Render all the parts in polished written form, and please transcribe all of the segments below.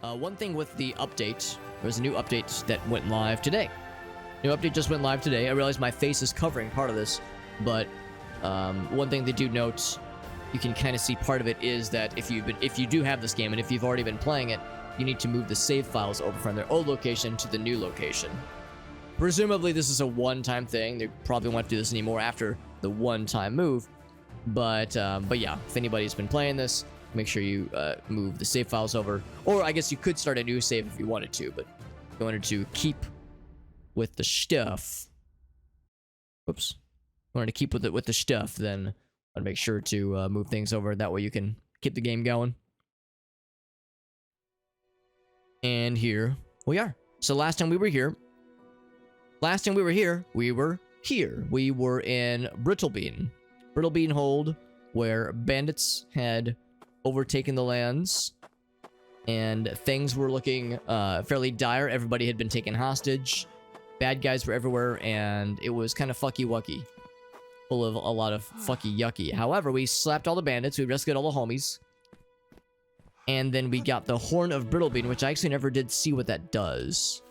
One thing with the update, there's a new update that went live today. New update just went live today. I realize my face is covering part of this, but one thing they do note, you can kind of see part of it is that if you do have this game and if you've already been playing it, you need to move the save files over from their old location to the new location. Presumably this is a one-time thing. They probably won't do this anymore after the one-time move. But yeah, if anybody's been playing this, make sure you move the save files over. Or I guess you could start a new save if you wanted to, but if you wanted to keep with the stuff. Whoops. Wanted to keep with the stuff, then I'd make sure to move things over. That way you can keep the game going. And here we are. So last time we were here, we were in Brittlebean Hold, where bandits had overtaken the lands, and things were looking fairly dire. Everybody had been taken hostage. Bad guys were everywhere, and it was kind of fucky-wucky. Full of a lot of fucky-yucky. However, we slapped all the bandits, we rescued all the homies, and then we got the Horn of Brittlebean, which I actually never did see what that does.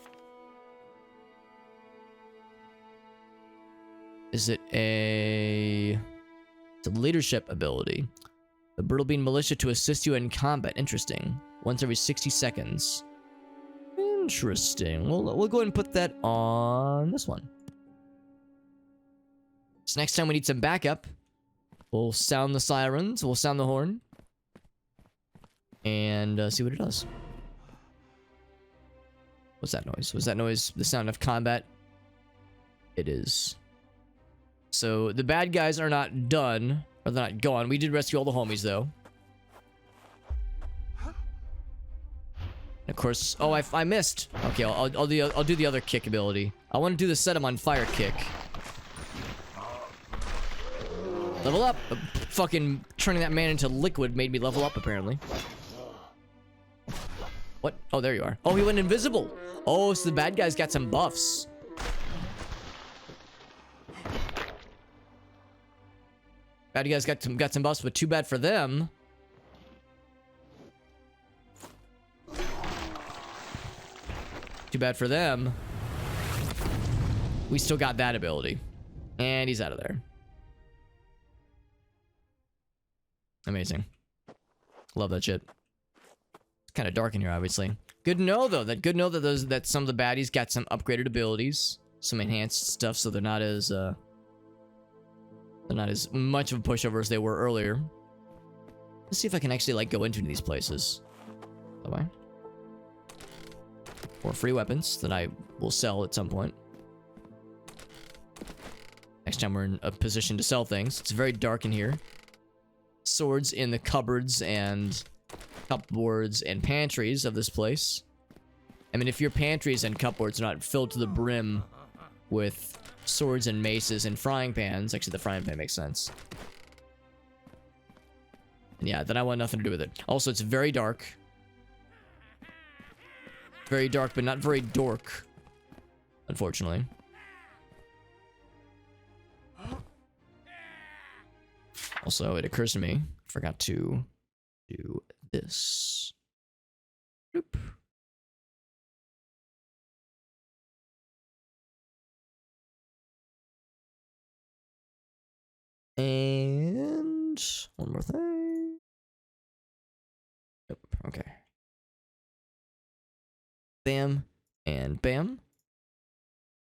Is it a... It's a leadership ability. The Brittlebean Militia to assist you in combat. Interesting. Once every 60 seconds. Interesting. We'll go ahead and put that on this one. So next time we need some backup, we'll sound the sirens, we'll sound the horn, and see what it does. What's that noise? Was that noise the sound of combat? It is. So the bad guys are not done, or they're not gone. We did rescue all the homies though. Of course. Oh, I missed. Okay, I'll do the other kick ability. I want to do the set 'em on fire kick. Level up. Fucking turning that man into liquid made me level up apparently. What? Oh, there you are. Oh, he went invisible. Oh, so the bad guys got some buffs. Bad guys got some buffs, but too bad for them. Too bad for them. We still got that ability. And he's out of there. Amazing. Love that shit. It's kind of dark in here, obviously. Good to know, though. That some of the baddies got some upgraded abilities. Some enhanced stuff, so they're not as much of a pushover as they were earlier. Let's see if I can actually, like, go into these places. By the way. Or free weapons that I will sell at some point. Next time we're in a position to sell things. It's very dark in here. Swords in the cupboards and cupboards and pantries of this place. I mean, if your pantries and cupboards are not filled to the brim with swords and maces and frying pans, actually the frying pan makes sense. And yeah, then I want nothing to do with it. Also, it's very dark. Very dark, but not very dork, unfortunately. Also, it occurs to me, I forgot to do this. Bloop. And one more thing. Yep, okay. Bam, and bam,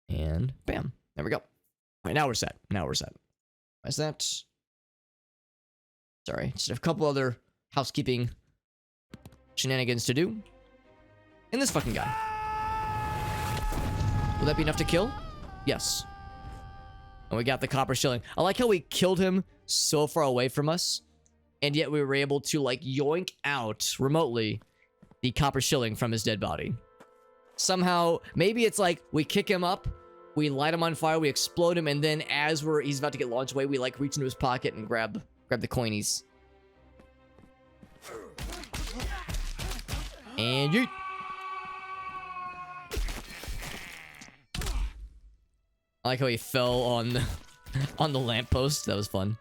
and bam. There we go. All right, now we're set. Now we're set. Why is that? Sorry, just a couple other housekeeping shenanigans to do. And this fucking guy. Will that be enough to kill? Yes. And we got the copper shilling. I like how we killed him so far away from us, and yet we were able to, like, yoink out remotely the copper shilling from his dead body. Somehow, maybe it's like we kick him up, we light him on fire, we explode him, and then as he's about to get launched away, we like reach into his pocket and grab the coinies. And yeet. I like how he fell on the lamppost. That was fun.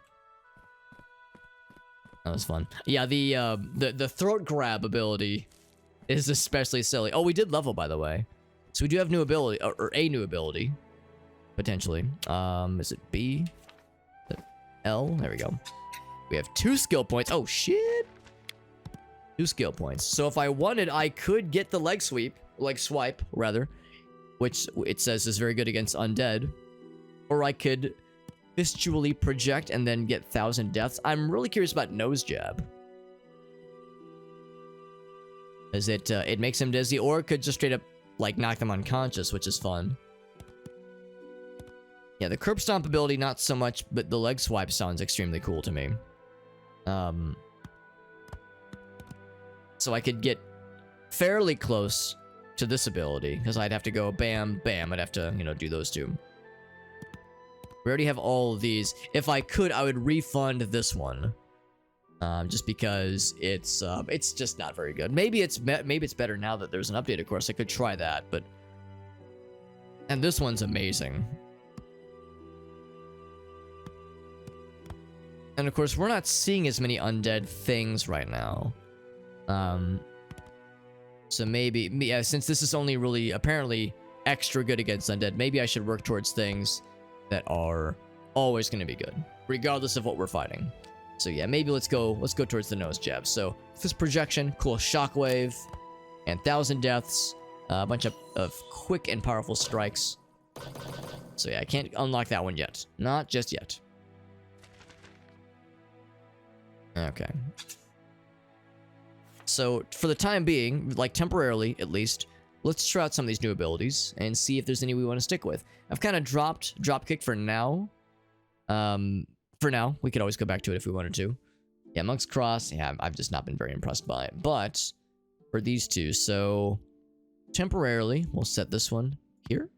That was fun. Yeah, the throat grab ability is especially silly. Oh, we did level, by the way. So we do have new ability, or a new ability. Potentially. Is it B? Is it L? There we go. We have 2 skill points. Oh, shit. 2 skill points. So if I wanted, I could get the leg swipe, rather. Which it says is very good against undead. Or I could fistually project and then get 1,000 deaths. I'm really curious about nose jab. Is it makes him dizzy, or it could just straight up like knock them unconscious, which is fun. Yeah, the curb stomp ability not so much, but the leg swipe sounds extremely cool to me. So I could get fairly close to this ability, because I'd have to go bam, bam. I'd have to, you know, do those 2. We already have all of these. If I could, I would refund this one. Just because it's just not very good. Maybe it's better now that there's an update, of course. I could try that, but... And this one's amazing. And of course, we're not seeing as many undead things right now. So maybe, yeah, since this is only really apparently extra good against undead, maybe I should work towards things that are always going to be good, regardless of what we're fighting. So yeah, maybe let's go towards the nose jab. So this projection, cool shockwave, and 1,000 deaths, a bunch of quick and powerful strikes. So yeah, I can't unlock that one yet. Not just yet. Okay. So for the time being, like temporarily at least, let's try out some of these new abilities and see if there's any we want to stick with. I've kind of dropped dropkick for now. For now, we could always go back to it if we wanted to. Yeah, Monk's Cross, yeah, I've just not been very impressed by it. But for these 2, so temporarily, we'll set this one here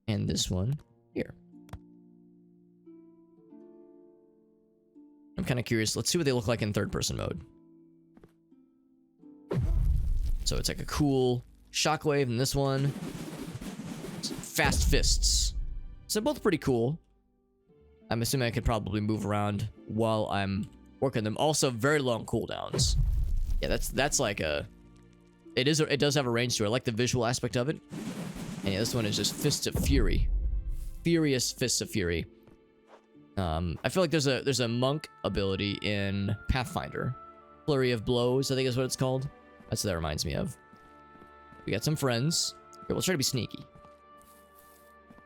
and this one here. I'm kind of curious. Let's see what they look like in third-person mode. So it's like a cool shockwave in this one. Fast fists. So both pretty cool. I'm assuming I could probably move around while I'm working them. Also, very long cooldowns. Yeah, that's like a... It does have a range to it. I like the visual aspect of it. And yeah, this one is just Fists of Fury. Furious Fists of Fury. I feel like there's a monk ability in Pathfinder. Flurry of Blows, I think is what it's called. That's what that reminds me of. We got some friends. Here, we'll try to be sneaky.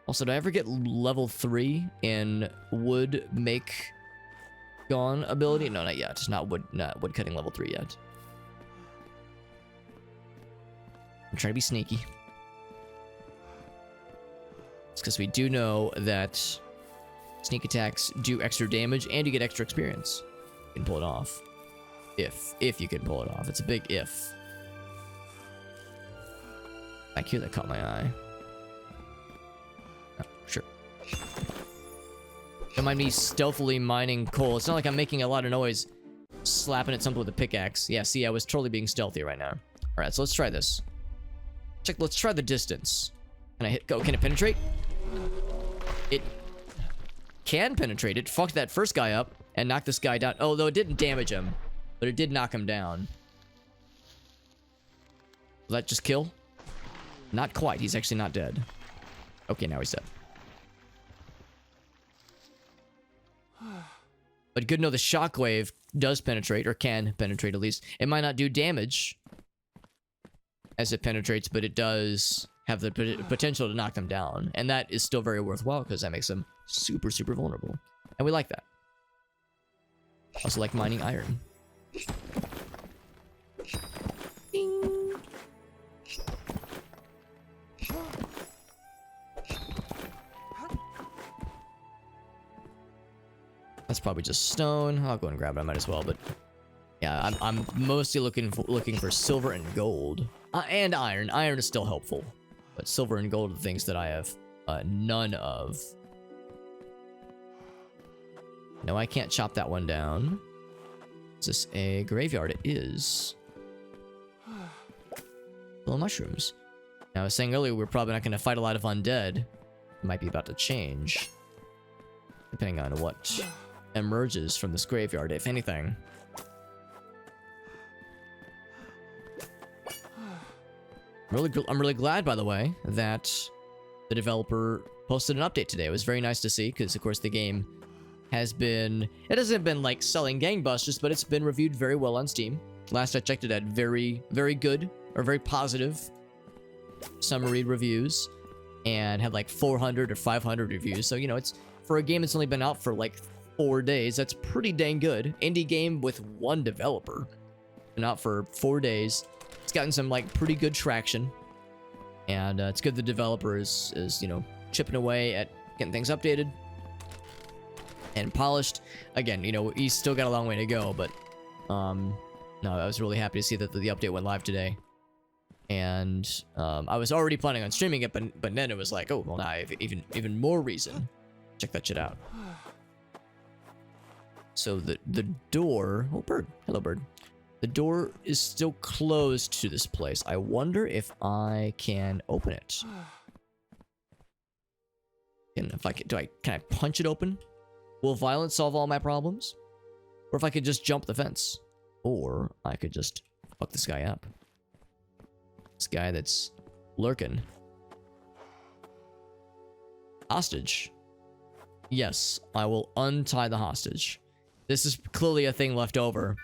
Also, did I ever get level 3 in wood make gone ability? No, not yet. It's not wood cutting level 3 yet. I'm trying to be sneaky. It's because we do know that sneak attacks do extra damage and you get extra experience. You can pull it off. If you can pull it off. It's a big if. Back here that caught my eye. Oh, sure. Don't mind me stealthily mining coal. It's not like I'm making a lot of noise slapping at something with a pickaxe. Yeah, see, I was totally being stealthy right now. Alright, so let's try this. Let's try the distance. Can I can it penetrate? It can penetrate. It fucked that first guy up and knocked this guy down. Although it didn't damage him, but it did knock him down. Will that just kill? Not quite. He's actually not dead. Okay, now he's dead. But good to know the shockwave does penetrate, or can penetrate at least. It might not do damage as it penetrates, but it does have the potential to knock them down. And that is still very worthwhile because that makes them super, super vulnerable. And we like that. Also like mining iron. Ding. That's probably just stone. I'll go and grab it. I might as well, but yeah, I'm mostly looking for silver and gold. And iron. Iron is still helpful, but silver and gold are the things that I have none of. No, I can't chop that one down. Is this a graveyard? It is. Full of mushrooms. Now, I was saying earlier we're probably not going to fight a lot of undead. It might be about to change, depending on what emerges from this graveyard, if anything. I'm really glad, by the way, that the developer posted an update today. It was very nice to see, because of course the game has been, it hasn't been like selling gangbusters, but it's been reviewed very well on Steam. Last I checked, it had very, very good, or very positive summary reviews, and had like 400 or 500 reviews. So, you know, it's, for a game that's only been out for like 4 days, that's pretty dang good. Indie game with one developer. Been out for 4 days. It's gotten some like pretty good traction. And it's good the developer is, you know, chipping away at getting things updated and polished. Again, you know, he's still got a long way to go, but no, I was really happy to see that the update went live today. And I was already planning on streaming it, but then it was like, oh, well, now I have even more reason. Check that shit out. So the door, oh, bird, hello, bird. The door is still closed to this place. I wonder if I can open it. And if I can, can I punch it open? Will violence solve all my problems? Or if I could just jump the fence? Or I could just fuck this guy up. This guy that's lurking. Hostage. Yes, I will untie the hostage. This is clearly a thing left over.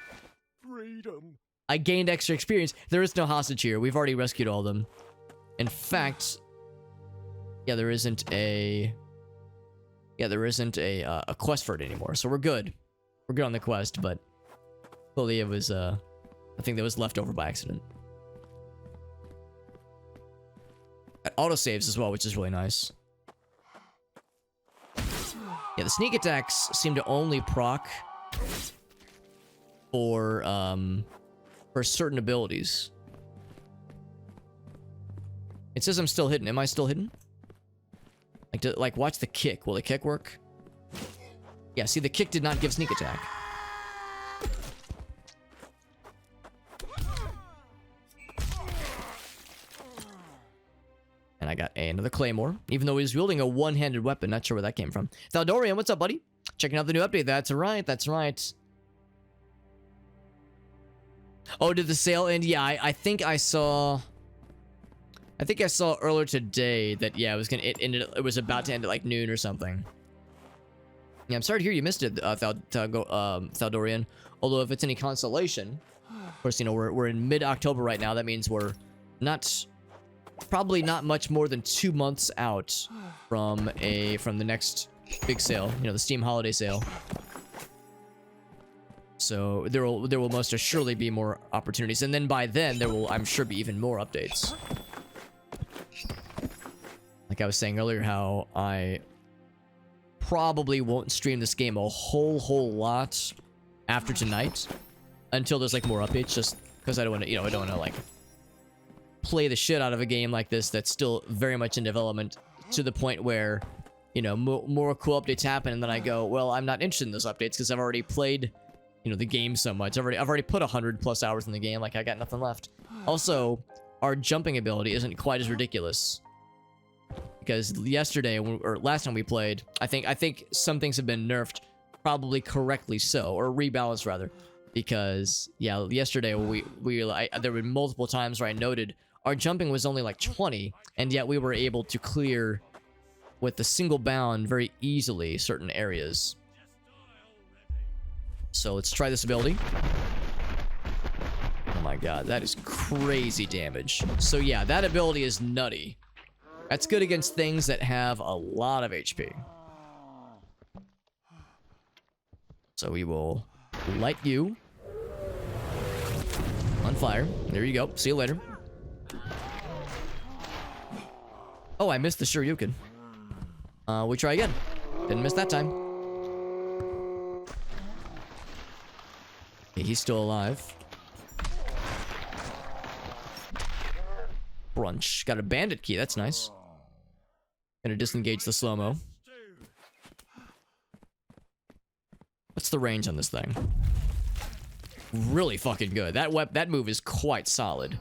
Freedom. I gained extra experience. There is no hostage here. We've already rescued all of them. In fact, yeah, there isn't a quest for it anymore. So we're good. We're good on the quest, but clearly it was I think that was left over by accident. It autosaves as well, which is really nice. Yeah, the sneak attacks seem to only proc for certain abilities. It says I'm still hidden. Am I still hidden? Like, watch the kick. Will the kick work? Yeah, see, the kick did not give sneak attack. And I got another claymore, even though he's wielding a one-handed weapon. Not sure where that came from. Thaldorian, what's up, buddy? Checking out the new update. That's right, that's right. Oh, did the sale end? Yeah, I think I saw earlier today that, yeah, it was about to end at like noon or something. Yeah, I'm sorry to hear you missed it, Thaldorian. Although if it's any consolation, of course, you know, we're in mid-October right now. That means we're probably not much more than 2 months out from the next big sale, you know, the Steam holiday sale. So there will most assuredly be more opportunities, and then by then there will, I'm sure, be even more updates. Like I was saying earlier, how I probably won't stream this game a whole lot after tonight until there's like more updates, just because I don't want to, you know, I don't want to like play the shit out of a game like this that's still very much in development to the point where, you know, more cool updates happen, and then I go, well, I'm not interested in those updates because I've already played, you know, the game so much. I've already put 100+ hours in the game. Like, I got nothing left. Also, our jumping ability isn't quite as ridiculous, because yesterday, or last time we played, I think some things have been nerfed, probably correctly so, or rebalanced rather, because yeah, yesterday there were multiple times where I noted our jumping was only like 20, and yet we were able to clear with a single bound very easily certain areas. So let's try this ability. Oh my god, that is crazy damage. So yeah, that ability is nutty. That's good against things that have a lot of HP. So we will light you on fire. There you go. See you later. Oh, I missed the Shoryuken. We try again. Didn't miss that time. Okay, he's still alive. Brunch. Got a bandit key. That's nice. Gonna disengage the slow-mo. What's the range on this thing? Really fucking good. That move is quite solid.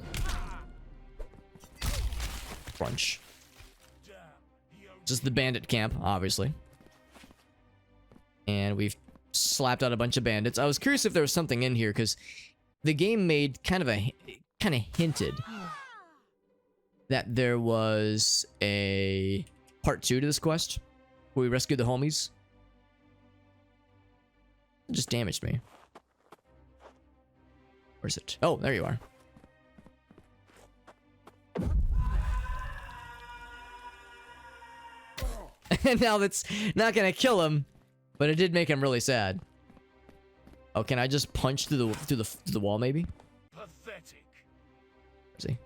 Brunch. Just the bandit camp, obviously. And we've slapped out a bunch of bandits. I was curious if there was something in here, because the game made kind of hinted that there was a part 2 to this quest where we rescued the homies. It just damaged me. Where's it? Oh, there you are. And now that's not gonna kill him, but it did make him really sad. Oh, can I just punch through the wall maybe? Pathetic. Where's he?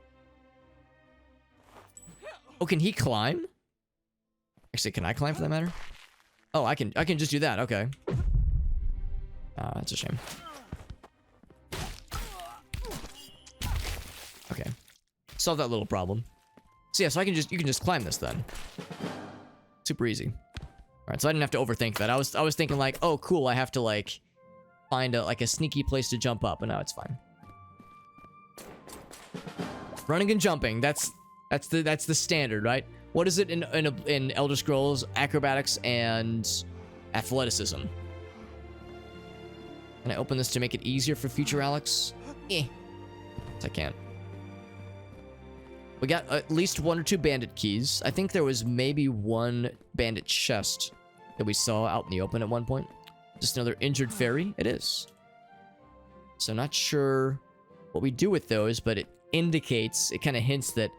Oh, can he climb? Actually, can I climb for that matter? Oh, I can just do that. Okay. That's a shame. Okay. Solve that little problem. So yeah, so you can just climb this then. Super easy. Alright, so I didn't have to overthink that. I was thinking like, oh cool, I have to like find a sneaky place to jump up, but no, it's fine. Running and jumping, that's the standard, right? What is it in Elder Scrolls? Acrobatics and athleticism. Can I open this to make it easier for future Alex? Eh. I can't. We got at least 1 or 2 bandit keys. I think there was maybe 1 bandit chest that we saw out in the open at one point. Just another injured fairy? It is. So not sure what we do with those, but it indicates, it kind of hints that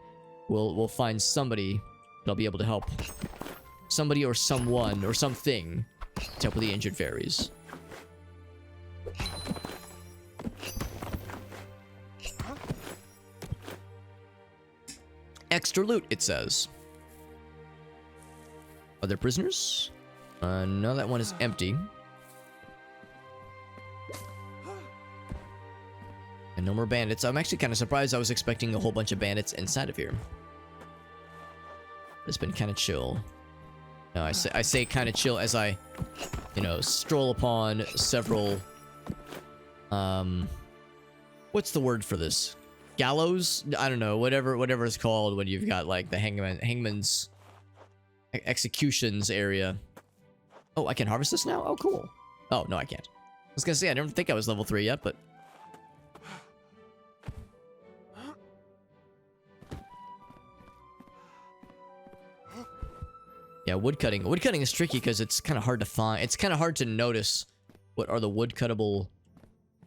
we'll find somebody that'll be able to help. Somebody or someone or something to help with the injured fairies. Extra loot, it says. Are there prisoners? No, that one is empty. And no more bandits. I'm actually kind of surprised. I was expecting a whole bunch of bandits inside of here. It's been kind of chill. No, I say kind of chill as I, you know, stroll upon several, what's the word for this? Gallows? I don't know, whatever it's called when you've got like the hangman's executions area. Oh, I can harvest this now? Oh, cool. Oh, no, I can't. I was gonna say, I don't think I was level 3 yet, but... Yeah, woodcutting. Woodcutting is tricky because it's kind of hard to find. It's kind of hard to notice what are the woodcuttable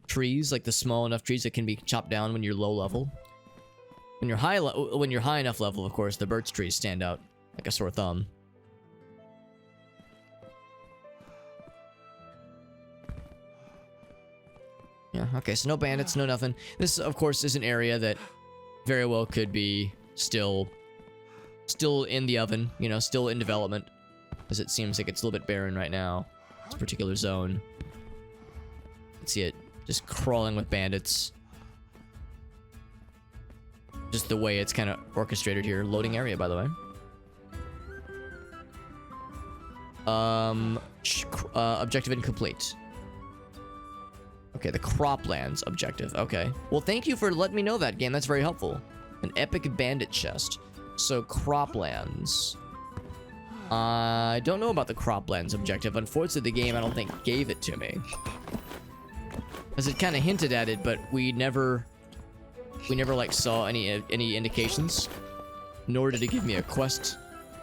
trees, like the small enough trees that can be chopped down when you're low level. When you're high enough level, of course, the birch trees stand out like a sore thumb. Yeah, okay, so no bandits, no nothing. This, of course, is an area that very well could be still in the oven, you know, still in development, as it seems like it's a little bit barren right now, this particular zone. You can see it just crawling with bandits. Just the way it's kind of orchestrated here. Loading area, by the way. Objective incomplete. Okay, the Croplands objective. Okay. Well, thank you for letting me know that, game. That's very helpful. An epic bandit chest. So, Croplands. I don't know about the Croplands objective. Unfortunately, the game, I don't think, gave it to me. Because it kind of hinted at it, but we never like saw any indications. Nor did it give me a quest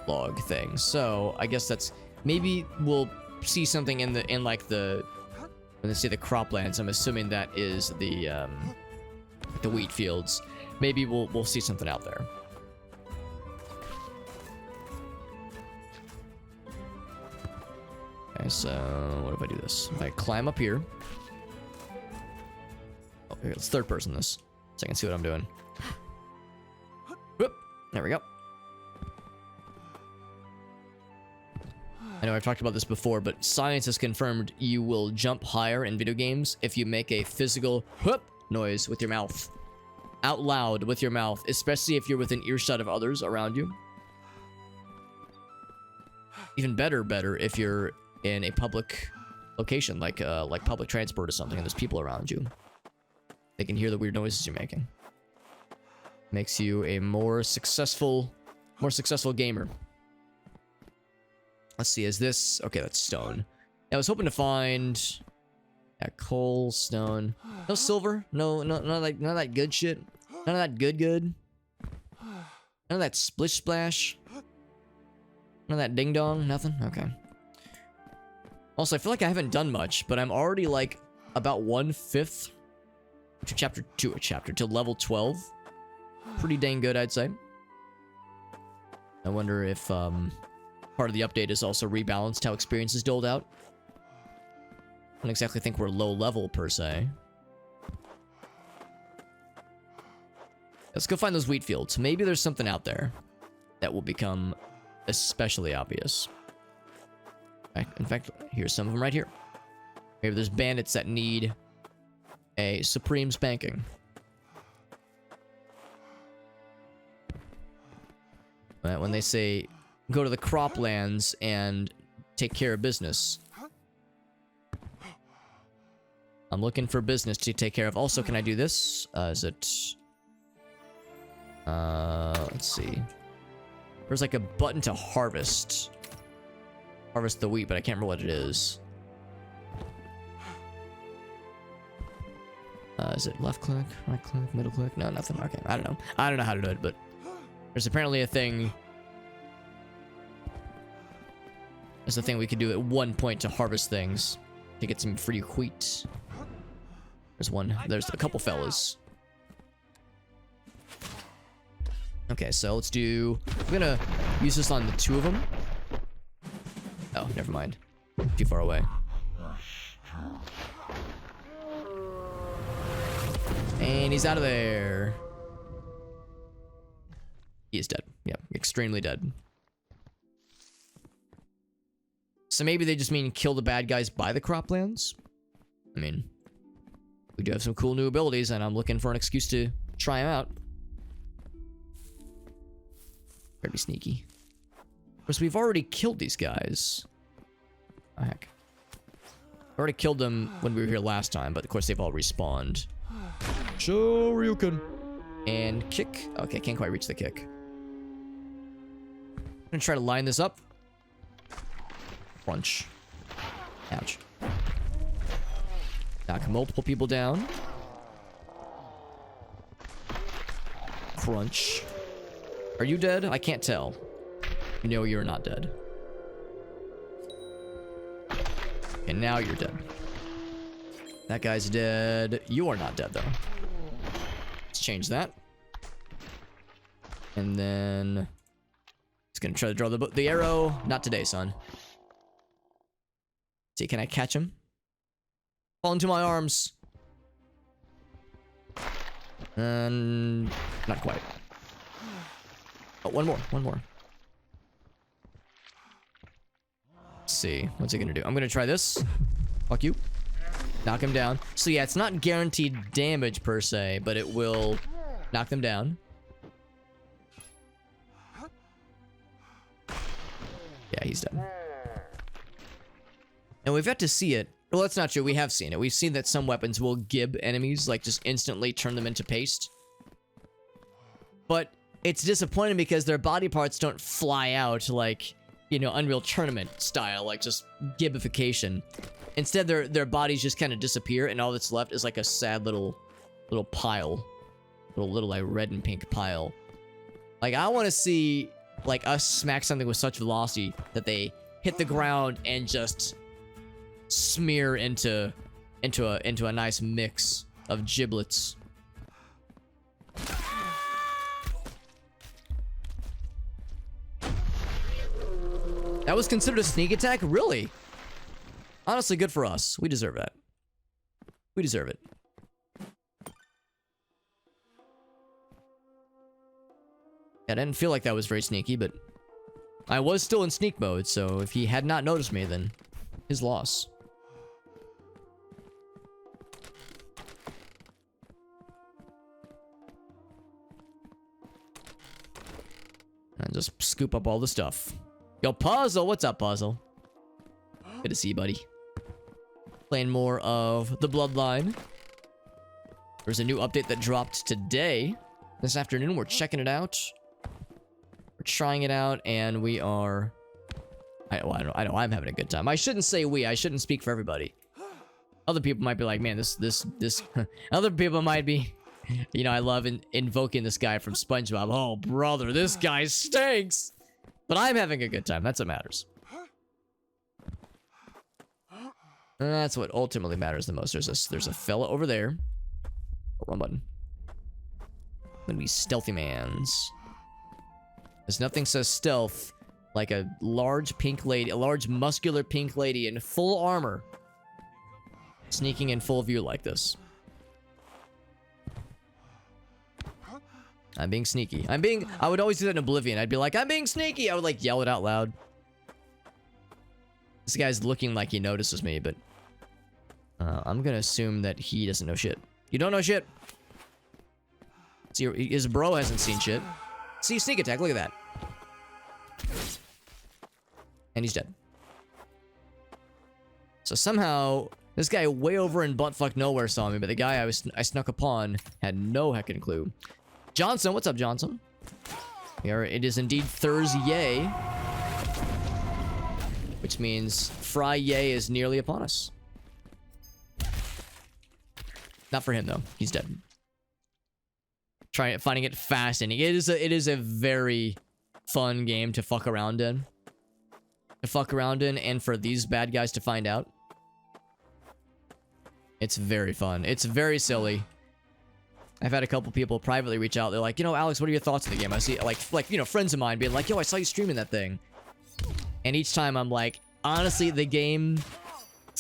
log thing. So, I guess that's... Maybe we'll see something in like the... When they say the Croplands, I'm assuming that is the wheat fields. Maybe we'll see something out there. Okay, so what if I do this? If I climb up here. Oh, here, let's third person this, so I can see what I'm doing. Whoop, there we go. I know I've talked about this before, but science has confirmed you will jump higher in video games if you make a physical whoop noise with your mouth. Out loud with your mouth, especially if you're within earshot of others around you. Even better if you're in a public location, like public transport or something, and there's people around you. They can hear the weird noises you're making. Makes you a more successful gamer. Let's see, is this... Okay, that's stone. I was hoping to find... Yeah, coal, stone. No silver? No, none of that good shit? None of that good? None None of that splish splash. None of that ding dong. Nothing. Okay. Also, I feel like I haven't done much, but I'm already like about 1/5 to level 12. Pretty dang good, I'd say. I wonder if part of the update is also rebalanced how experience is doled out. I don't exactly think we're low level per se. Let's go find those wheat fields. Maybe there's something out there that will become especially obvious. In fact, here's some of them right here. Maybe there's bandits that need a supreme spanking. When they say, go to the croplands and take care of business. I'm looking for business to take care of. Also, can I do this? Is it... let's see. There's like a button to harvest. Harvest the wheat, but I can't remember what it is. Is it left click, right click, middle click? No, nothing. Okay, I don't know. I don't know how to do it, but there's apparently a thing. There's a thing we could do at one point to harvest things to get some free wheat. There's one. There's a couple fellas. Okay, so let's do... I'm gonna use this on the two of them. Oh, never mind. Too far away. And he's out of there. He is dead. Yep, extremely dead. So maybe they just mean kill the bad guys by the croplands? I mean, we do have some cool new abilities, and I'm looking for an excuse to try them out. Better be sneaky. Of course, we've already killed these guys. Oh, heck. Already killed them when we were here last time, but of course they've all respawned. Shoryuken. And kick. Okay, can't quite reach the kick. I'm gonna try to line this up. Crunch. Ouch. Knock multiple people down. Crunch. Are you dead? I can't tell. No, you're not dead. And now you're dead. That guy's dead. You are not dead, though. Let's change that. And then... Just gonna try to draw the arrow. Not today, son. See, can I catch him? Fall into my arms. And... Not quite. Oh, one more. Let's see. What's he gonna do? I'm gonna try this. Fuck you. Knock him down. So yeah, it's not guaranteed damage per se, but it will knock them down. Yeah, he's dead. And we've yet to see it. Well, that's not true. We have seen it. We've seen that some weapons will gib enemies, like just instantly turn them into paste. But it's disappointing because their body parts don't fly out like, you know, Unreal Tournament style, like just gibification. Instead, their bodies just kind of disappear, and all that's left is like a sad little pile. Little like red and pink pile. Like, I want to see like us smack something with such velocity that they hit the ground and just smear into a nice mix of giblets. That was considered a sneak attack? Really? Honestly, good for us. We deserve that. We deserve it. I didn't feel like that was very sneaky, but I was still in sneak mode, so if he had not noticed me, then his loss. And just scoop up all the stuff. Yo, Puzzle! What's up, Puzzle? Good to see you, buddy. Playing more of the Bloodline. There's a new update that dropped today. This afternoon, we're checking it out. We're trying it out, and we are... I know, I'm having a good time. I shouldn't say we. I shouldn't speak for everybody. Other people might be like, man, this... Other people might be You know, I love invoking this guy from SpongeBob. Oh, brother, this guy stinks. But I'm having a good time. That's what matters. And that's what ultimately matters the most. There's a fella over there. Oh, wrong button. Gonna be stealthy mans. There's nothing says stealth like a large pink lady, a large muscular pink lady in full armor, sneaking in full view like this. I'm being sneaky. I would always do that in Oblivion. I'd be like, I'm being sneaky. I would like yell it out loud. This guy's looking like he notices me, but I'm gonna assume that he doesn't know shit. You don't know shit. See, his bro hasn't seen shit. See, sneak attack. Look at that. And he's dead. So somehow, this guy way over in buttfuck nowhere saw me, but the guy I snuck upon had no heckin' clue. Johnson, what's up, Johnson? It is indeed Thursday, which means Friday is nearly upon us. Not for him though. He's dead. Finding it fascinating. It is a very fun game to fuck around in. And for these bad guys to find out. It's very fun. It's very silly. I've had a couple people privately reach out. They're like, you know, Alex, what are your thoughts on the game? I see, like you know, friends of mine being like, yo, I saw you streaming that thing. And each time I'm like, honestly, the game,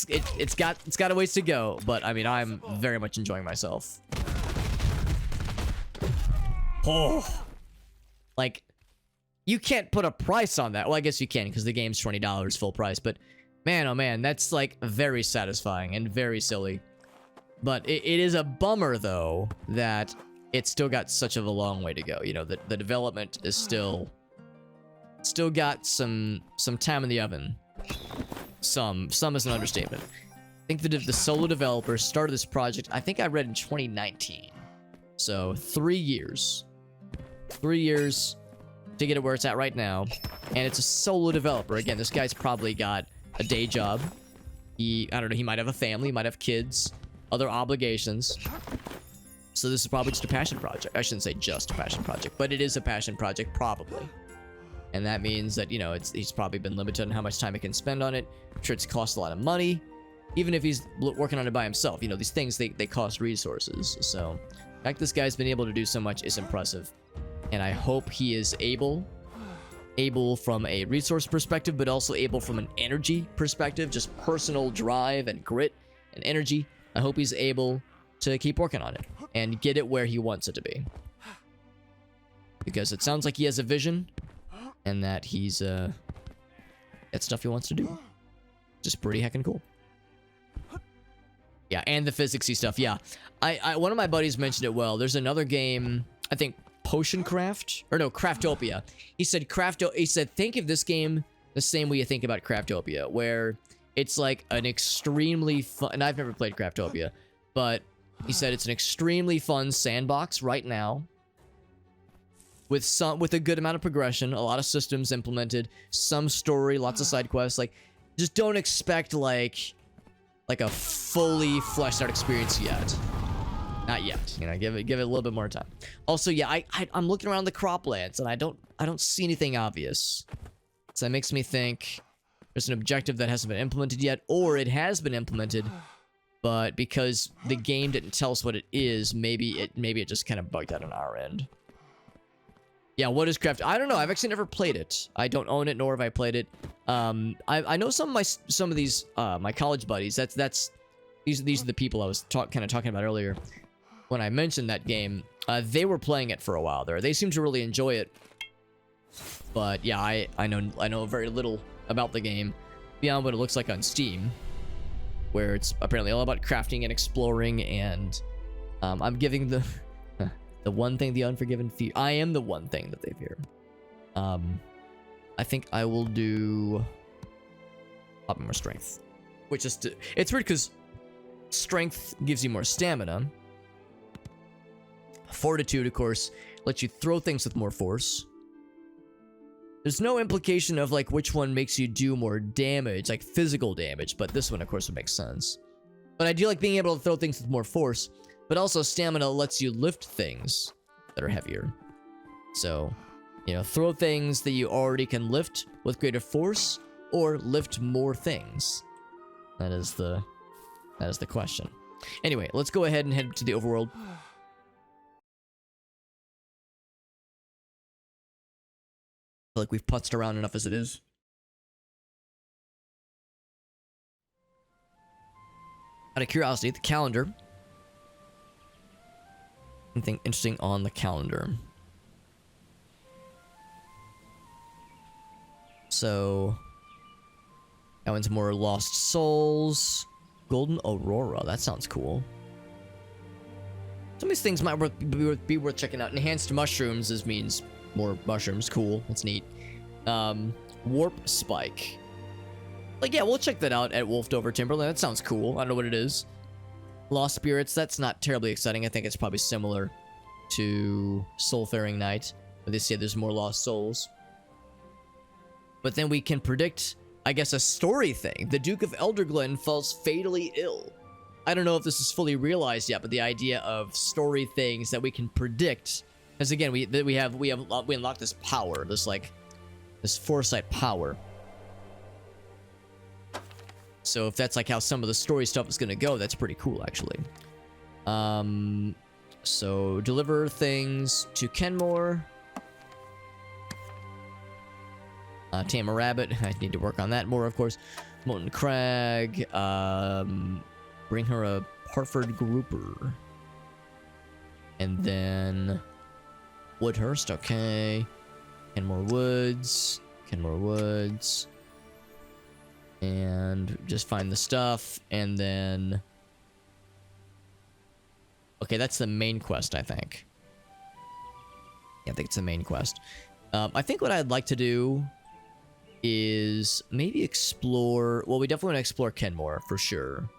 it's got a ways to go. But I mean, I'm very much enjoying myself. Oh, like, you can't put a price on that. Well, I guess you can because the game's $20 full price. But man, oh man, that's like very satisfying and very silly. But it is a bummer, though, that it's still got such of a long way to go. You know, the development is still got some time in the oven. Some is an understatement. I think that the solo developers started this project, I think I read in 2019. So 3 years. 3 years to get it where it's at right now. And it's a solo developer. Again, this guy's probably got a day job. I don't know, he might have a family, he might have kids. Other obligations. So this is probably just a passion project. I shouldn't say just a passion project, but it is a passion project, probably. And that means that, you know, he's probably been limited on how much time he can spend on it. I'm sure it's cost a lot of money. Even if he's working on it by himself. You know, these things, they cost resources. So, the fact this guy's been able to do so much is impressive. And I hope he is able from a resource perspective, but also able from an energy perspective, just personal drive and grit and energy. I hope he's able to keep working on it and get it where he wants it to be. Because it sounds like he has a vision and that he's, got stuff he wants to do. Just pretty heckin' cool. Yeah, and the physicsy stuff, yeah. One of my buddies mentioned it well. There's another game, I think Potion Craft? Or no, Craftopia. He said, think of this game the same way you think about Craftopia, where it's like an extremely fun, and I've never played Craftopia, but he said it's an extremely fun sandbox right now with a good amount of progression, a lot of systems implemented, some story, lots of side quests. Like, just don't expect like a fully fleshed out experience yet. Not yet. You know, give it a little bit more time. Also, yeah, I'm looking around the croplands and I don't see anything obvious. So that makes me think there's an objective that hasn't been implemented yet, or it has been implemented, but because the game didn't tell us what it is, maybe it just kind of bugged out on our end. Yeah, what is Craft? I don't know. I've actually never played it. I don't own it, nor have I played it. I know some of these my college buddies. These are the people I was kind of talking about earlier when I mentioned that game. They were playing it for a while there. They seem to really enjoy it. But yeah, I know very little about the game beyond what it looks like on Steam, where it's apparently all about crafting and exploring, and I'm giving the one thing the Unforgiven fear. I am the one thing that they fear. I think I will do more strength, which is it's weird because strength gives you more stamina. Fortitude, of course, lets you throw things with more force. There's no implication of like which one makes you do more damage, like physical damage, but this one, of course, would make sense. But I do like being able to throw things with more force. But also stamina lets you lift things that are heavier. So, you know, throw things that you already can lift with greater force, or lift more things. That is the question. Anyway, let's go ahead and head to the overworld. I feel like we've putzed around enough as it is. Out of curiosity, the calendar. Anything interesting on the calendar? So, that one's more Lost Souls. Golden Aurora, that sounds cool. Some of these things might be worth checking out. Enhanced mushrooms means more mushrooms. Cool, that's neat. Warp Spike. Like, yeah, we'll check that out at Wolfdover Timberland. That sounds cool. I don't know what it is. Lost Spirits, that's not terribly exciting. I think it's probably similar to Soulfaring Night, where they say there's more lost souls. But then we can predict, I guess, a story thing. The Duke of Elderglen falls fatally ill. I don't know if this is fully realized yet, but the idea of story things that we can predict, because again, we unlock this power, this foresight power. So if that's like how some of the story stuff is gonna go, that's pretty cool, actually. So deliver things to Khenmoore. Tame a rabbit. I need to work on that more, of course. Molten Crag. Bring her a Hartford grouper. And then Woodhurst. Okay. Khenmoore Woods. Khenmoore Woods. And just find the stuff. And then... Okay, that's the main quest, I think. Yeah, I think it's the main quest. I think what I'd like to do is maybe explore... Well, we definitely want to explore Khenmoore, for sure.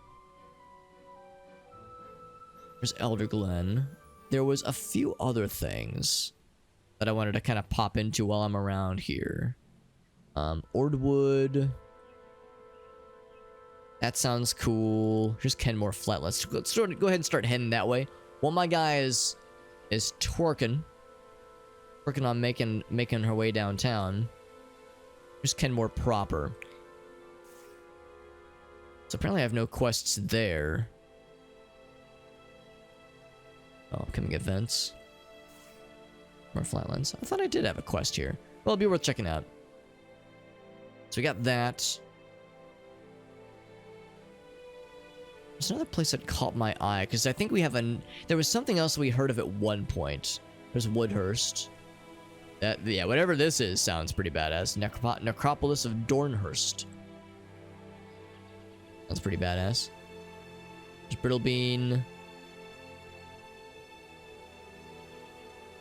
There's Elderglen. There was a few other things that I wanted to kind of pop into while I'm around here. Ordwood. That sounds cool. Here's Khenmoore Flatlands. Let's go ahead and start heading that way. While my guy is twerking on making her way downtown. Here's Khenmoore proper. So apparently I have no quests there. Oh, upcoming events. More Flatlands. I thought I did have a quest here. Well, it'll be worth checking out. So we got that. There's another place that caught my eye, because I think we have there was something else we heard of at one point. There's Woodhurst. Yeah, whatever this is sounds pretty badass. Necropolis of Dornhurst. Sounds pretty badass. There's Brittlebean.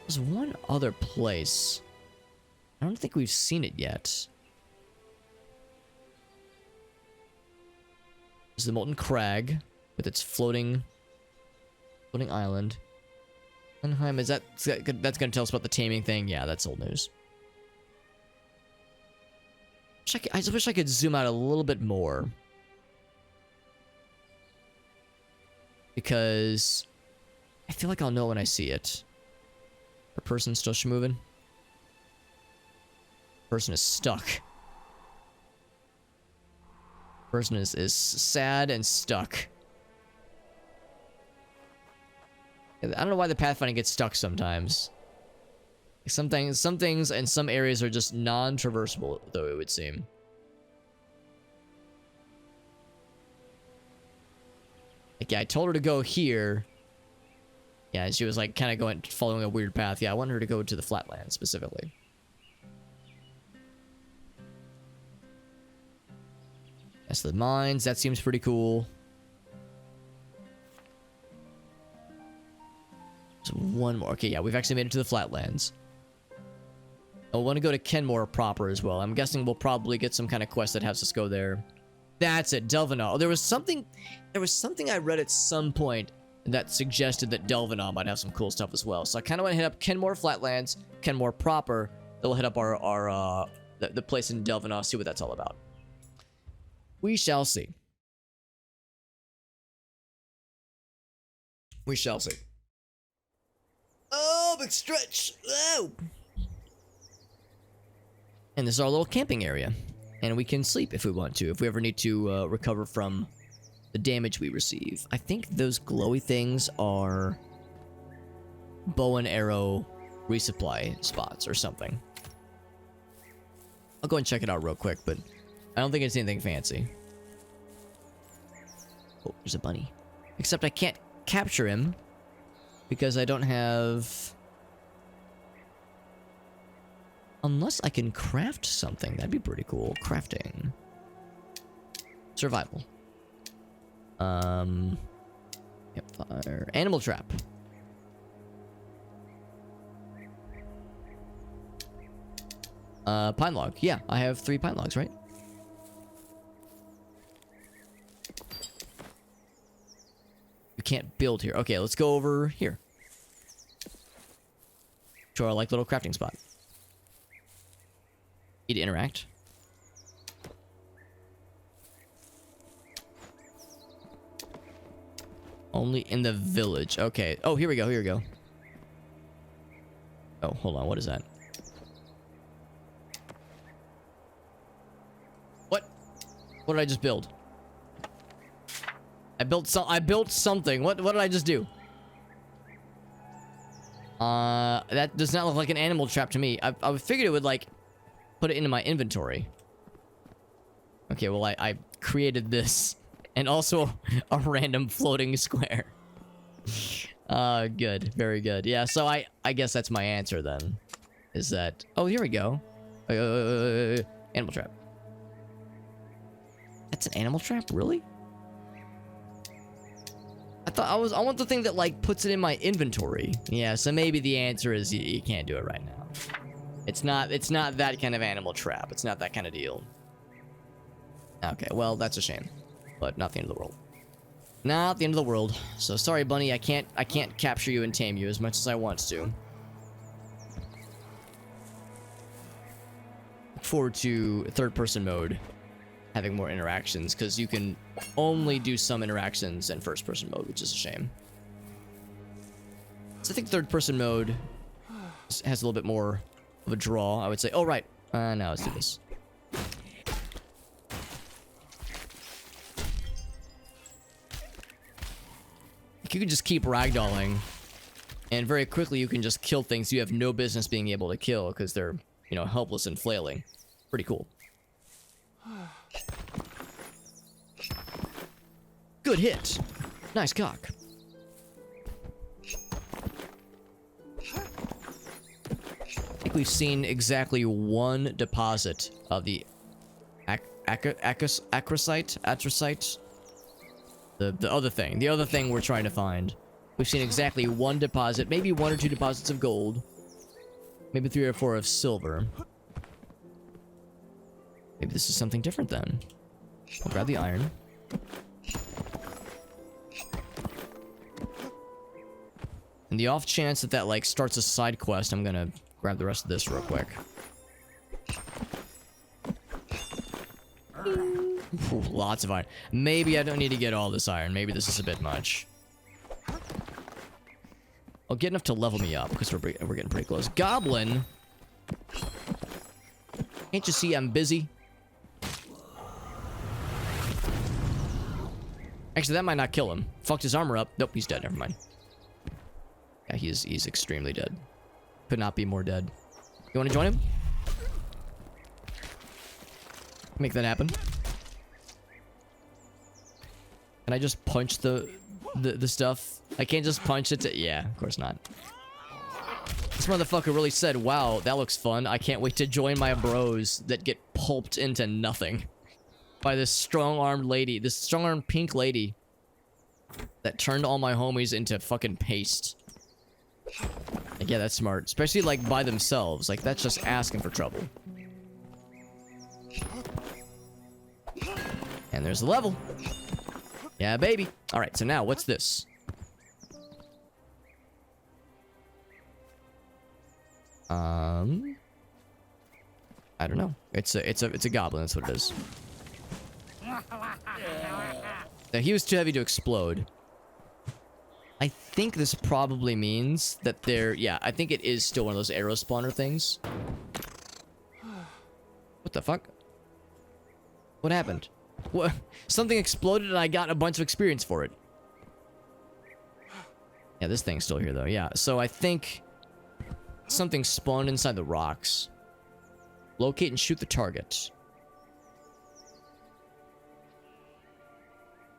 There's one other place. I don't think we've seen it yet. There's the Molten Crag with its floating island. Enheim, that's gonna tell us about the taming thing? Yeah, that's old news. I just wish I could zoom out a little bit more. Because I feel like I'll know when I see it. Our person still moving. Person is stuck. Person is sad and stuck. I don't know why the pathfinding gets stuck sometimes. Some things in some areas are just non-traversable, though, it would seem. Like, yeah, I told her to go here. Yeah, she was like kind of following a weird path. Yeah, I wanted her to go to the Flatlands specifically. That's the mines. That seems pretty cool. So one more. Okay, yeah, we've actually made it to the Flatlands. I want to go to Khenmoore proper as well. I'm guessing we'll probably get some kind of quest that has us go there. That's it, Delvenvaugh. Oh, there was something I read at some point that suggested that Delvenvaugh might have some cool stuff as well. So I kind of want to hit up Khenmoore Flatlands, Khenmoore proper. Then we'll hit up the place in Delvenvaugh, see what that's all about. We shall see. We shall see. Oh, big stretch. Oh. And this is our little camping area. And we can sleep if we want to, if we ever need to recover from the damage we receive. I think those glowy things are bow and arrow resupply spots or something. I'll go and check it out real quick, but I don't think it's anything fancy. Oh, there's a bunny. Except I can't capture him because I don't have... Unless I can craft something. That'd be pretty cool. Crafting. Survival. Campfire. Animal trap. Pine log. Yeah, I have 3 pine logs, right? You can't build here. Okay, let's go over here. To our, like, little crafting spot. Need to interact. Only in the village. Okay. Oh, here we go. Here we go. Oh, hold on. What is that? What? What did I just build? I built something. What did I just do? That does not look like an animal trap to me. I figured it would, like, put it into my inventory. Okay, well, I created this. And also a random floating square. Good. Very good. Yeah, so I guess that's my answer then. Is that... Oh, here we go. Animal trap. That's an animal trap? Really? I want the thing that, like, puts it in my inventory. Yeah, so maybe the answer is you can't do it right now. It's not that kind of animal trap. It's not that kind of deal. Okay, well, that's a shame. But not the end of the world. Not the end of the world. So sorry, bunny, I can't capture you and tame you as much as I want to. Look forward to third-person mode having more interactions, because you can only do some interactions in first-person mode, which is a shame. So I think third-person mode has a little bit more of a draw, I would say. Oh, right. Now let's do this. You can just keep ragdolling, and very quickly you can just kill things you have no business being able to kill because they're, you know, helpless and flailing. Pretty cool. Good hit. Nice cock. I think we've seen exactly one deposit of the Acrosite. The other thing we're trying to find. We've seen exactly one deposit, maybe 1 or 2 deposits of gold, maybe 3 or 4 of silver. Maybe this is something different then. I'll grab the iron. And the off chance that like starts a side quest, I'm gonna grab the rest of this real quick. Ooh, lots of iron. Maybe I don't need to get all this iron. Maybe this is a bit much. I'll get enough to level me up, because we're getting pretty close. Goblin! Can't you see I'm busy? Actually, that might not kill him. Fucked his armor up. Nope, he's dead. Never mind. Yeah, he's extremely dead. Could not be more dead. You want to join him? Make that happen. Can I just punch the stuff? I can't just punch it to... Yeah, of course not. This motherfucker really said, wow, that looks fun. I can't wait to join my bros that get pulped into nothing by this strong-armed lady. This strong-armed pink lady that turned all my homies into fucking paste. Like, yeah, that's smart. Especially, like, by themselves. Like, that's just asking for trouble. And there's the level. Yeah, baby. Alright, so now, what's this? I don't know. It's a goblin, that's what it is. Now, he was too heavy to explode. I think this probably means that they're... Yeah, I think it is still one of those arrow spawner things. What the fuck? What happened? What? Something exploded and I got a bunch of experience for it. Yeah, this thing's still here though. Yeah, so I think something spawned inside the rocks. Locate and shoot the target.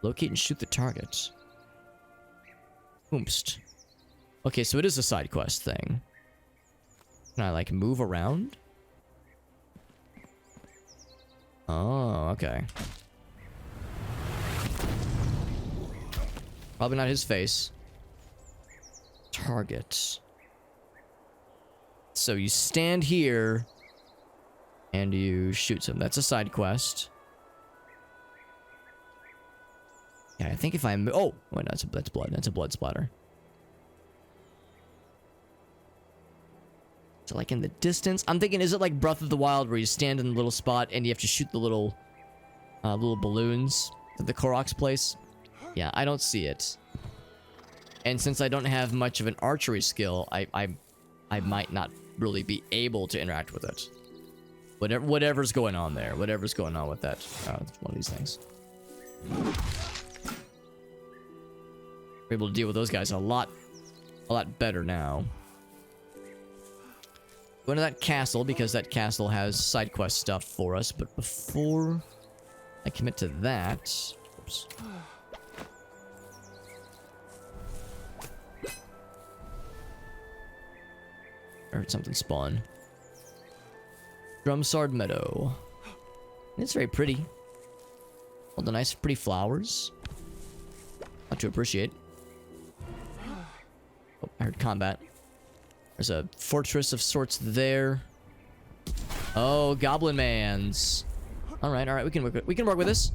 Locate and shoot the target. Oomst. Okay, so it is a side quest thing. Can I, like, move around? Oh, okay. Probably not his face. Target. So you stand here and you shoot him. That's a side quest. Yeah, I think if I... Oh! Wait, no, that's blood. That's a blood splatter. So, like, in the distance? I'm thinking, is it like Breath of the Wild where you stand in a little spot and you have to shoot the little balloons that the Koroks place? Yeah, I don't see it. And since I don't have much of an archery skill, I might not really be able to interact with it. Whatever's going on there. Whatever's going on with that. It's one of these things. We're able to deal with those guys a lot better now. Go into that castle because that castle has side quest stuff for us. But before I commit to that, oops. I heard something spawn. Drumsard Meadow. It's very pretty. All the nice, pretty flowers. Not to appreciate. Oh, I heard combat. There's a fortress of sorts there. Oh, Goblin Mans. All right, we can work with this.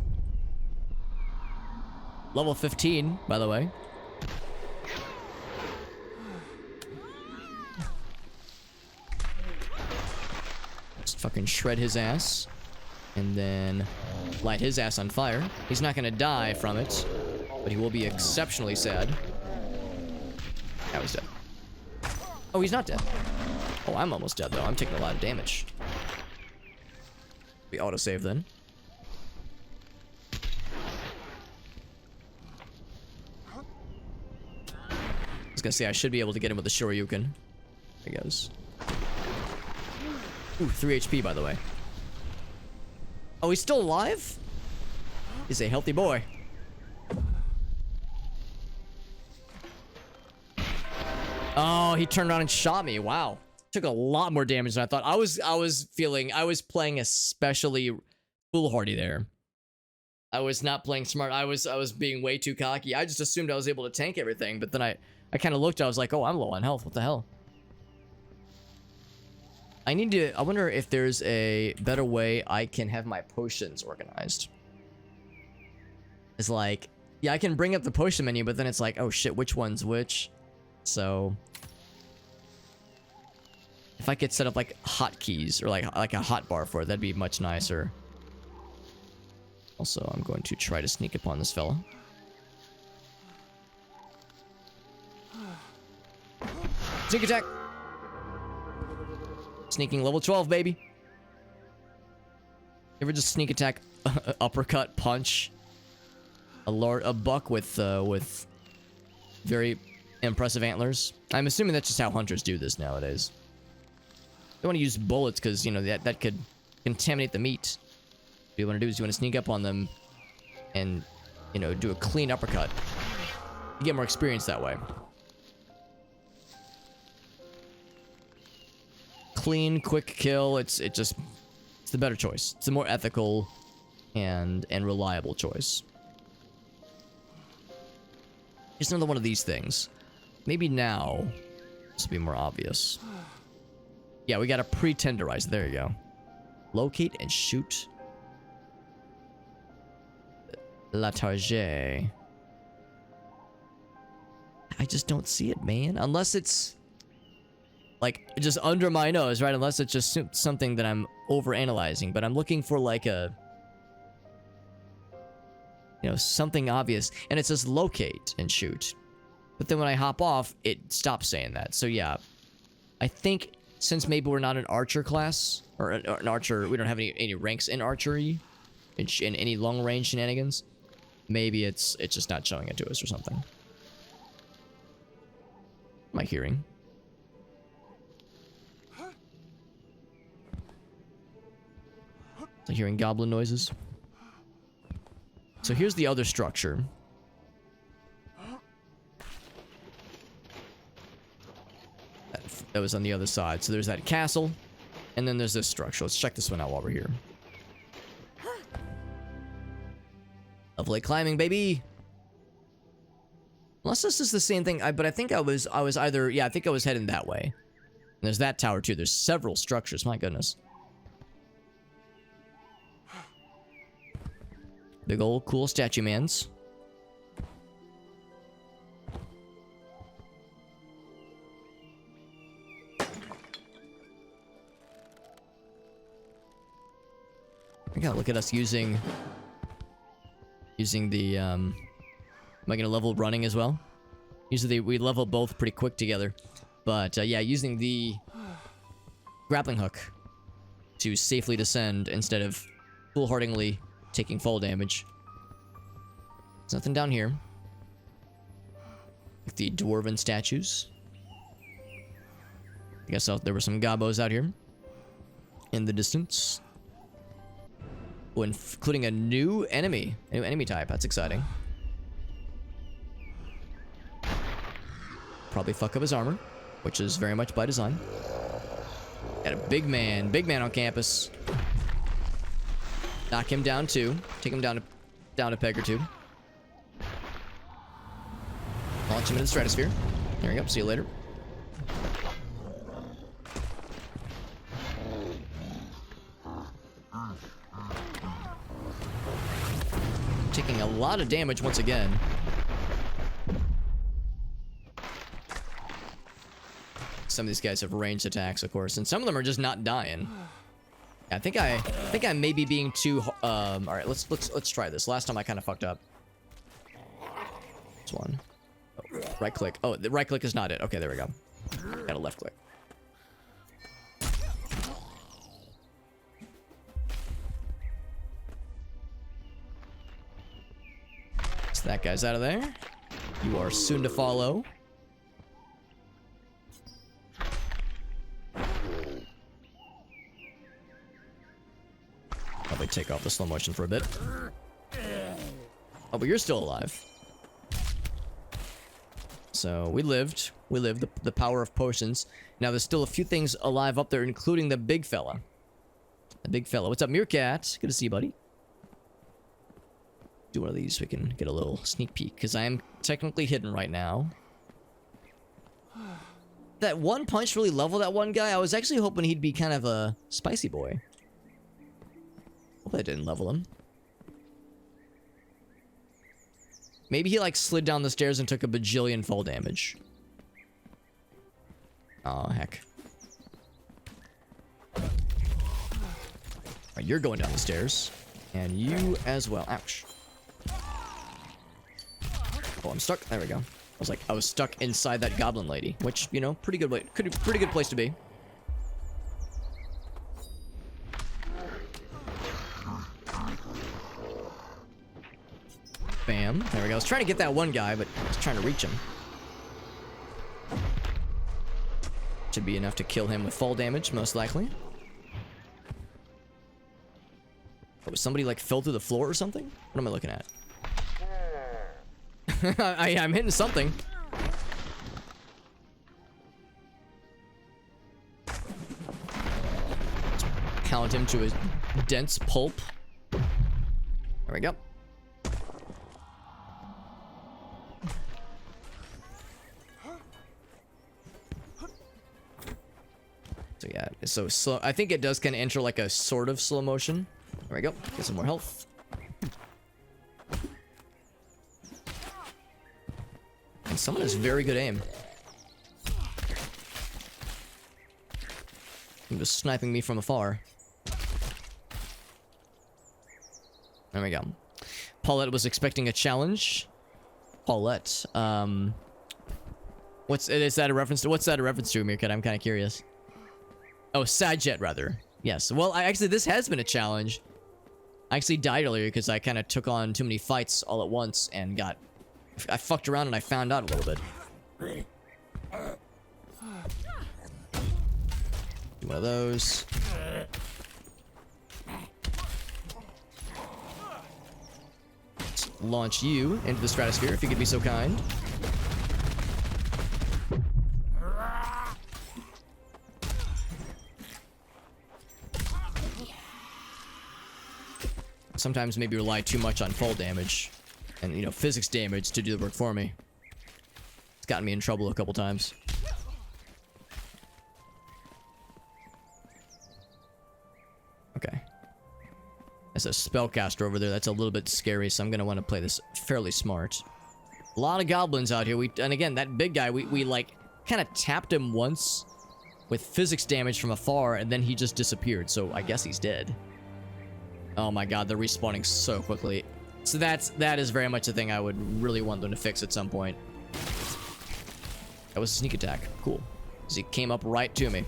Level 15, by the way. Just fucking shred his ass, and then light his ass on fire. He's not gonna die from it, but he will be exceptionally sad. Now he's dead. Oh, he's not dead. Oh, I'm almost dead, though. I'm taking a lot of damage. We autosave then. I was gonna say, I should be able to get him with the Shoryuken. There he goes. Ooh, 3 HP, by the way. Oh, he's still alive? He's a healthy boy. Oh, he turned around and shot me. Wow. Took a lot more damage than I thought. I was playing especially foolhardy there. I was not playing smart. I was being way too cocky. I just assumed I was able to tank everything, but then I kind of looked, I was like, oh, I'm low on health. What the hell? I wonder if there's a better way I can have my potions organized. It's like, yeah, I can bring up the potion menu, but then it's like, oh shit, which one's which? So if I could set up like hotkeys or like a hotbar for it, that'd be much nicer. Also, I'm going to try to sneak upon this fella. Sneak attack. Sneaking level 12, baby. You ever just sneak attack, uppercut, punch a buck with very impressive antlers? I'm assuming that's just how hunters do this nowadays. They want to use bullets because, you know, that could contaminate the meat. What you want to do is you want to sneak up on them and, you know, do a clean uppercut. You get more experience that way. Clean, quick kill. It's the better choice. It's the more ethical and reliable choice. It's another one of these things. Maybe now this will be more obvious. Yeah, we gotta pre-tenderize. There you go. Locate and shoot La Target. I just don't see it, man. Unless it's like just under my nose, right? Unless it's just something that I'm overanalyzing. But I'm looking for like a, you know, something obvious. And it says locate and shoot. But then when I hop off, it stops saying that. So yeah, I think since maybe we're not an archer class, or an archer, we don't have any ranks in archery, in any long range shenanigans, maybe it's just not showing it to us or something. Am I hearing? I'm hearing goblin noises. So here's the other structure. That was on the other side. So there's that castle, and then there's this structure. Let's check this one out while we're here. Lovely climbing, baby. Unless this is the same thing, but I think I was either, yeah, I think I was heading that way. And there's that tower too. There's several structures. My goodness. Big old cool statue mans. I gotta look at us using the am I gonna level running as well? Usually we level both pretty quick together, but yeah, using the grappling hook to safely descend instead of foolhardily taking fall damage. There's nothing down here. Like the dwarven statues. I guess there were some gobos out here in the distance. Oh, including a new enemy type. That's exciting. Probably fuck up his armor, which is very much by design. Got a big man on campus. Knock him down too. Take him down a peg or two. Launch him into the stratosphere. There we go. See you later. Taking a lot of damage once again. Some of these guys have ranged attacks, of course, and some of them are just not dying. I think I may be being too. All right, let's try this. Last time I kind of fucked up. This one. Oh, right click. Oh, the right click is not it. Okay, there we go. Got a left click. So that guy's out of there. You are soon to follow. Probably take off the slow motion for a bit. Oh, but you're still alive. So we lived. We lived. The power of potions. Now there's still a few things alive up there, including the big fella. The big fella. What's up, Meerkat? Good to see you, buddy. Do one of these so we can get a little sneak peek, because I am technically hidden right now. That one punch really leveled that one guy. I was actually hoping he'd be kind of a spicy boy. Hope that didn't level him. Maybe he like slid down the stairs and took a bajillion fall damage. Oh heck. Alright, you're going down the stairs. And you as well. Ouch. Oh, I'm stuck. There we go. I was stuck inside that goblin lady, which, you know, pretty good way, pretty good place to be. Bam. There we go. I was trying to get that one guy, but I was trying to reach him. Should be enough to kill him with fall damage, most likely. Oh, somebody like fell through the floor or something? What am I looking at? I'm hitting something. Pound him to a dense pulp. There we go. So yeah, so slow. I think it does kind of enter like a sort of slow motion. There we go. Get some more health. And someone has very good aim. He was sniping me from afar. There we go. Paulette was expecting a challenge. Paulette, Is that a reference to? What's that a reference to, Meerkat? I'm kind of curious. Oh, Sadjet, rather. Yes. Well, actually, this has been a challenge. I actually died earlier because I kind of took on too many fights all at once and I fucked around and I found out a little bit. Do one of those. Let's launch you into the stratosphere if you could be so kind. Sometimes maybe rely too much on fall damage and, you know, physics damage to do the work for me. It's gotten me in trouble a couple times. Okay. There's a spellcaster over there. That's a little bit scary, so I'm going to want to play this fairly smart. A lot of goblins out here. And again, that big guy, we like, kind of tapped him once with physics damage from afar, and then he just disappeared, so I guess he's dead. Oh my god, they're respawning so quickly. So that is very much a thing I would really want them to fix at some point. That was a sneak attack. Cool. Because he came up right to me.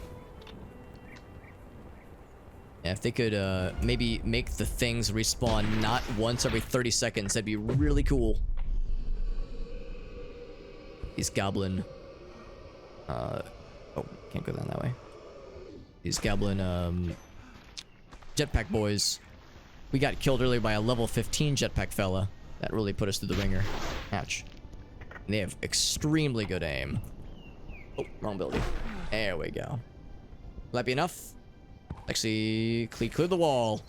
Yeah, if they could maybe make the things respawn not once every 30 seconds, that'd be really cool. These goblin... oh, can't go down that way. These goblin jetpack boys. We got killed earlier by a level 15 jetpack fella. That really put us through the ringer. Ouch. And they have extremely good aim. Oh, wrong building. There we go. Will that be enough? Actually, clear the wall.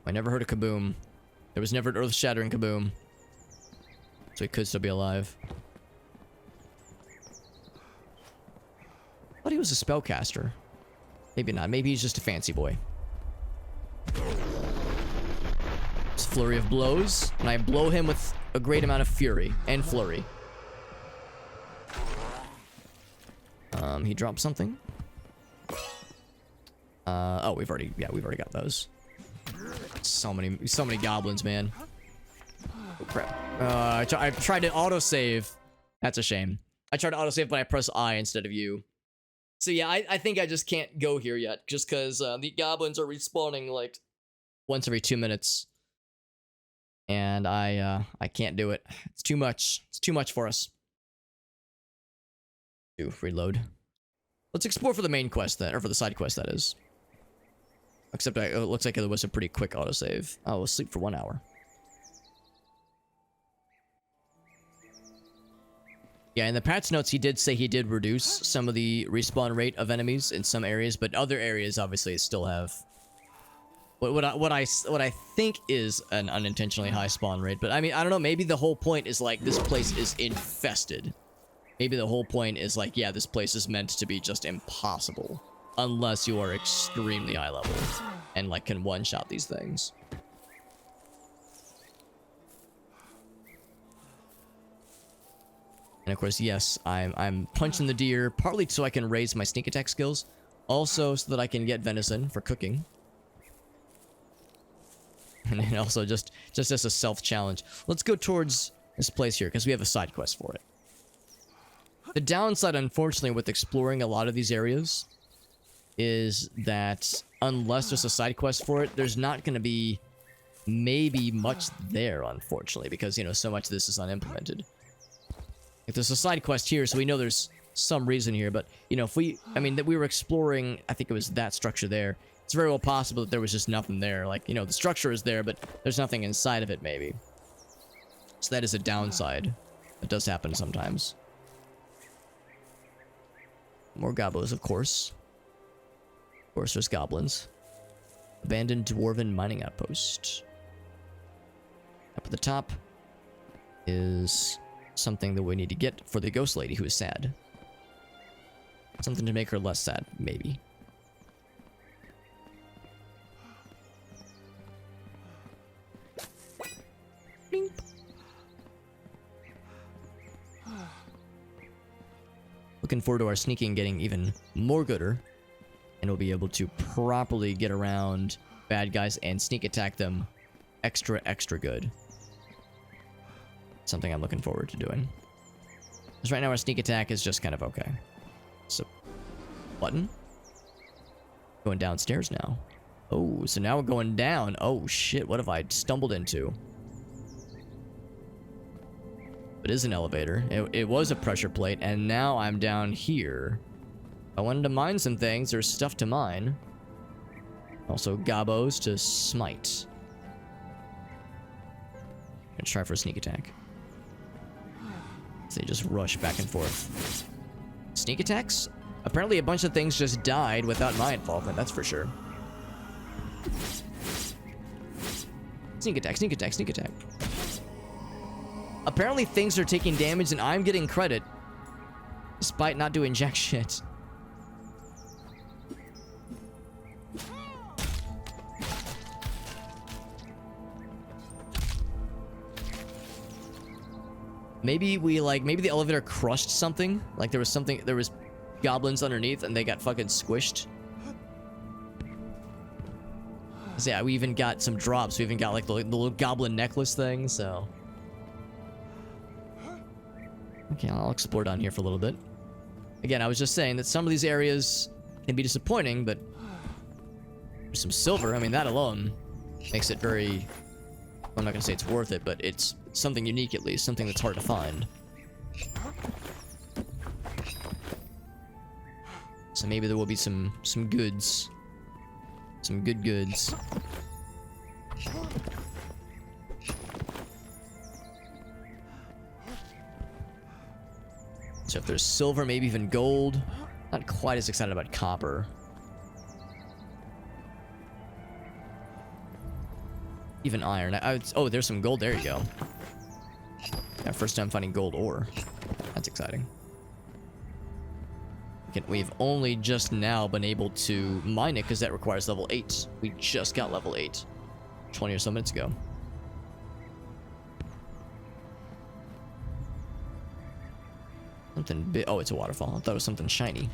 I never heard a kaboom. There was never an earth-shattering kaboom. So he could still be alive. I thought he was a spellcaster. Maybe not. Maybe he's just a fancy boy. It's flurry of blows, and I blow him with a great amount of fury and flurry. He dropped something. Oh, we've already got those. So many goblins, man. Oh, crap. I tried to autosave. That's a shame. I tried to autosave, but I press I instead of U. So yeah, I think I just can't go here yet, just because the goblins are respawning like once every 2 minutes, and I can't do it. It's too much. It's too much for us. Reload. Let's explore for the main quest then, or for the side quest that is. Except it looks like it was a pretty quick autosave. Oh, we'll sleep for 1 hour. Yeah, in the patch notes, he did say he did reduce some of the respawn rate of enemies in some areas, but other areas obviously still have what I think is an unintentionally high spawn rate. But I mean, I don't know. Maybe the whole point is like this place is infested. Maybe the whole point is like, yeah, this place is meant to be just impossible unless you are extremely high level and like can one-shot these things. And of course, yes, I'm punching the deer, partly so I can raise my sneak attack skills, also so that I can get venison for cooking. And then also just as a self-challenge. Let's go towards this place here, because we have a side quest for it. The downside, unfortunately, with exploring a lot of these areas is that unless there's a side quest for it, there's not going to be maybe much there, unfortunately, because, you know, so much of this is unimplemented. If there's a side quest here, so we know there's some reason here, but, you know, if we were exploring, I think it was that structure there, it's very well possible that there was just nothing there. Like, you know, the structure is there, but there's nothing inside of it, maybe. So that is a downside. That does happen sometimes. More gobos, of course. Of course, there's goblins. Abandoned dwarven mining outpost. Up at the top is something that we need to get for the ghost lady who is sad. Something to make her less sad, maybe. Bing. Looking forward to our sneaking getting even more gooder, and we'll be able to properly get around bad guys and sneak attack them extra good. Something I'm looking forward to doing. Because right now our sneak attack is just kind of okay. So, button. Going downstairs now. Oh, so now we're going down. Oh shit, what have I stumbled into? It is an elevator. It was a pressure plate, and now I'm down here. I wanted to mine some things. There's stuff to mine. Also, gobos to smite. Gonna try for a sneak attack. So they just rush back and forth. Sneak attacks? Apparently a bunch of things just died without my involvement, that's for sure. Sneak attack, sneak attack, sneak attack. Apparently things are taking damage and I'm getting credit. Despite not doing jack shit. Maybe maybe the elevator crushed something. Like there was goblins underneath and they got fucking squished. So yeah, we even got some drops. We even got like the little goblin necklace thing, so. Okay, I'll explore down here for a little bit. Again, I was just saying that some of these areas can be disappointing, but there's some silver. I mean, that alone makes it very... I'm not gonna say it's worth it, but it's something unique at least, something that's hard to find. So maybe there will be some goods. Some good goods. So if there's silver, maybe even gold. Not quite as excited about copper. Even iron. Oh, there's some gold. There you go. Yeah, first time finding gold ore. That's exciting. We've only just now been able to mine it because that requires level 8. We just got level 8 20 or so minutes ago. Something big. Oh, it's a waterfall. I thought it was something shiny.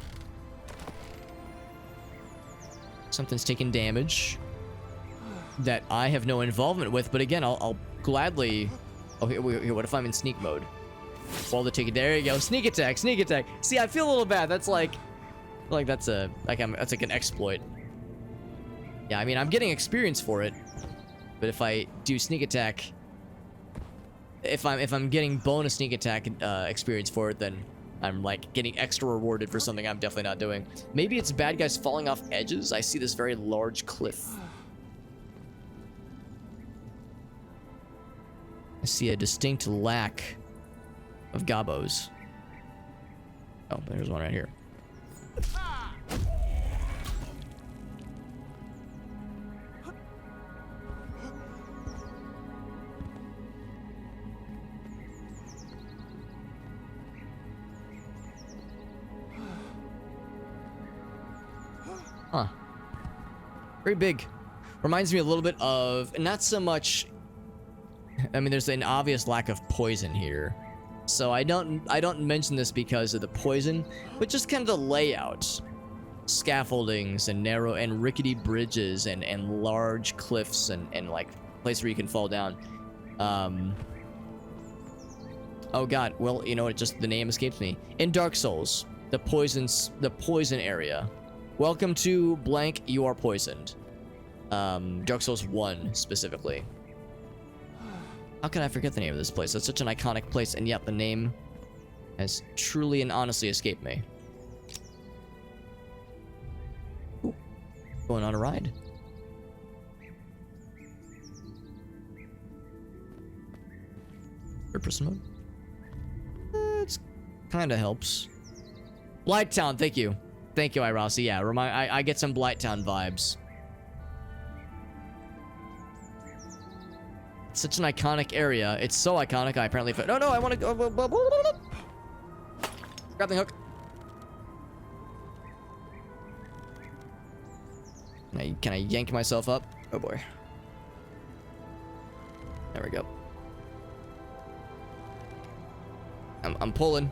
Something's taking damage that I have no involvement with, but again, I'll gladly... Oh, here, what if I'm in sneak mode? Wall to take it. There you go. Sneak attack, sneak attack. See, I feel a little bad. That's like that's like an exploit. Yeah, I mean, I'm getting experience for it, but if I do sneak attack, if I'm getting bonus sneak attack experience for it, then I'm like getting extra rewarded for something I'm definitely not doing. Maybe it's bad guys falling off edges. I see this very large cliff. I see a distinct lack of gobos. Oh, there's one right here. Huh. Very big. Reminds me a little bit of, not so much, I mean, there's an obvious lack of poison here. So I don't mention this because of the poison, but just kind of the layout. Scaffoldings and narrow and rickety bridges and large cliffs and like place where you can fall down. Oh god, well, you know what, just the name escapes me. In Dark Souls, the poison area. Welcome to blank, you are poisoned. Dark Souls 1 specifically. How can I forget the name of this place? It's such an iconic place, and yet the name has truly and honestly escaped me. Ooh, going on a ride. Third person mode? It kind of helps. Blighttown, thank you. Thank you, Irasi. Yeah, I get some Blighttown vibes. Such an iconic area. It's so iconic, I apparently... No, I want to go... Grab the hook. Can I yank myself up? Oh boy. There we go. I'm pulling.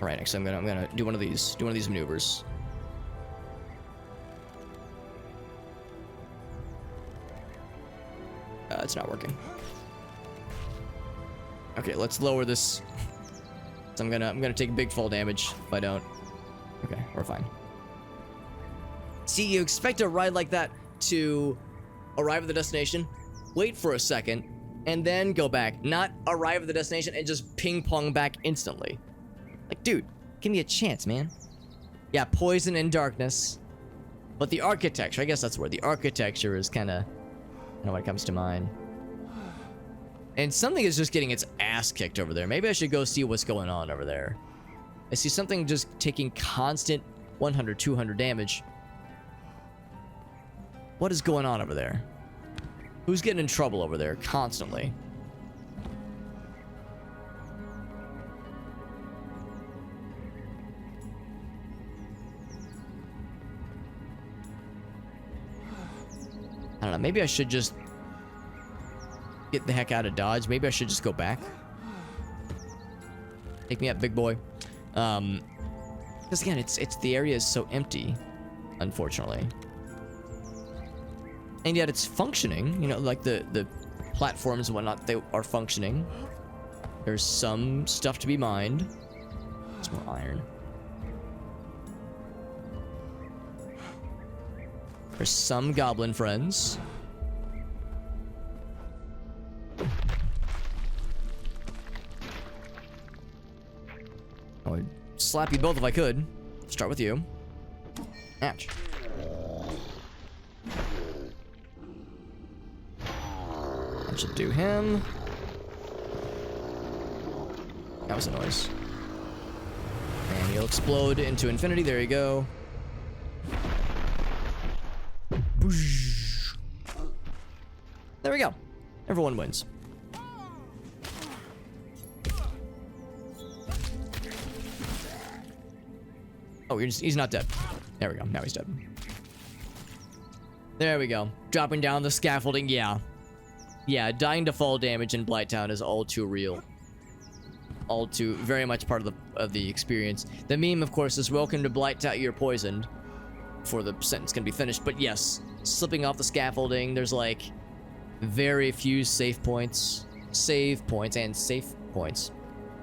All right, next I'm gonna do one of these maneuvers. it's not working. Okay, let's lower this. So I'm gonna take big fall damage if I don't. Okay, we're fine. See, you expect a ride like that to arrive at the destination, wait for a second, and then go back. Not arrive at the destination and just ping pong back instantly. Like, dude, give me a chance, man. Yeah, poison and darkness. But the architecture, I guess that's where the architecture is kind of, what comes to mind. And something is just getting its ass kicked over there. Maybe I should go see what's going on over there. I see something just taking constant 100, 200 damage. What is going on over there? Who's getting in trouble over there constantly? I don't know. Maybe I should just get the heck out of Dodge. Maybe I should just go back. Take me up, big boy. Because again, it's the area is so empty, unfortunately. And yet it's functioning. You know, like the platforms and whatnot, they are functioning. There's some stuff to be mined. It's more iron. There's some goblin friends. I would slap you both if I could. Start with you. Ouch. That should do him. That was a noise. And he'll explode into infinity. There you go. There we go. Everyone wins. Oh, he's not dead. There we go. Now he's dead. There we go. Dropping down the scaffolding. Yeah. Yeah, dying to fall damage in Blighttown is all too real. All too very much part of the experience. The meme, of course, is welcome to Blighttown, you're poisoned. Before the sentence can be finished. But yes, slipping off the scaffolding, there's like very few save points. Save points and safe points.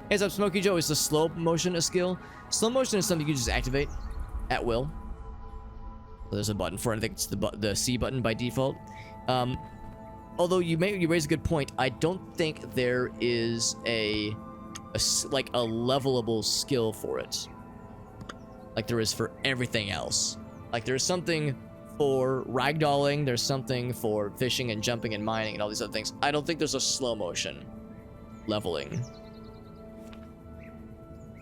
Hey, what's up, Smokey Joe? Is the slow motion a skill? Slow motion is something you can just activate at will. So there's a button for it. I think it's the C button by default. Although you raise a good point, I don't think there is a levelable skill for it, like there is for everything else. Like there's something for ragdolling, there's something for fishing and jumping and mining and all these other things. I don't think there's a slow motion leveling.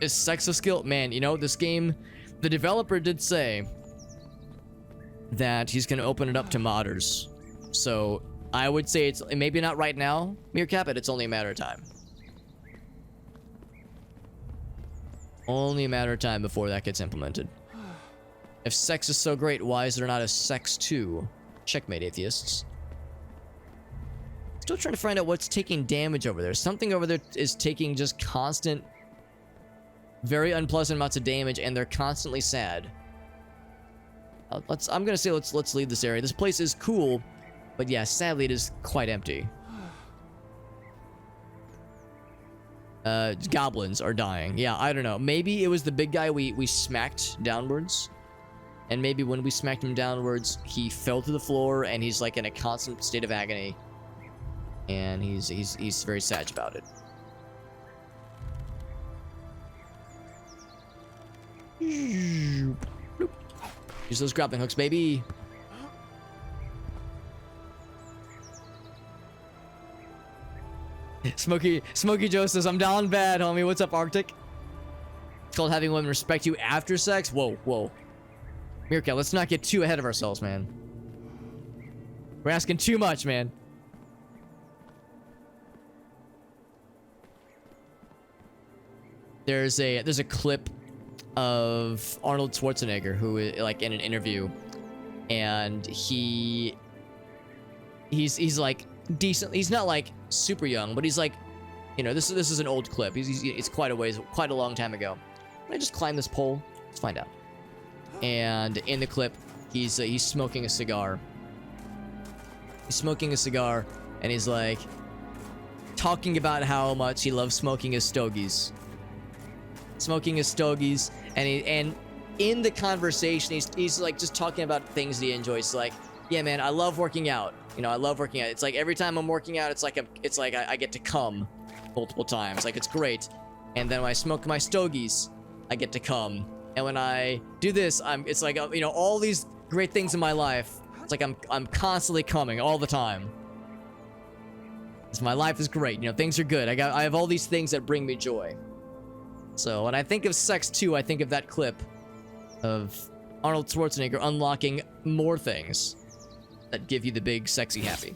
Is sex a skill? Man, you know, this game, the developer did say that he's going to open it up to modders. So I would say it's maybe not right now, Meerkat, but it's only a matter of time. Only a matter of time before that gets implemented. If sex is so great, why is there not a sex 2? Checkmate, atheists. Still trying to find out what's taking damage over there. Something over there is taking just constant, very unpleasant amounts of damage, and they're constantly sad. I'm gonna say let's leave this area. This place is cool, but yeah, sadly it is quite empty. Goblins are dying. Yeah, I don't know. Maybe it was the big guy we smacked downwards. And maybe when we smacked him downwards, he fell to the floor and he's like in a constant state of agony. And he's very sad about it. Use those grappling hooks, baby. Smokey Joe says, I'm down bad, homie. What's up, Arctic? It's called having women respect you after sex. Whoa. Meerkat, let's not get too ahead of ourselves, man. We're asking too much, man. There's a clip of Arnold Schwarzenegger who is like in an interview, and he's like decent. He's not like super young, but he's like, you know, this is an old clip. It's quite a long time ago. Can I just climb this pole? Let's find out. And in the clip, he's smoking a cigar. He's smoking a cigar, and he's like talking about how much he loves smoking his stogies. And in the conversation, he's like just talking about things that he enjoys. Like, yeah, man, I love working out. You know, I love working out. It's like every time I'm working out, it's like I get to come multiple times. Like, it's great. And then when I smoke my stogies, I get to come. And when I do this, it's like, you know, all these great things in my life. It's like I'm constantly coming all the time. So my life is great. You know, things are good. I have all these things that bring me joy. So when I think of Sex 2, I think of that clip of Arnold Schwarzenegger unlocking more things that give you the big sexy happy.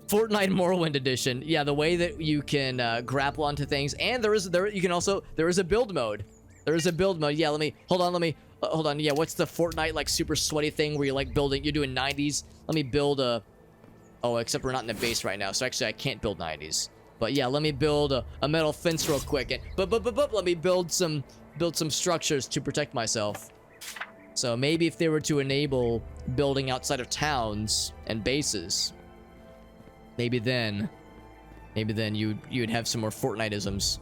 Fortnite Morrowind Edition. Yeah, the way that you can grapple onto things, and there is a build mode. There is a build mode. Yeah, hold on. Yeah, what's the Fortnite like super sweaty thing where you're like building? You're doing 90s. Let me build a. Oh, except we're not in the base right now, so actually I can't build 90s. But yeah, let me build a metal fence real quick, and but let me build some structures to protect myself. So maybe if they were to enable building outside of towns and bases, maybe then you'd have some more Fortnite-isms.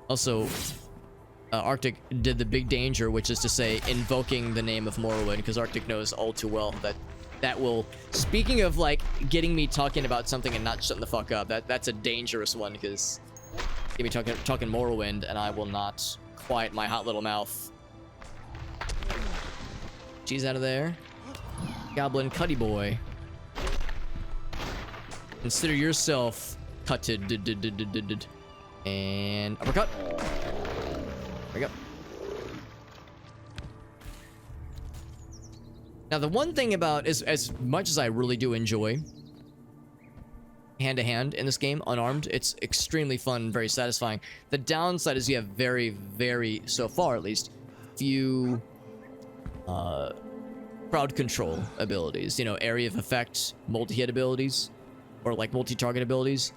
Also, Arctic did the big danger, which is to say invoking the name of Morrowind, because Arctic knows all too well that will, speaking of like getting me talking about something and not shutting the fuck up, that's a dangerous one, because get me talking Morrowind and I will not quiet my hot little mouth. She's out of there. Goblin Cuddy boy. Consider yourself cutted. And uppercut. There we go. Now, the one thing about, as much as I really do enjoy hand-to-hand in this game, unarmed, it's extremely fun and very satisfying. The downside is you have very, very, so far at least, few crowd control abilities. You know, area of effect, multi-hit abilities, or like multi-target abilities.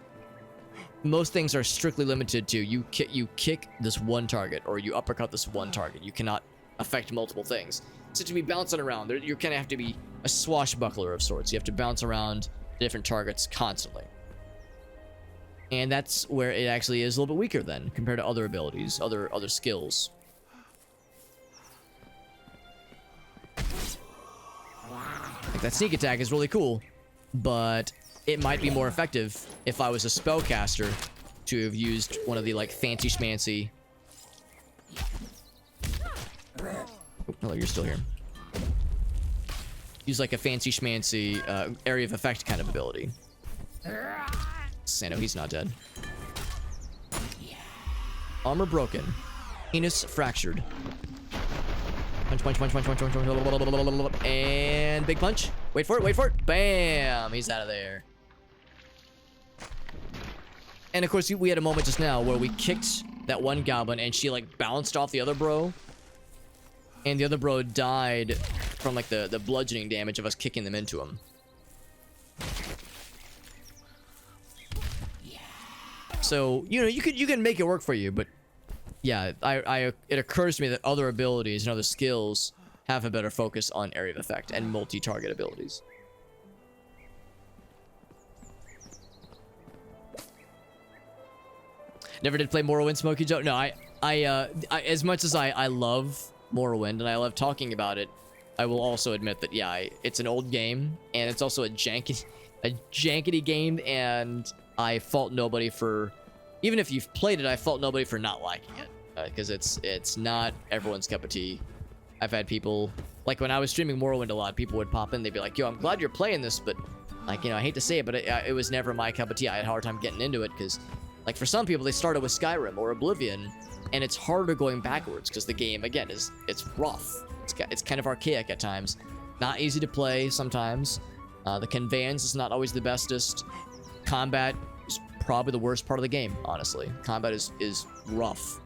Most things are strictly limited to you kick this one target, or you uppercut this one target. You cannot affect multiple things. So to be bouncing around, you kind of have to be a swashbuckler of sorts. You have to bounce around different targets constantly. And that's where it actually is a little bit weaker then, compared to other abilities, other skills. Like that sneak attack is really cool, but it might be more effective if I was a spellcaster to have used one of the like fancy schmancy. Oh, hello, you're still here. Use like a fancy schmancy area of effect kind of ability. Sano, he's not dead. Armor broken. Penis fractured. Punch. And big punch. Wait for it. Bam! He's out of there. And of course, we had a moment just now where we kicked that one goblin and she like bounced off the other bro. And the other bro died from like the bludgeoning damage of us kicking them into him. So, you know, you can make it work for you, but yeah, it occurs to me that other abilities and other skills have a better focus on area of effect and multi-target abilities. Never did play Morrowind, Smokey Joe. No, I as much as I love Morrowind and I love talking about it, I will also admit that yeah, it's an old game and it's also a jankety game, and I fault nobody for, even if you've played it, I fault nobody for not liking it, because it's not everyone's cup of tea. I've had people, like when I was streaming Morrowind a lot, people would pop in, they'd be like, yo, I'm glad you're playing this, but like, you know, I hate to say it, but it was never my cup of tea. I had a hard time getting into it because, like, for some people, they started with Skyrim or Oblivion, and it's harder going backwards because the game, again, it's rough. It's kind of archaic at times. Not easy to play sometimes. The conveyance is not always the bestest. Combat is probably the worst part of the game, honestly. Combat is rough.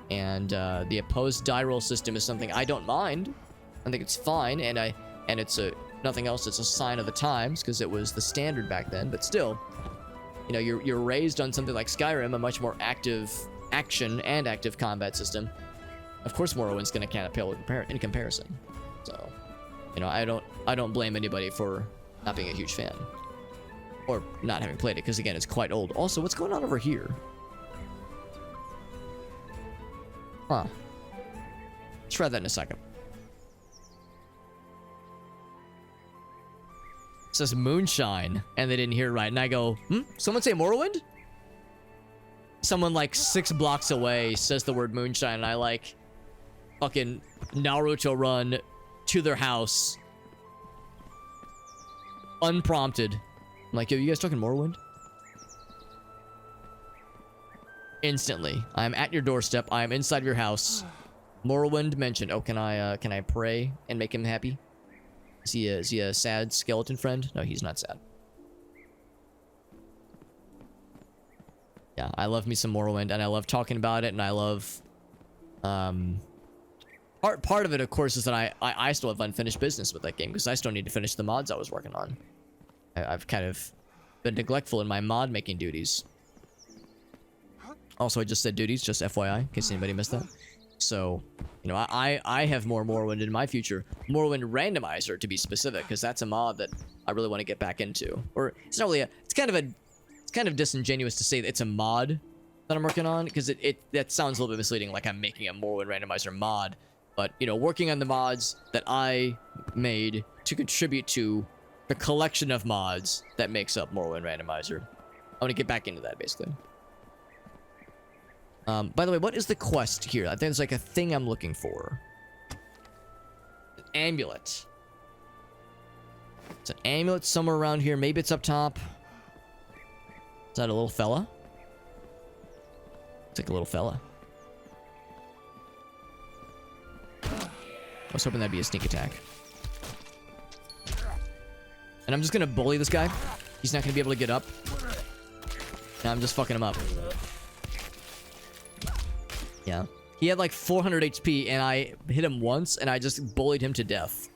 And the opposed die roll system is something I don't mind. I think it's fine, and it's nothing else, it's a sign of the times, because it was the standard back then, but still, you know, you're raised on something like Skyrim, a much more active action and active combat system. Of course, Morrowind's gonna kind of pale in comparison. So, You know, I don't blame anybody for not being a huge fan. Or not having played it, because again, it's quite old. Also, what's going on over here? Huh. Let's try that in a second. It says moonshine, and they didn't hear it right. And I go, someone say Morrowind? Someone like 6 blocks away says the word moonshine, and I like fucking Naruto run to their house. Unprompted. I'm like, yo, you guys talking Morrowind? Instantly. I'm at your doorstep. I'm inside your house. Morrowind mentioned. Oh, can I pray and make him happy? Is he a sad skeleton friend? No, he's not sad. Yeah, I love me some Morrowind, and I love talking about it, and I love... Part of it, of course, is that I still have unfinished business with that game, because I still need to finish the mods I was working on. I've kind of been neglectful in my mod making duties. Also, I just said duties, just FYI, in case anybody missed that. So, you know, I have more Morrowind in my future. Morrowind Randomizer, to be specific, because that's a mod that I really want to get back into. Or, it's not really it's kind of disingenuous to say that it's a mod that I'm working on, because that sounds a little bit misleading, like I'm making a Morrowind Randomizer mod. But, you know, working on the mods that I made to contribute to the collection of mods that makes up Morrowind Randomizer. I want to get back into that, basically. By the way, what is the quest here? I think there's like a thing I'm looking for. An amulet. It's an amulet somewhere around here. Maybe it's up top. Is that a little fella? It's like a little fella. I was hoping that'd be a sneak attack. And I'm just gonna bully this guy. He's not gonna be able to get up. Now I'm just fucking him up. Yeah. He had like 400 HP, and I hit him once, and I just bullied him to death.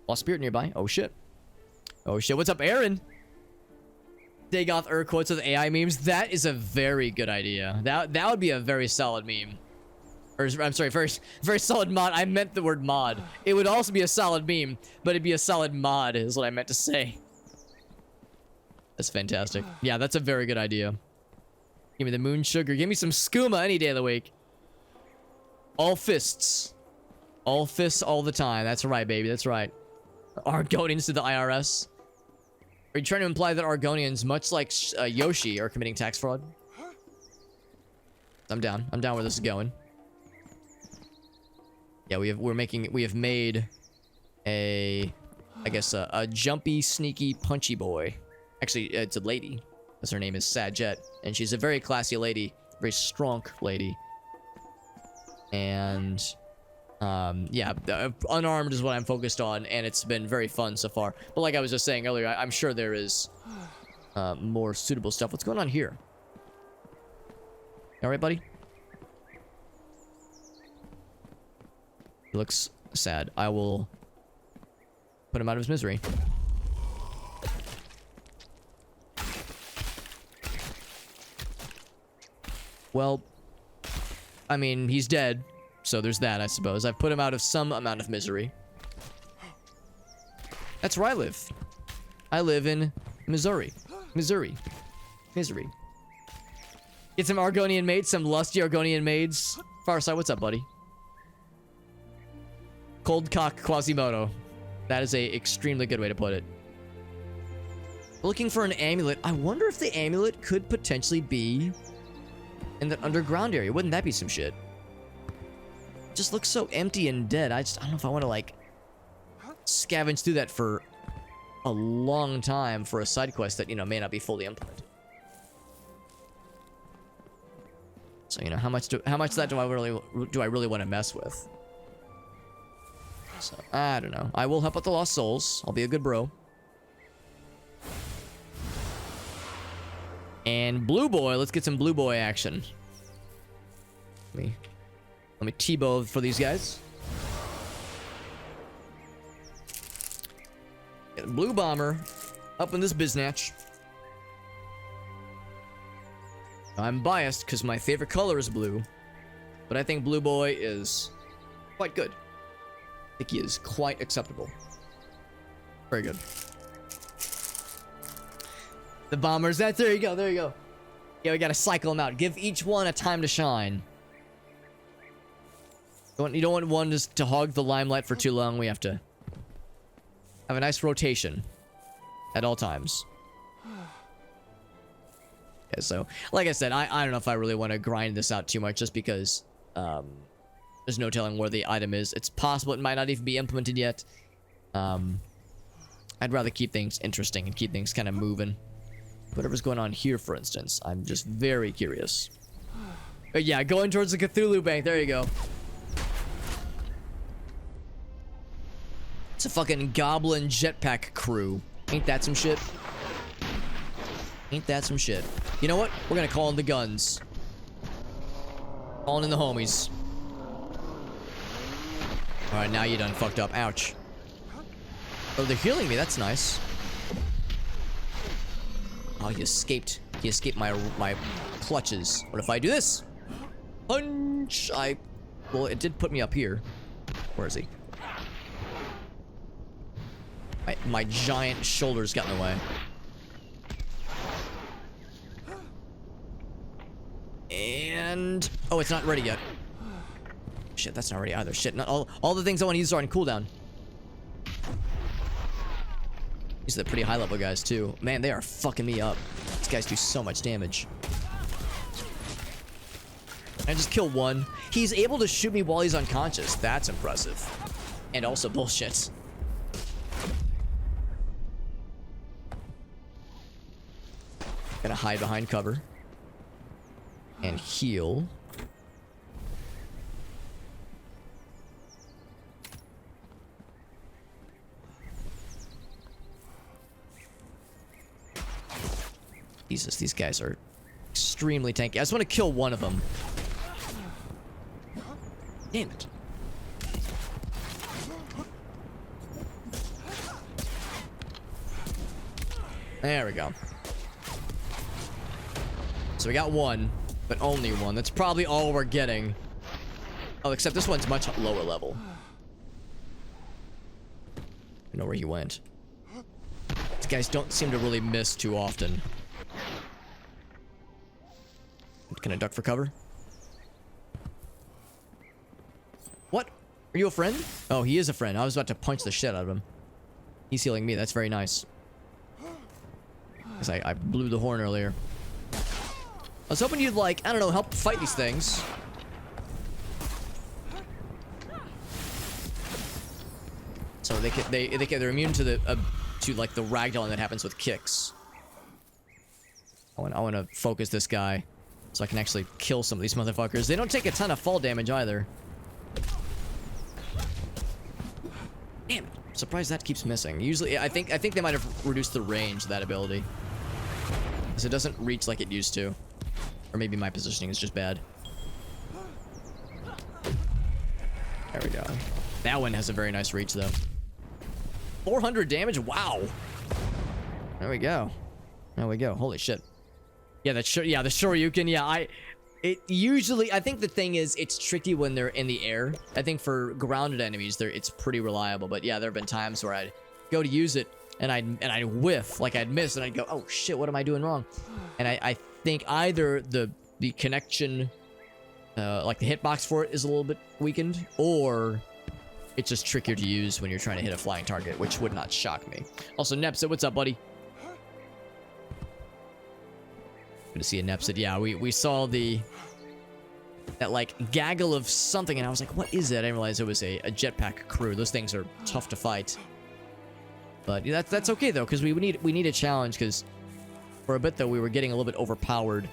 Lost spirit nearby. Oh, shit. Oh, shit. What's up, Aaron? Dagoth quotes with AI memes. That is a very good idea. That would be a very solid meme. Or, I'm sorry, very solid mod. I meant the word mod. It would also be a solid meme, but it'd be a solid mod, is what I meant to say. That's fantastic. Yeah, that's a very good idea. Give me the moon sugar. Give me some skooma any day of the week. All fists. All fists all the time. That's right, baby. That's right. Argonians to the IRS. Are you trying to imply that Argonians, much like Yoshi, are committing tax fraud? I'm down. I'm down where this is going. Yeah, we have made a, I guess, a jumpy, sneaky, punchy boy. Actually, it's a lady. Because her name is Sadjet. And she's a very classy lady. Very strong lady. And, yeah, unarmed is what I'm focused on. And it's been very fun so far. But like I was just saying earlier, I'm sure there is more suitable stuff. What's going on here? All right, buddy? He looks sad. I will put him out of his misery. Well, I mean, he's dead, so there's that, I suppose. I've put him out of some amount of misery. That's where I live. I live in Missouri. Missouri. Misery. Get some Argonian maids, some lusty Argonian maids. Farside, what's up, buddy? Cold cock Quasimodo. That is a extremely good way to put it. Looking for an amulet. I wonder if the amulet could potentially be in that underground area. Wouldn't that be some shit? It just looks so empty and dead. I don't know if I want to like scavenge through that for a long time for a side quest that, you know, may not be fully implemented. So, you know, how much of that do I really want to mess with? So, I don't know. I will help out the Lost Souls. I'll be a good bro. And Blue Boy. Let's get some Blue Boy action. Let me T-bow for these guys. Get a Blue Bomber up in this biznatch. I'm biased because my favorite color is blue. But I think Blue Boy is quite good. I think he is quite acceptable. Very good. The bombers. There you go. There you go. Yeah, we gotta cycle them out. Give each one a time to shine. You don't want one just to hog the limelight for too long. We have to have a nice rotation at all times. Yeah, so, like I said, I don't know if I really want to grind this out too much just because there's no telling where the item is. It's possible it might not even be implemented yet. I'd rather keep things interesting and keep things kind of moving. Whatever's going on here, for instance, I'm just very curious. But yeah, going towards the Cthulhu Bank. There you go. It's a fucking goblin jetpack crew. Ain't that some shit? Ain't that some shit? You know what? We're gonna call in the guns. Calling in the homies. Alright, now you done fucked up. Ouch. Oh, they're healing me. That's nice. Oh, he escaped. He escaped my clutches. What if I do this? Punch! Well, it did put me up here. Where is he? My giant shoulders got in the way. And... oh, it's not ready yet. Shit, that's not ready either. Shit, not all the things I want to use are on cooldown. These are the pretty high level guys too. Man, they are fucking me up. These guys do so much damage. I just kill one. He's able to shoot me while he's unconscious. That's impressive. And also bullshit. Gotta hide behind cover. And heal. Jesus, these guys are extremely tanky. I just want to kill one of them. Damn it. There we go. So we got one, but only one. That's probably all we're getting. Oh, except this one's much lower level. I know where he went. These guys don't seem to really miss too often. Can I duck for cover? What? Are you a friend? Oh, he is a friend. I was about to punch the shit out of him. He's healing me. That's very nice. Because I blew the horn earlier. I was hoping you'd, like, I don't know, help fight these things. So they're immune to the like the ragdolling that happens with kicks. I want to focus this guy so I can actually kill some of these motherfuckers. They don't take a ton of fall damage either. Damn it! I'm surprised that keeps missing. Usually, I think they might have reduced the range of that ability, because it doesn't reach like it used to. Or maybe my positioning is just bad. There we go. That one has a very nice reach, though. 400 damage? Wow. There we go. There we go. Holy shit. Yeah, the Shoryuken, yeah, I think the thing is, it's tricky when they're in the air. I think for grounded enemies, it's pretty reliable. But yeah, there have been times where I'd go to use it, and I'd whiff, like I'd miss, and I'd go, oh shit, what am I doing wrong? And I think either the connection, like the hitbox for it is a little bit weakened, or it's just trickier to use when you're trying to hit a flying target, which would not shock me. Also, Nepsid, what's up, buddy? Good to see a Nepsid. Yeah, we saw that like gaggle of something, and I was like, what is that? I didn't realize it was a jetpack crew. Those things are tough to fight. But yeah, that's okay though, because we need a challenge, because for a bit though we were getting a little bit overpowered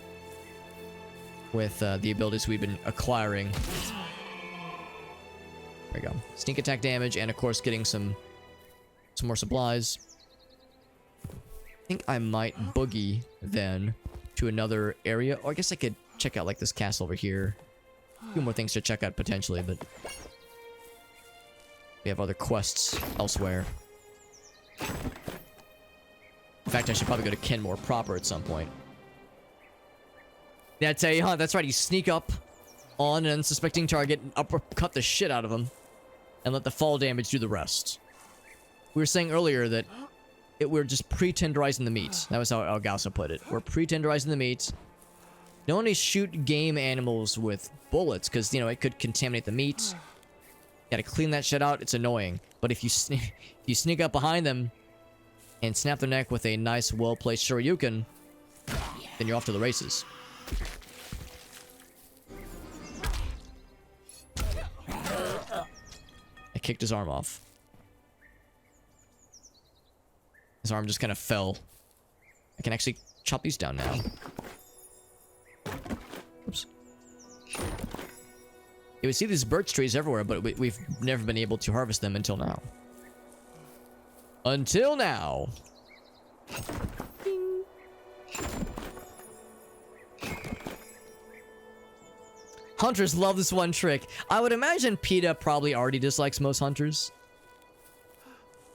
with the abilities we've been acquiring. There we go. Sneak attack damage, and of course getting some more supplies. I think I might boogie then to another area. Or I guess I could check out like this castle over here. A few more things to check out potentially, but we have other quests elsewhere. In fact, I should probably go to Khenmoore proper at some point. Yeah, I tell you, huh? That's right. You sneak up on an unsuspecting target and uppercut the shit out of them, and let the fall damage do the rest. we were saying earlier that we're just pre-tenderizing the meat. That was how Algausa put it. We're pre-tenderizing the meat. Don't only shoot game animals with bullets, because, you know, it could contaminate the meat. Gotta clean that shit out. It's annoying. But if you sneak up behind them and snap their neck with a nice, well-placed Shoryuken, then you're off to the races. I kicked his arm off. His arm just kind of fell. I can actually chop these down now. Oops. You would see these birch trees everywhere, but we've never been able to harvest them until now. Until now. Ding. Hunters love this one trick. I would imagine PETA probably already dislikes most hunters.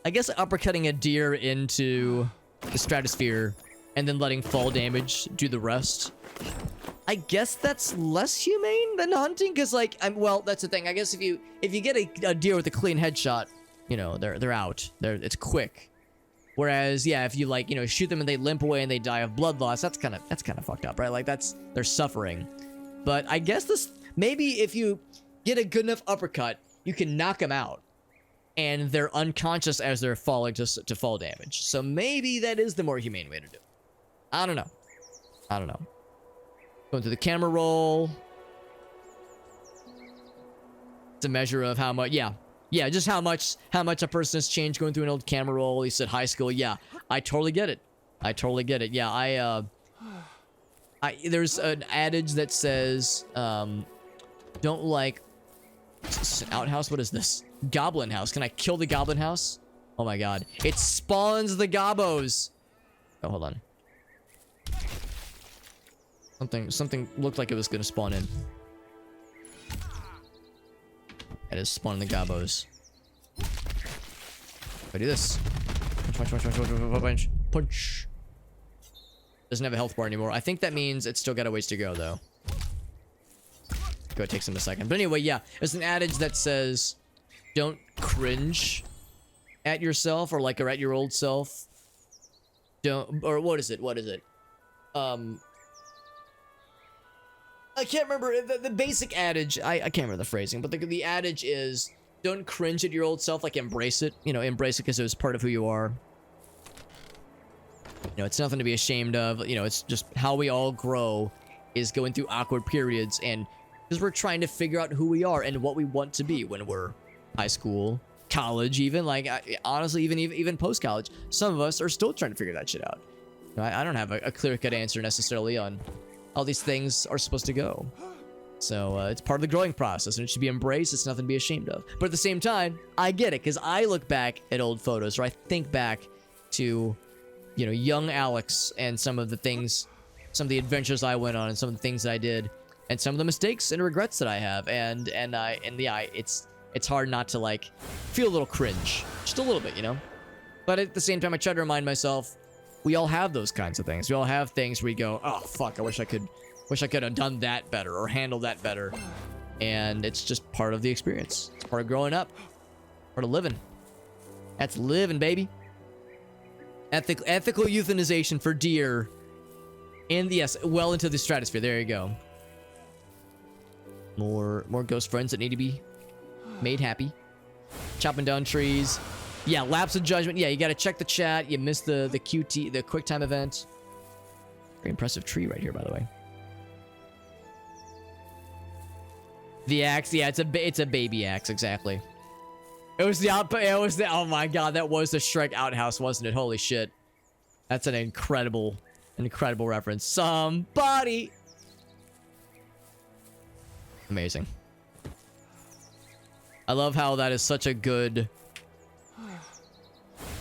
I guess uppercutting a deer into the stratosphere and then letting fall damage do the rest. I guess that's less humane than hunting, because like, well, that's the thing. I guess if you get a deer with a clean headshot, you know, they're out. It's quick. Whereas, yeah, if you like, you know, shoot them and they limp away and they die of blood loss, that's kind of fucked up, right? Like they're suffering. But I guess maybe if you get a good enough uppercut, you can knock them out, and they're unconscious as they're falling to fall damage. So maybe that is the more humane way to do it. I don't know. Going through the camera roll. It's a measure of how much, yeah, just how much a person has changed going through an old camera roll. He said high school. Yeah, I totally get it. Yeah, there's an adage that says, don't like, is an outhouse? What is this? Goblin house. Can I kill the goblin house? Oh my god. It spawns the gobos. Oh, hold on. Something looked like it was gonna spawn in. It is spawning the gobos. I do this. Punch. Doesn't have a health bar anymore. I think that means it's still got a ways to go, though. Go, it takes him a second. But anyway, yeah. There's an adage that says, don't cringe at yourself, or like, or at your old self. Don't, or what is it? I can't remember the basic adage. I can't remember the phrasing, but the adage is, don't cringe at your old self, like embrace it. You know, embrace it because it was part of who you are. You know, it's nothing to be ashamed of. You know, it's just how we all grow, is going through awkward periods, and because we're trying to figure out who we are and what we want to be when we're high school, college, even like honestly, even post college. Some of us are still trying to figure that shit out. I don't have a clear-cut answer necessarily on how these things are supposed to go. So it's part of the growing process, and it should be embraced. It's nothing to be ashamed of. But at the same time, I get it, because I look back at old photos, or I think back to, you know, young Alex and some of the things, some of the adventures I went on, and some of the things I did, and some of the mistakes and regrets that I have, and yeah, it's hard not to like feel a little cringe, just a little bit, you know. But at the same time, I try to remind myself, we all have those kinds of things. We all have things where we go, oh fuck, I wish I could have done that better or handled that better. And it's just part of the experience. It's part of growing up, part of living. That's living, baby. Ethical euthanization for deer. And yes, well into the stratosphere. There you go. More ghost friends that need to be made happy. Chopping down trees. Yeah, lapse of judgment. Yeah, you gotta check the chat. You missed the QT, the quick time event. Very impressive tree right here, by the way. The axe, yeah, it's a baby axe, exactly. It was the oh my god, that was the Shrek outhouse, wasn't it? Holy shit. That's an incredible reference. Somebody. Amazing. I love how that is such a good,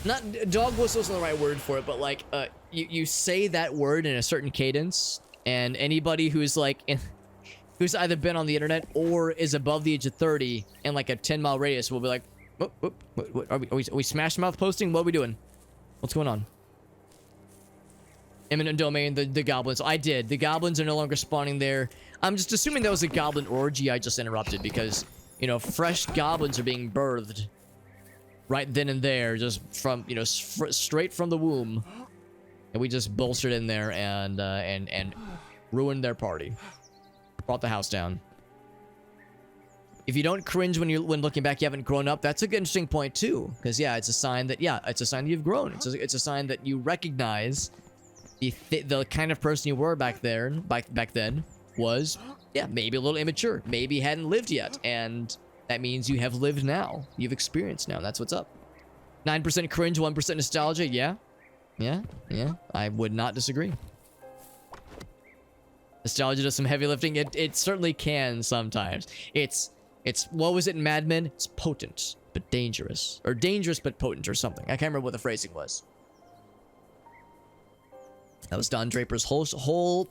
not dog whistle isn't the right word for it, but like you say that word in a certain cadence, and anybody who's like who's either been on the internet or is above the age of 30 in like a 10-mile radius will be like, what are we smash mouth posting? What are we doing? What's going on? Eminent domain, the goblins. I did. The goblins are no longer spawning there. I'm just assuming that was a goblin orgy I just interrupted, because, you know, fresh goblins are being birthed. right then and there, just from, you know, straight from the womb. And we just bolstered in there and ruined their party. Brought the house down. If you don't cringe when looking back, you haven't grown up. That's a good interesting point too, because yeah, it's a sign that it's a sign that you've grown. It's a sign that you recognize the kind of person you were back then was maybe a little immature, maybe hadn't lived yet, and that means you have lived now. You've experienced now. That's what's up. 9% cringe, 1% nostalgia. Yeah. I would not disagree. Nostalgia does some heavy lifting. It certainly can sometimes. It's what was it in Mad Men? It's potent but dangerous, or dangerous but potent, or something. I can't remember what the phrasing was. That was Don Draper's whole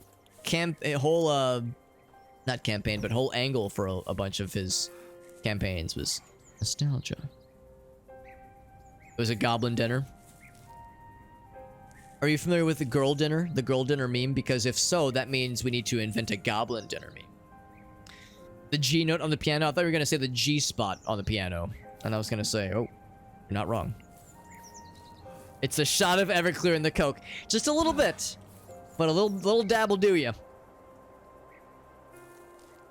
not campaign, but whole angle for a bunch of his campaigns was nostalgia. It was a goblin dinner. Are you familiar with the girl dinner? The girl dinner meme? Because if so, that means we need to invent a goblin dinner meme. The G note on the piano. I thought you were going to say the G spot on the piano. And I was going to say, oh, you're not wrong. It's a shot of Everclear in the Coke. Just a little bit. But a little dab will do you.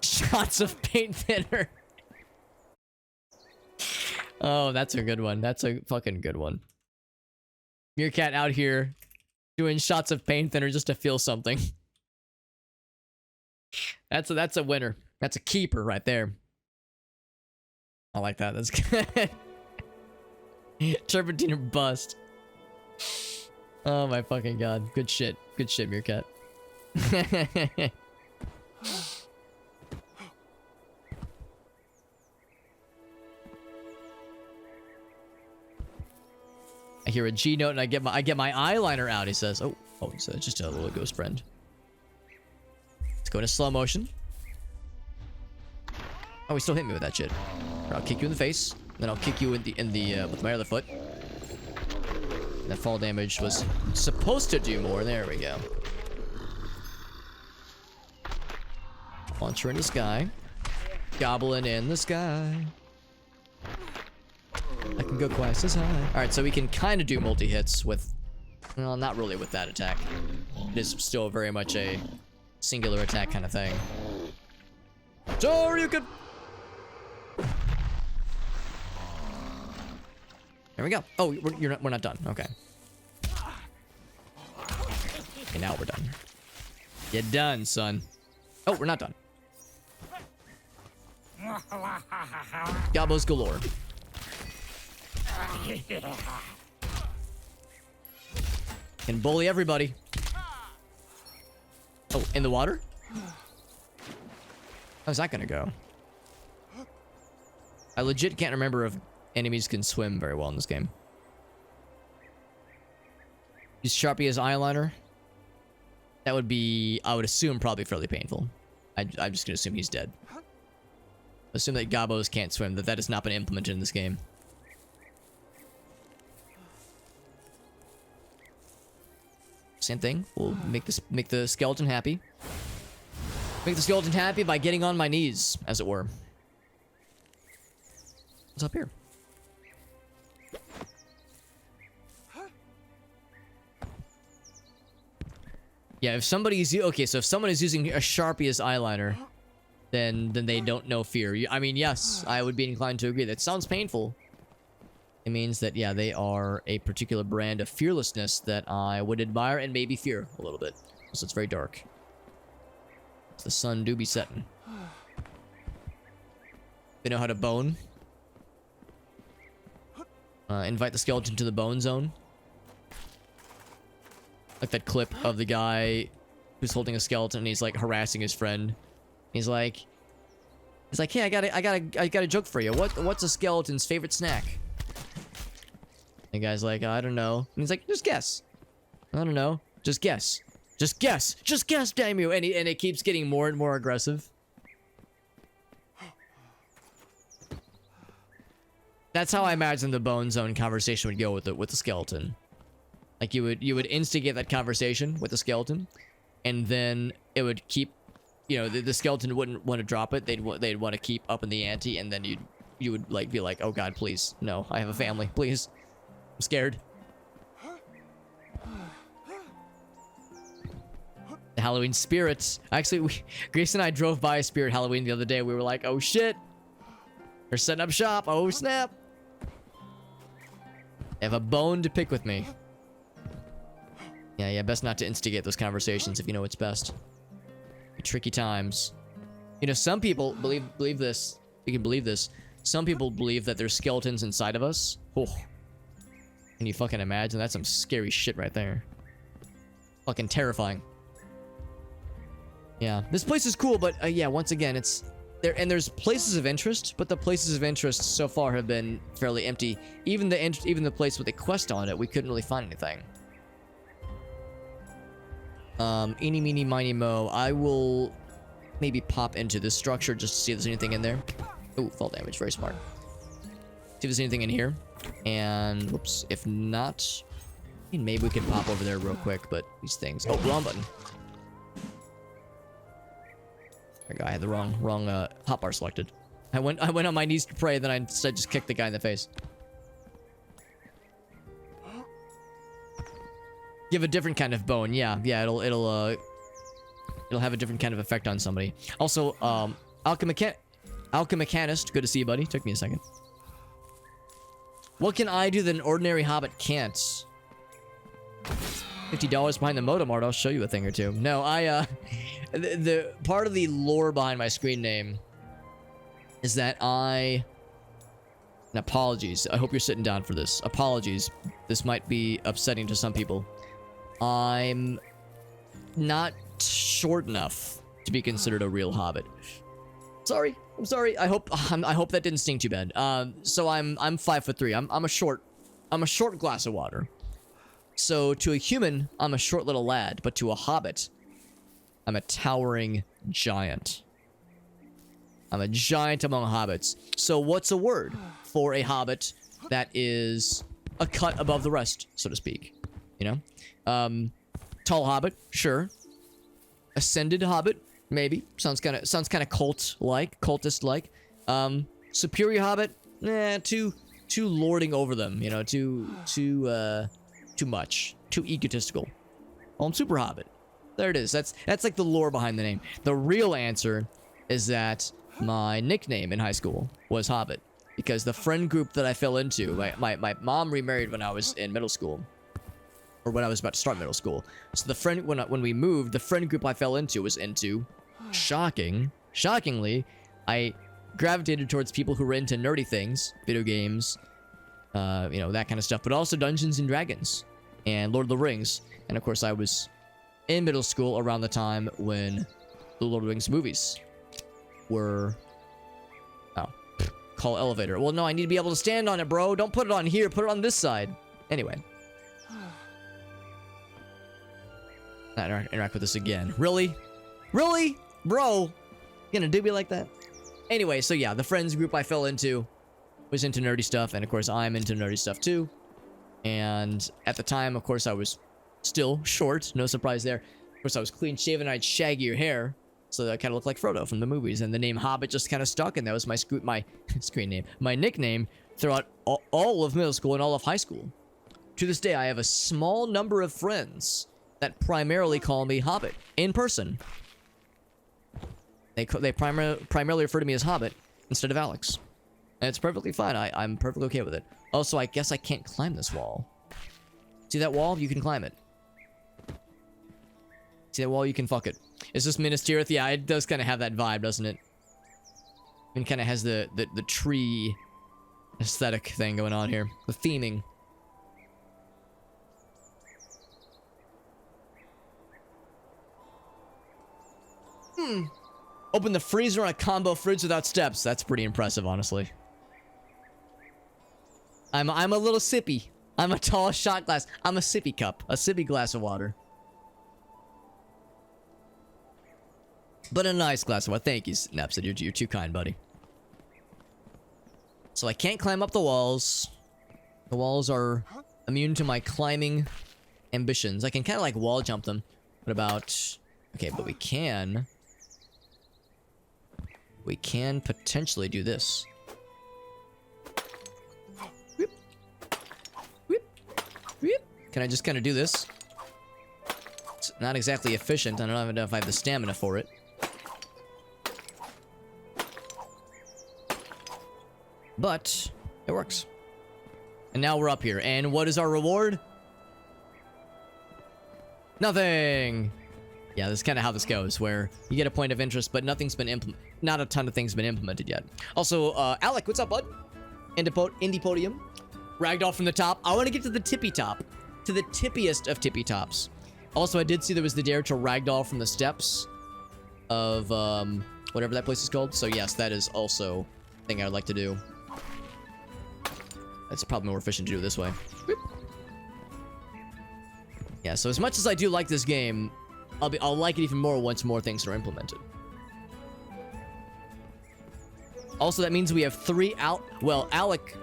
Shots of paint thinner. Oh, that's a good one. That's a fucking good one. Meerkat out here doing shots of paint thinner just to feel something. That's a winner. That's a keeper right there. I like that. That's good. Turpentine or bust. Oh my fucking god. Good shit. Good shit, Meerkat. I hear a G note and I get my eyeliner out. He says, "Oh, he said just a little ghost friend." Let's go into slow motion. Oh, he still hit me with that shit. I'll kick you in the face, then I'll kick you in the with my other foot. That fall damage was supposed to do more. There we go. Launcher in the sky. Goblin in the sky. I can go twice as high. Alright, so we can kind of do multi-hits with... Well, not really with that attack. It is still very much a singular attack kind of thing. So you can... There we go. Oh, we're not done. Okay. Okay, now we're done. You're done, son. Oh, we're not done. Gobos galore. Can bully everybody. Oh, in the water? How's that gonna go? I legit can't remember if enemies can swim very well in this game. Use Sharpie as eyeliner. That would be, I would assume, probably fairly painful. I'm just gonna assume he's dead. Assume that Gobos can't swim, that has not been implemented in this game. Same thing. We'll make the skeleton happy. Make the skeleton happy by getting on my knees, as it were. What's up here? Yeah, if somebody's... Okay, so if someone is using a Sharpie as eyeliner, then they don't know fear. I mean, yes, I would be inclined to agree. That sounds painful. It means that, yeah, they are a particular brand of fearlessness that I would admire and maybe fear a little bit. So it's very dark. The sun do be setting. They know how to bone. Invite the skeleton to the bone zone. Like that clip of the guy who's holding a skeleton and he's like harassing his friend. He's like, hey, I got a joke for you. What's a skeleton's favorite snack? The guy's like, I don't know. And he's like, just guess. I don't know. Just guess. Just guess. Just guess, damn you. And it keeps getting more and more aggressive. That's how I imagine the bone zone conversation would go with the skeleton. Like you would instigate that conversation with the skeleton, and then it would keep, you know, the skeleton wouldn't want to drop it. They'd want to keep up in the ante, and then you'd you would like be like, oh god, please, no, I have a family, please, I'm scared. The Halloween spirits. Actually, Grace and I drove by Spirit Halloween the other day. We were like, oh shit, they're setting up shop. Oh snap. They have a bone to pick with me. Yeah, best not to instigate those conversations if you know what's best. Tricky times. You know, some people believe this. You can believe this. Some people believe that there's skeletons inside of us. Oh. Can you fucking imagine? That's some scary shit right there. Fucking terrifying. Yeah, this place is cool, but yeah, once again, it's there, and there's places of interest, but the places of interest so far have been fairly empty. Even the place with the quest on it, we couldn't really find anything. Eeny, meeny, miny, mo. I will maybe pop into this structure just to see if there's anything in there. Oh, fall damage, very smart. See if there's anything in here. And whoops, if not, maybe we can pop over there real quick. But these things. Oh, wrong button. There we go. I had the wrong hotbar selected. I went on my knees to pray, then I instead just kicked the guy in the face. Give a different kind of bone. Yeah, it'll have a different kind of effect on somebody. Also, Alchemichanist, good to see you, buddy. Took me a second. What can I do that an ordinary hobbit can't? $50 behind the modem art. I'll show you a thing or two. No, the part of the lore behind my screen name is that and apologies. I hope you're sitting down for this. Apologies. This might be upsetting to some people. I'm not short enough to be considered a real hobbit. Sorry. I'm sorry. I hope that didn't sting too bad. So I'm 5'3". I'm a short glass of water. So to a human, I'm a short little lad, but to a hobbit, I'm a towering giant. I'm a giant among hobbits. So what's a word for a hobbit that is a cut above the rest, so to speak? You know? Tall hobbit, sure. Ascended hobbit, maybe. Sounds kind of cultist-like. Superior hobbit, too lording over them, you know, too much, too egotistical. Well, I'm super hobbit. There it is. That's like the lore behind the name. The real answer is that my nickname in high school was Hobbit, because the friend group that I fell into, my mom remarried when I was in middle school. Or when I was about to start middle school. So the friend, when we moved, the friend group I fell into was into, shockingly, I gravitated towards people who were into nerdy things, video games, you know, that kind of stuff, but also Dungeons and Dragons and Lord of the Rings. And of course, I was in middle school around the time when the Lord of the Rings movies were, call elevator. Well, no, I need to be able to stand on it, bro. Don't put it on here. Put it on this side. Anyway. Not interact with this again. Really? Really? Bro? You gonna do me like that? Anyway, so yeah, the friends group I fell into was into nerdy stuff, and of course I'm into nerdy stuff too. And at the time, of course, I was still short, no surprise there. Of course, I was clean shaven, I had shaggier hair, so that I kind of looked like Frodo from the movies, and the name Hobbit just kind of stuck, and that was my screen name, my nickname throughout all of middle school and all of high school. To this day, I have a small number of friends that primarily call me Hobbit in person. They primarily refer to me as Hobbit instead of Alex. And it's perfectly fine. I'm perfectly okay with it. Also, I guess I can't climb this wall. See that wall? You can climb it. See that wall? You can fuck it. Is this Minas Tirith? Yeah, it does kind of have that vibe, doesn't it? It kind of has the tree aesthetic thing going on here. The theming. Open the freezer on a combo fridge without steps. That's pretty impressive, honestly. I'm a little sippy. I'm a tall shot glass. I'm a sippy cup. A sippy glass of water. But a nice glass of water. Thank you, Napsid. You're too kind, buddy. So I can't climb up the walls. The walls are immune to my climbing ambitions. I can kind of like wall jump them. What about... Okay, but we can potentially do this. Can I just kind of do this? It's not exactly efficient. I don't even know if I have the stamina for it. But it works. And now we're up here. And what is our reward? Nothing. Yeah, this is kind of how this goes, where you get a point of interest, but nothing's been not a ton of things been implemented yet. Also, Alec, what's up, bud? Indie Podium. Ragdoll from the top. I want to get to the tippy top. To the tippiest of tippy tops. Also, I did see there was the dare to ragdoll from the steps of, whatever that place is called. So, yes, that is also a thing I'd like to do. It's probably more efficient to do it this way. Yeah, so as much as I do like this game, I'll like it even more once more things are implemented. Also, that means we have 3 Alec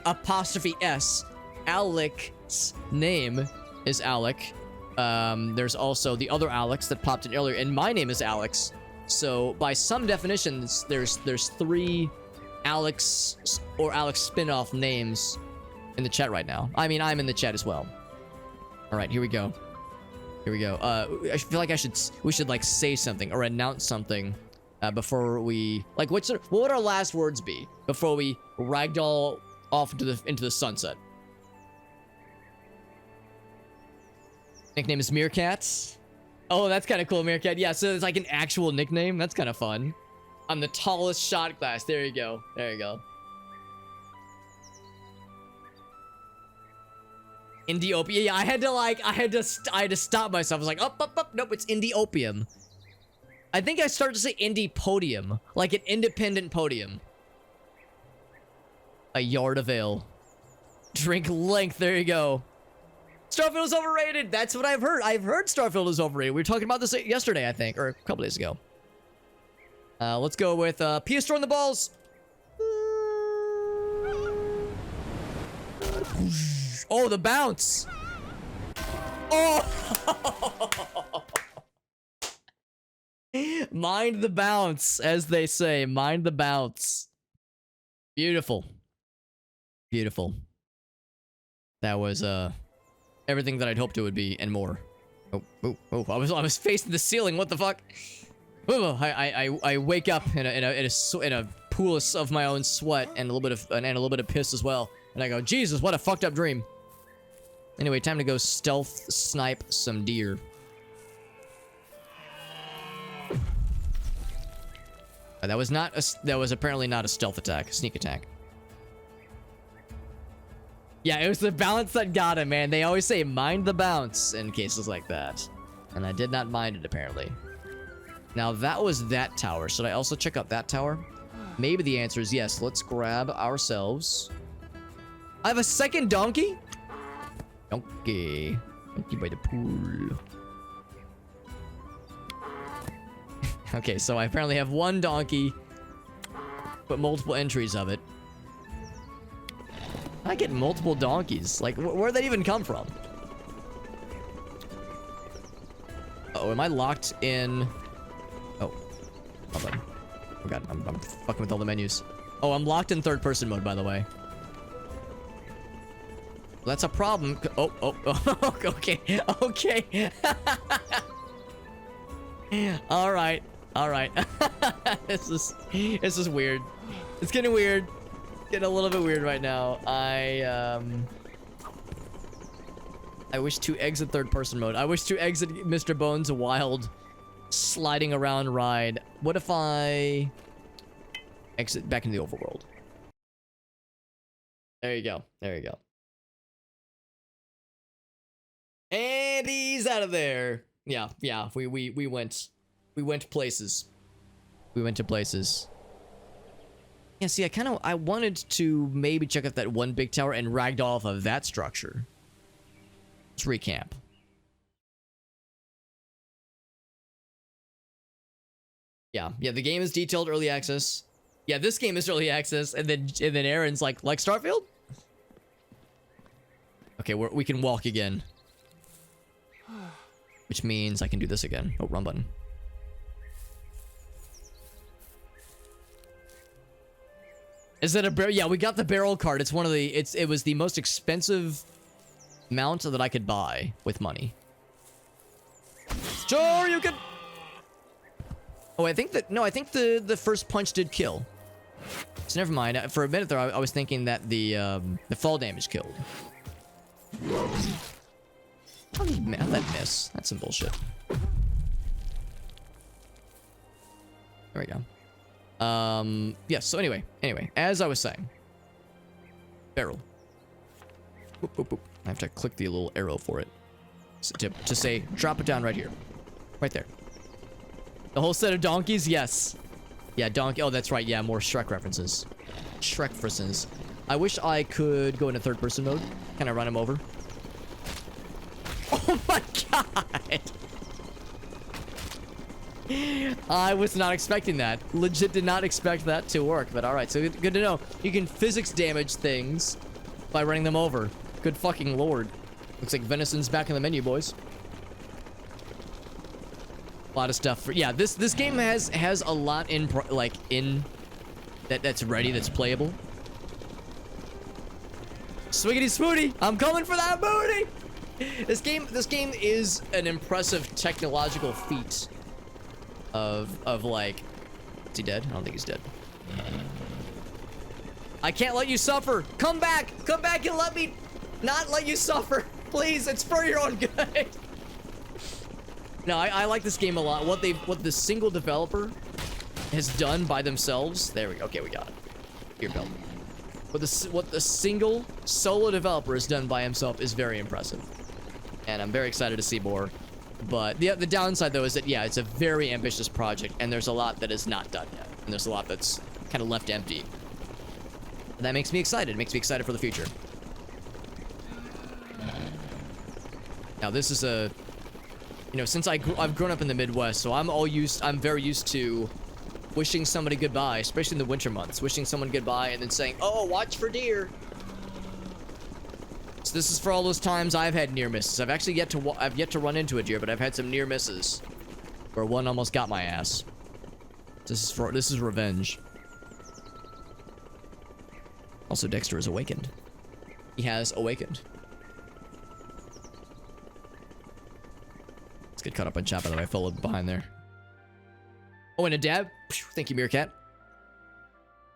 apostrophe S. Alec's name is Alec. There's also the other Alex that popped in earlier, and my name is Alex. So by some definitions, there's 3 Alex or Alex spin-off names in the chat right now. I mean, I'm in the chat as well. All right, here we go. Here we go. I feel like we should like say something or announce something before we like. What would our last words be before we ragdoll off into the sunset? Nickname is Meerkat. Oh, that's kind of cool, Meerkat. Yeah, so it's like an actual nickname. That's kind of fun. I'm the tallest shot class. There you go. There you go. Indie-opium. Yeah, I had to stop myself. I was like, up. Nope, it's Indie-opium. I think I started to say Indie Podium. Like an independent podium. A yard of ale. Drink length. There you go. Starfield is overrated. That's what I've heard. I've heard Starfield is overrated. We were talking about this yesterday, I think, or a couple days ago. Let's go with PS4 on the balls. Oh, the bounce. Oh. Mind the bounce, as they say. Mind the bounce. Beautiful. Beautiful. That was everything that I'd hoped it would be and more. Oh. I was facing the ceiling. What the fuck? Oh, I wake up in a pool of my own sweat and a little bit of piss as well. And I go, Jesus, what a fucked up dream. Anyway, time to go stealth snipe some deer. That was apparently not a stealth attack, a sneak attack. Yeah, it was the bounce that got him, man. They always say mind the bounce in cases like that. And I did not mind it, apparently. Now, that was that tower. Should I also check out that tower? Maybe the answer is yes. Let's grab ourselves. I have a second donkey? Donkey by the pool. Okay, so I apparently have one donkey, but multiple entries of it. I get multiple donkeys. Like, where'd that even come from? Uh-oh, am I locked in? Oh, hold on. Oh god, I'm fucking with all the menus. Oh, I'm locked in third person mode, by the way. That's a problem. Oh, okay. All right. This is weird. It's getting weird. Getting a little bit weird right now. I wish to exit third person mode. I wish to exit Mr. Bones' wild sliding around ride. What if I exit back into the overworld? There you go. And he's out of there. Yeah. We went places. We went to places. Yeah, see, I wanted to maybe check out that one big tower and ragdoll off of that structure. Let's recamp. Yeah, the game is detailed early access. Yeah, this game is early access, and then Aaron's like Starfield? Okay, we can walk again. Which means I can do this again. Oh, run button. Is that a barrel? Yeah, we got the barrel card. It's one of the. It was the most expensive mount that I could buy with money. Sure, you can. Oh, I think that no, I think the first punch did kill. So never mind. For a minute there, I was thinking that the fall damage killed. How did that miss? That's some bullshit. There we go. Yes. So anyway, as I was saying, barrel. Boop, boop, boop. I have to click the little arrow for it to say drop it down right here, right there. The whole set of donkeys, yes. Yeah, donkey. Oh, that's right. Yeah, more Shrek references. Shrek references. I wish I could go into third-person mode. Kind of run him over. Oh my god! I was not expecting that. Legit did not expect that to work, but alright. So good to know. You can physics damage things by running them over. Good fucking lord. Looks like venison's back in the menu, boys. A lot of stuff. Yeah, this game has a lot in that's ready, that's playable. Swiggity smooty! I'm coming for that booty! This game is an impressive technological feat of like, is he dead? I don't think he's dead. I can't let you suffer. Come back and let me not let you suffer. Please, it's for your own good. No, I like this game a lot. What the single developer has done by themselves. There we go. Okay, we got it. Here, Bill. What the single solo developer has done by himself is very impressive, and I'm very excited to see more. But the downside though is that yeah, it's a very ambitious project, and there's a lot that is not done yet, and there's a lot that's kind of left empty. And that makes me excited. It makes me excited for the future. Now this is a. You know, since I've grown up in the Midwest, so I'm very used to wishing somebody goodbye, especially in the winter months. Wishing someone goodbye and then saying, "Oh, watch for deer." So this is for all those times I've had near misses. I've yet to run into a deer, but I've had some near misses where one almost got my ass. This is revenge. Also, Dexter is awakened. He has awakened. Get caught up on chat, by the way. I followed behind there. Oh, and a dab. Thank you, Meerkat.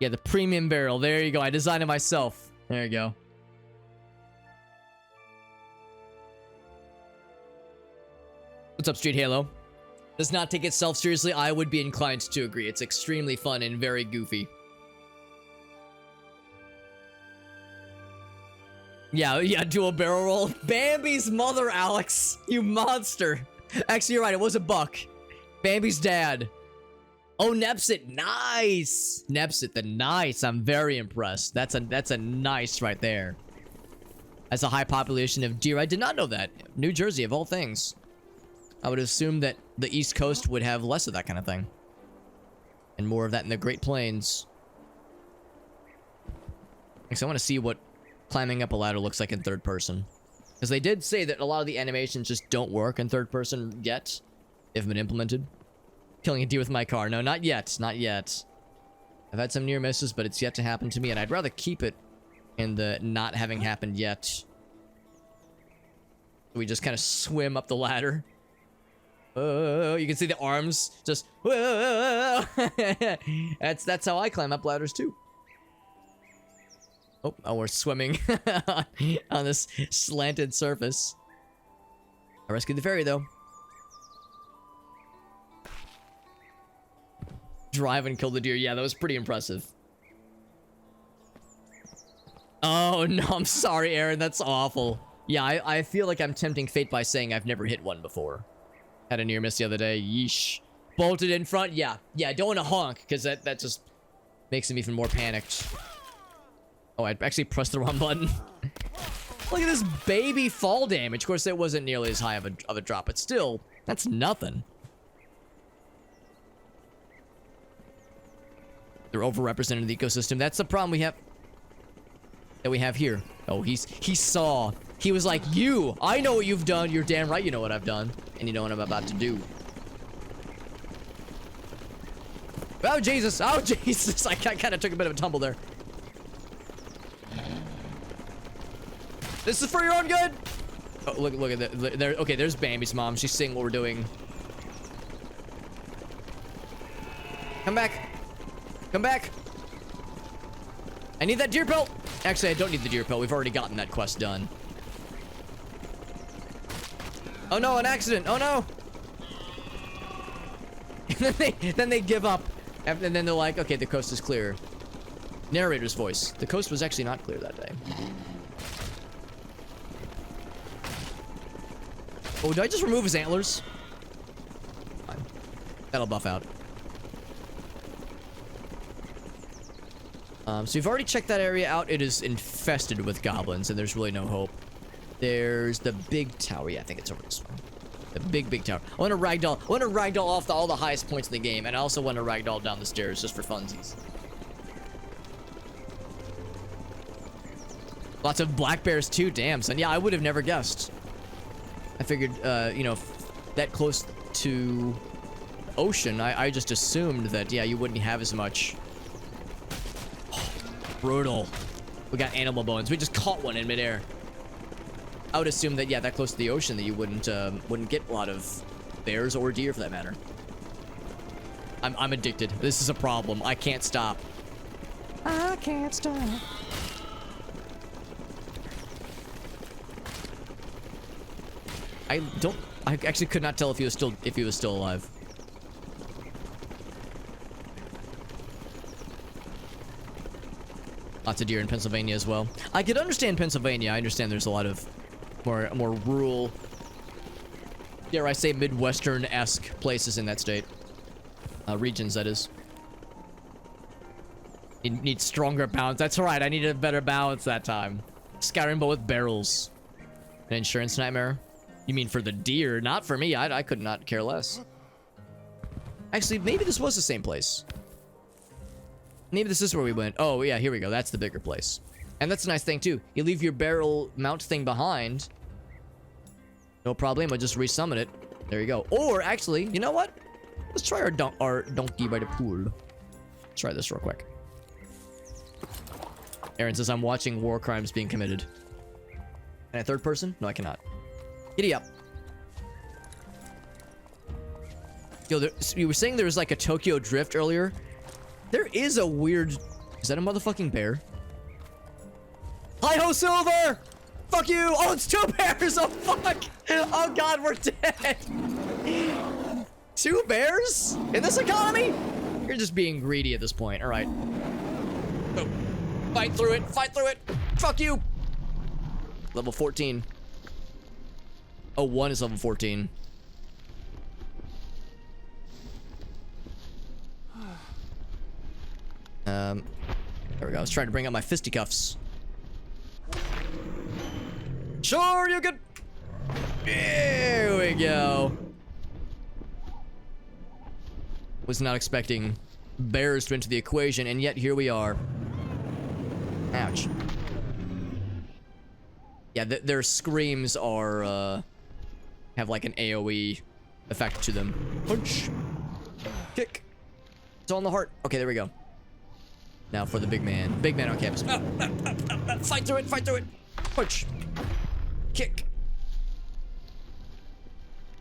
Yeah, the premium barrel. There you go. I designed it myself. There you go. What's up, Street Halo? Does not take itself seriously. I would be inclined to agree. It's extremely fun and very goofy. Yeah, dual barrel roll. Bambi's mother, Alex. You monster. Actually, you're right. It was a buck. Bambi's dad. Oh, Nepsit. Nice. Nepsit, the nice. I'm very impressed. That's a nice right there. That's a high population of deer. I did not know that. New Jersey, of all things. I would assume that the East Coast would have less of that kind of thing. And more of that in the Great Plains. Because I want to see what climbing up a ladder looks like in third person. Because they did say that a lot of the animations just don't work in third person yet. If been implemented. Killing a deer with my car. No, not yet. Not yet. I've had some near misses, but it's yet to happen to me. And I'd rather keep it in the not having happened yet. We just kind of swim up the ladder. Oh, you can see the arms just. Whoa. That's how I climb up ladders too. Oh, we're swimming on this slanted surface. I rescued the fairy, though. Drive and kill the deer. Yeah, that was pretty impressive. Oh, no, I'm sorry, Aaron. That's awful. Yeah, I feel like I'm tempting fate by saying I've never hit one before. Had a near miss the other day. Yeesh. Bolted in front. Yeah, don't want to honk, because that just makes him even more panicked. Oh, I actually pressed the wrong button. Look at this baby fall damage. Of course, it wasn't nearly as high of a drop, but still, that's nothing. They're overrepresented in the ecosystem. That's the problem we have here. Oh, he saw. He was like, I know what you've done. You're damn right you know what I've done. And you know what I'm about to do. Oh, Jesus. Oh, Jesus. I kind of took a bit of a tumble there. This is for your own good. Oh, look at that. There. Okay, there's Bambi's mom. She's seeing what we're doing. Come back. Come back. I need that deer pelt. Actually, I don't need the deer pelt. We've already gotten that quest done. Oh no, an accident. Oh no. And then they give up. And then they're like, okay, the coast is clear. Narrator's voice. The coast was actually not clear that day. Oh, did I just remove his antlers? Fine. That'll buff out. So we've already checked that area out. It is infested with goblins, and there's really no hope. There's the big tower. Yeah, I think it's over this one. The big tower. I want to ragdoll off all the highest points in the game, and I also want to ragdoll down the stairs just for funsies. Lots of black bears too. Damn, son. Yeah, I would have never guessed. I figured, you know, that close to ocean, I just assumed that, yeah, you wouldn't have as much. Oh, brutal. We got animal bones. We just caught one in midair. I would assume that, yeah, that close to the ocean that you wouldn't get a lot of bears or deer for that matter. I'm addicted. This is a problem. I can't stop. I can't stop. I actually could not tell if he was still alive. Lots of deer in Pennsylvania as well. I could understand Pennsylvania. I understand there's a lot of more rural, dare I say, Midwestern-esque places in that state. Regions, that is. You need stronger balance. That's right. I needed a better balance that time. Skyrim, but with barrels. An insurance nightmare. You mean for the deer, not for me. I could not care less. Actually, maybe this was the same place. Maybe this is where we went. Oh, yeah, here we go. That's the bigger place. And that's a nice thing, too. You leave your barrel mount thing behind. No problem. I'll just resummon it. There you go. Or, actually, you know what? Let's try our donkey by the pool. Let's try this real quick. Aaron says, I'm watching war crimes being committed. Can I third person? No, I cannot. Giddy up. Yo, you were saying there was like a Tokyo Drift earlier. There is a weird... Is that a motherfucking bear? Hi-ho, Silver! Fuck you! Oh, it's two bears! Oh, fuck! Oh, God, we're dead! Two bears? In this economy? You're just being greedy at this point. All right. Oh. Fight through it! Fight through it! Fuck you! Level 14. Oh, 1 is level 14. There we go. I was trying to bring up my fisticuffs. Sure, you can. There we go. Was not expecting bears to enter the equation, and yet here we are. Ouch. Yeah, their screams are, have like an AoE effect to them. Punch. Kick. It's all in the heart. Okay, there we go. Now for the big man. Big man on campus. Fight through it, fight through it. Punch. Kick.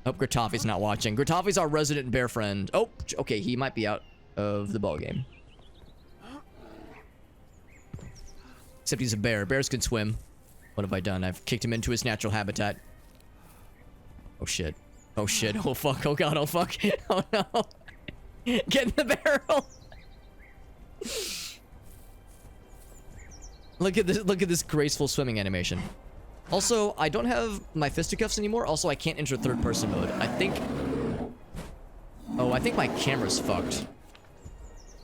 Hope Gratoffy's not watching. Gratoffy's our resident bear friend. Oh, okay, he might be out of the ballgame. Except he's a bear. Bears can swim. What have I done? I've kicked him into his natural habitat. Oh shit. Oh shit. Oh fuck. Oh god. Oh fuck. Oh no. Get in the barrel. Look at this. Look at this graceful swimming animation. Also, I don't have my fisticuffs anymore. Also, I can't enter third person mode. I think... Oh, I think my camera's fucked.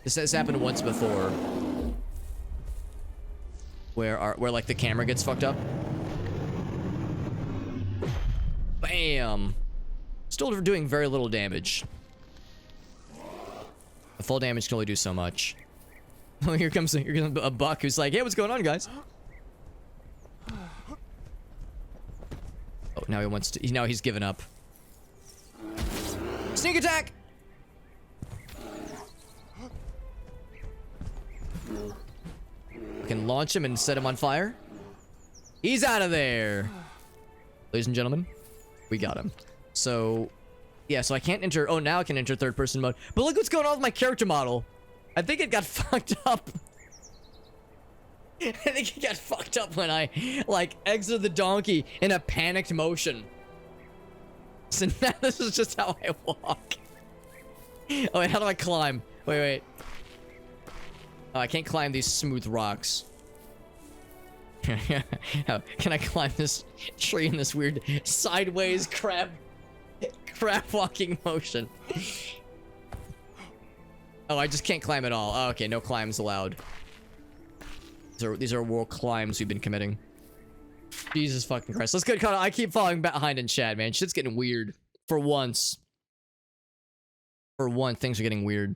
This has happened once before. Where like the camera gets fucked up. Bam! Still doing very little damage. The full damage can only do so much. Oh, here comes a buck who's like, hey, what's going on, guys? Oh, now he wants to... Now he's given up. Sneak attack! I can launch him and set him on fire. He's out of there. Ladies and gentlemen, we got him. So, yeah, so I can't enter... Oh, now I can enter third-person mode. But look what's going on with my character model. I think it got fucked up. I think it got fucked up when I, like, exited the donkey in a panicked motion. So now this is just how I walk. Oh, wait, how do I climb? Wait. Oh, I can't climb these smooth rocks. How can I climb this tree in this weird sideways crab walking motion? Oh, I just can't climb at all. Oh, okay, no climbs allowed. These are world climbs we've been committing. Jesus fucking Christ. Let's get caught up. I keep falling behind in chat, man. Shit's getting weird. For once. For once, things are getting weird.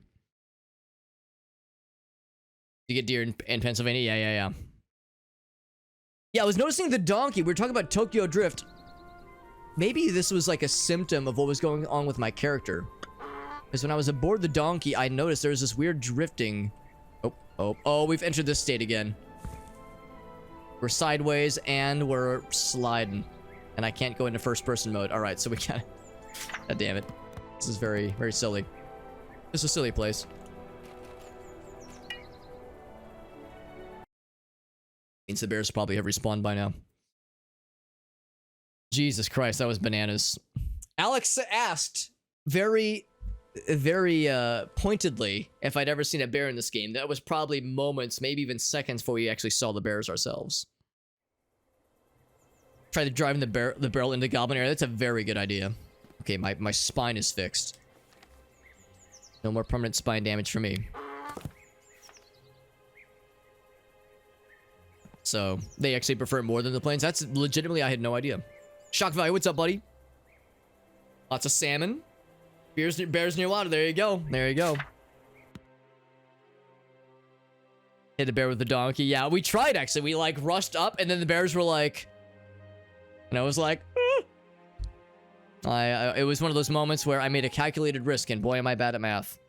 You get deer in Pennsylvania? Yeah. Yeah, I was noticing the donkey. We were talking about Tokyo Drift. Maybe this was like a symptom of what was going on with my character. Because when I was aboard the donkey, I noticed there was this weird drifting. Oh, we've entered this state again. We're sideways and we're sliding. And I can't go into first-person mode. Alright, so we gotta... God damn it. This is very, very silly. This is a silly place. Means the bears probably have respawned by now. Jesus Christ, that was bananas. Alex asked very pointedly if I'd ever seen a bear in this game. That was probably moments, maybe even seconds before we actually saw the bears ourselves. Try to drive the barrel into goblin area. That's a very good idea. Okay, my spine is fixed. No more permanent spine damage for me. So, they actually prefer it more than the plains. That's legitimately, I had no idea. Shock Value, what's up, buddy? Lots of salmon. Bears near water. There you go. There you go. Hit the bear with the donkey. Yeah, we tried, actually. We, like, rushed up, and then the bears were like... And I was like... It was one of those moments where I made a calculated risk, and boy, am I bad at math.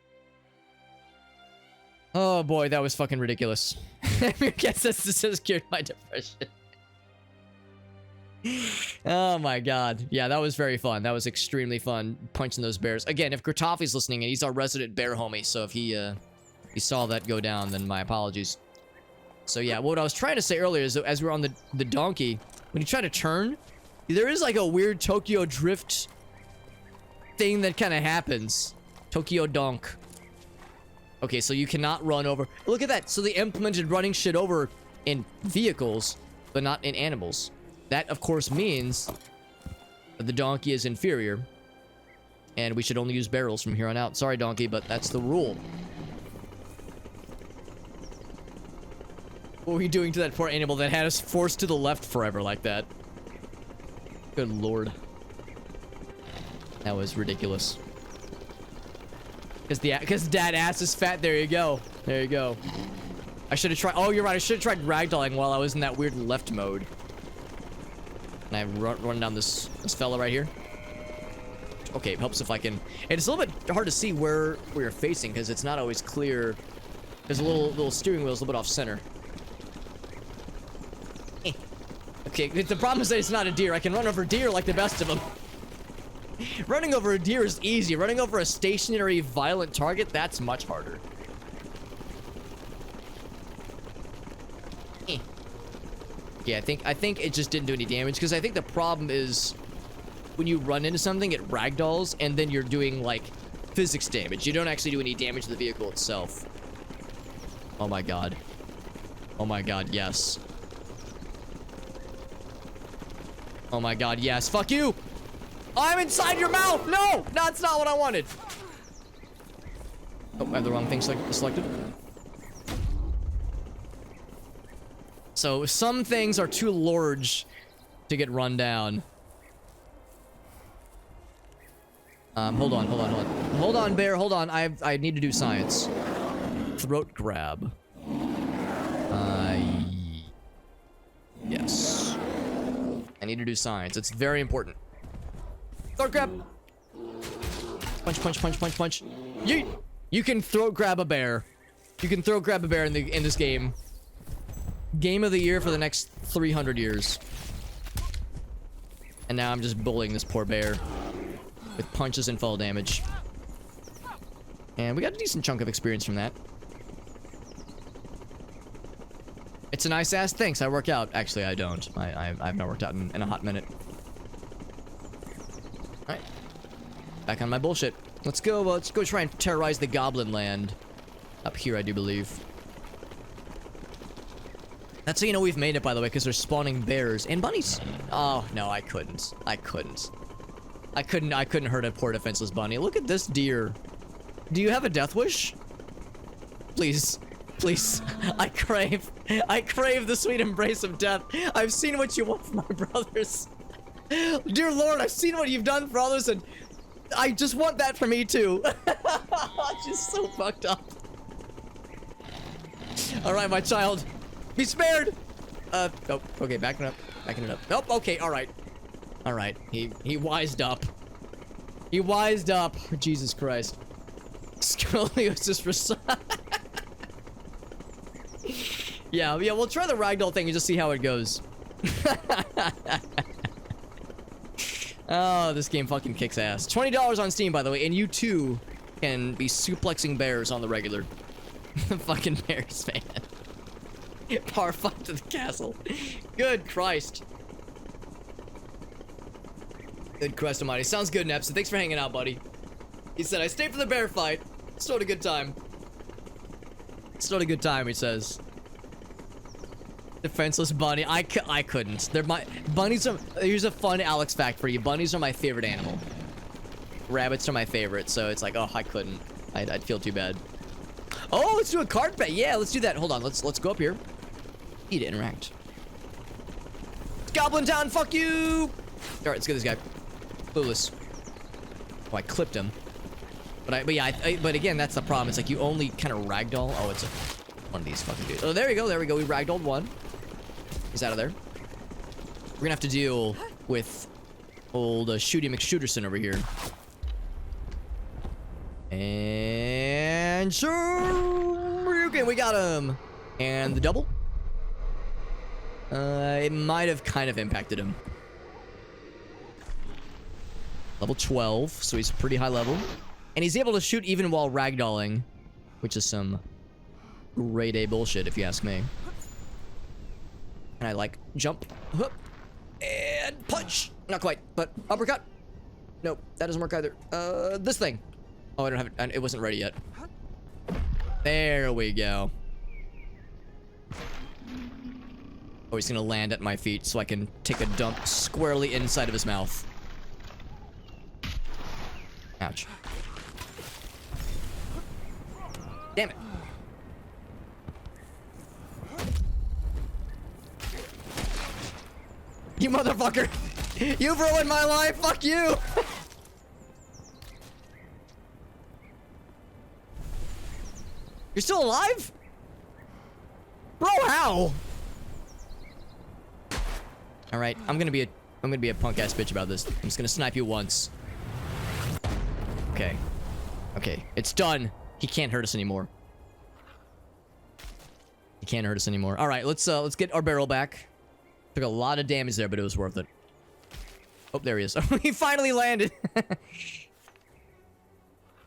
Oh, boy, that was fucking ridiculous. I guess this has cured my depression. Oh my god. Yeah, that was very fun. That was extremely fun, punching those bears. Again, if Gratoffy's listening, and he's our resident bear homie, so if he saw that go down, then my apologies. So yeah, what I was trying to say earlier is that as we were on the donkey, when you try to turn, there is like a weird Tokyo Drift thing that kind of happens. Tokyo Donk. Okay, so you cannot run over. Look at that. So they implemented running shit over in vehicles, but not in animals. That, of course, means that the donkey is inferior. And we should only use barrels from here on out. Sorry, donkey, but that's the rule. What were we doing to that poor animal that had us forced to the left forever like that? Good lord. That was ridiculous. Because dad ass is fat. There you go. There you go. I should have tried... Oh, you're right. I should have tried ragdolling while I was in that weird left mode. And I run down this fella right here. Okay, it helps if I can... And it's a little bit hard to see where you're facing because it's not always clear. There's a little steering wheel is a little bit off center. Okay, the problem is that it's not a deer. I can run over deer like the best of them. Running over a deer is easy. Running over a stationary, violent target, that's much harder. Yeah, I think it just didn't do any damage, because I think the problem is when you run into something, it ragdolls, and then you're doing, like, physics damage. You don't actually do any damage to the vehicle itself. Oh my god. Oh my god, yes. Oh my god, yes. Fuck you! I'm inside your mouth! No! That's not what I wanted! Oh, I have the wrong thing selected. So, some things are too large to get run down. Hold on. Hold on, bear, hold on. I need to do science. Throat grab. Yes. I need to do science. It's very important. Throat grab. Punch, punch, punch, punch, punch. You can throat grab a bear. You can throat grab a bear in this game. Game of the year for the next 300 years. And now I'm just bullying this poor bear with punches and fall damage. And we got a decent chunk of experience from that. It's a nice ass. Thanks, I work out. Actually, I don't. I've not worked out in a hot minute. Alright. Back on my bullshit. Let's go try and terrorize the Goblin Land. Up here, I do believe. That's how you know we've made it, by the way, because they're spawning bears and bunnies. Oh, no, I couldn't. I couldn't hurt a poor defenseless bunny. Look at this deer. Do you have a death wish? Please. Please. I crave the sweet embrace of death. I've seen what you want for my brothers. Dear Lord, I've seen what you've done for others, and I just want that for me too. Just so fucked up. Alright, my child. Be spared! Oh, okay, backing it up. Nope, okay, alright. Alright, he wised up. He wised up. Jesus Christ. Scoliosis Yeah, we'll try the ragdoll thing and just see how it goes. Oh, this game fucking kicks ass. $20 on Steam, by the way, and you too can be suplexing bears on the regular. Fucking bears, man. Power fight to the castle. Good Christ. Good Christ almighty. Sounds good, Nepson. Thanks for hanging out, buddy. He said, I stayed for the bear fight. Still had a good time. Still had a good time, he says. Defenseless bunny. I couldn't. They're my bunnies are. Here's a fun Alex fact for you. Bunnies are my favorite animal. Rabbits are my favorite, so it's like, oh, I couldn't. I'd feel too bad. Oh, let's do a card bet. Yeah, let's do that. Hold on. Let's go up here. Need to interact. Goblin Town. Fuck you. All right, let's get this guy. Clueless. Oh, I clipped him. But again, that's the problem. It's like you only kind of ragdoll. Oh, it's one of these fucking dudes. Oh, there we go. There we go. We ragdolled one. He's out of there. We're gonna have to deal with old Shooty McShooterson over here. And sure, we got him. And the double. It might have kind of impacted him. Level 12, so he's pretty high level. And he's able to shoot even while ragdolling, which is some grade A bullshit, if you ask me. And I like jump, whoop, and punch. Not quite, but uppercut. Nope, that doesn't work either. This thing. Oh, I don't have it. It wasn't ready yet. There we go. Oh, he's gonna land at my feet so I can take a dump squarely inside of his mouth. Ouch. Damn it. You motherfucker! You've ruined my life! Fuck you! You're still alive? Bro, how? Alright, I'm gonna be a punk ass bitch about this. I'm just gonna snipe you once. Okay. Okay, it's done. He can't hurt us anymore. He can't hurt us anymore. Alright, let's get our barrel back. Took a lot of damage there, but it was worth it. Oh, there he is. He finally landed.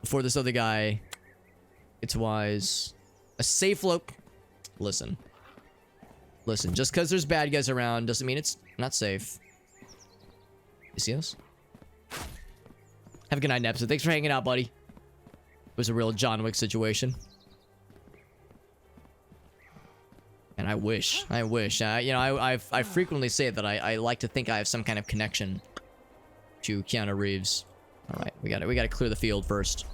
Before this other guy, it's wise. A safe look. Listen. Listen, just because there's bad guys around doesn't mean it's not safe. You see us? Have a good night, Nepson. Thanks for hanging out, buddy. It was a real John Wick situation. And I wish. You know, I frequently say that I like to think I have some kind of connection to Keanu Reeves. All right, we gotta clear the field first.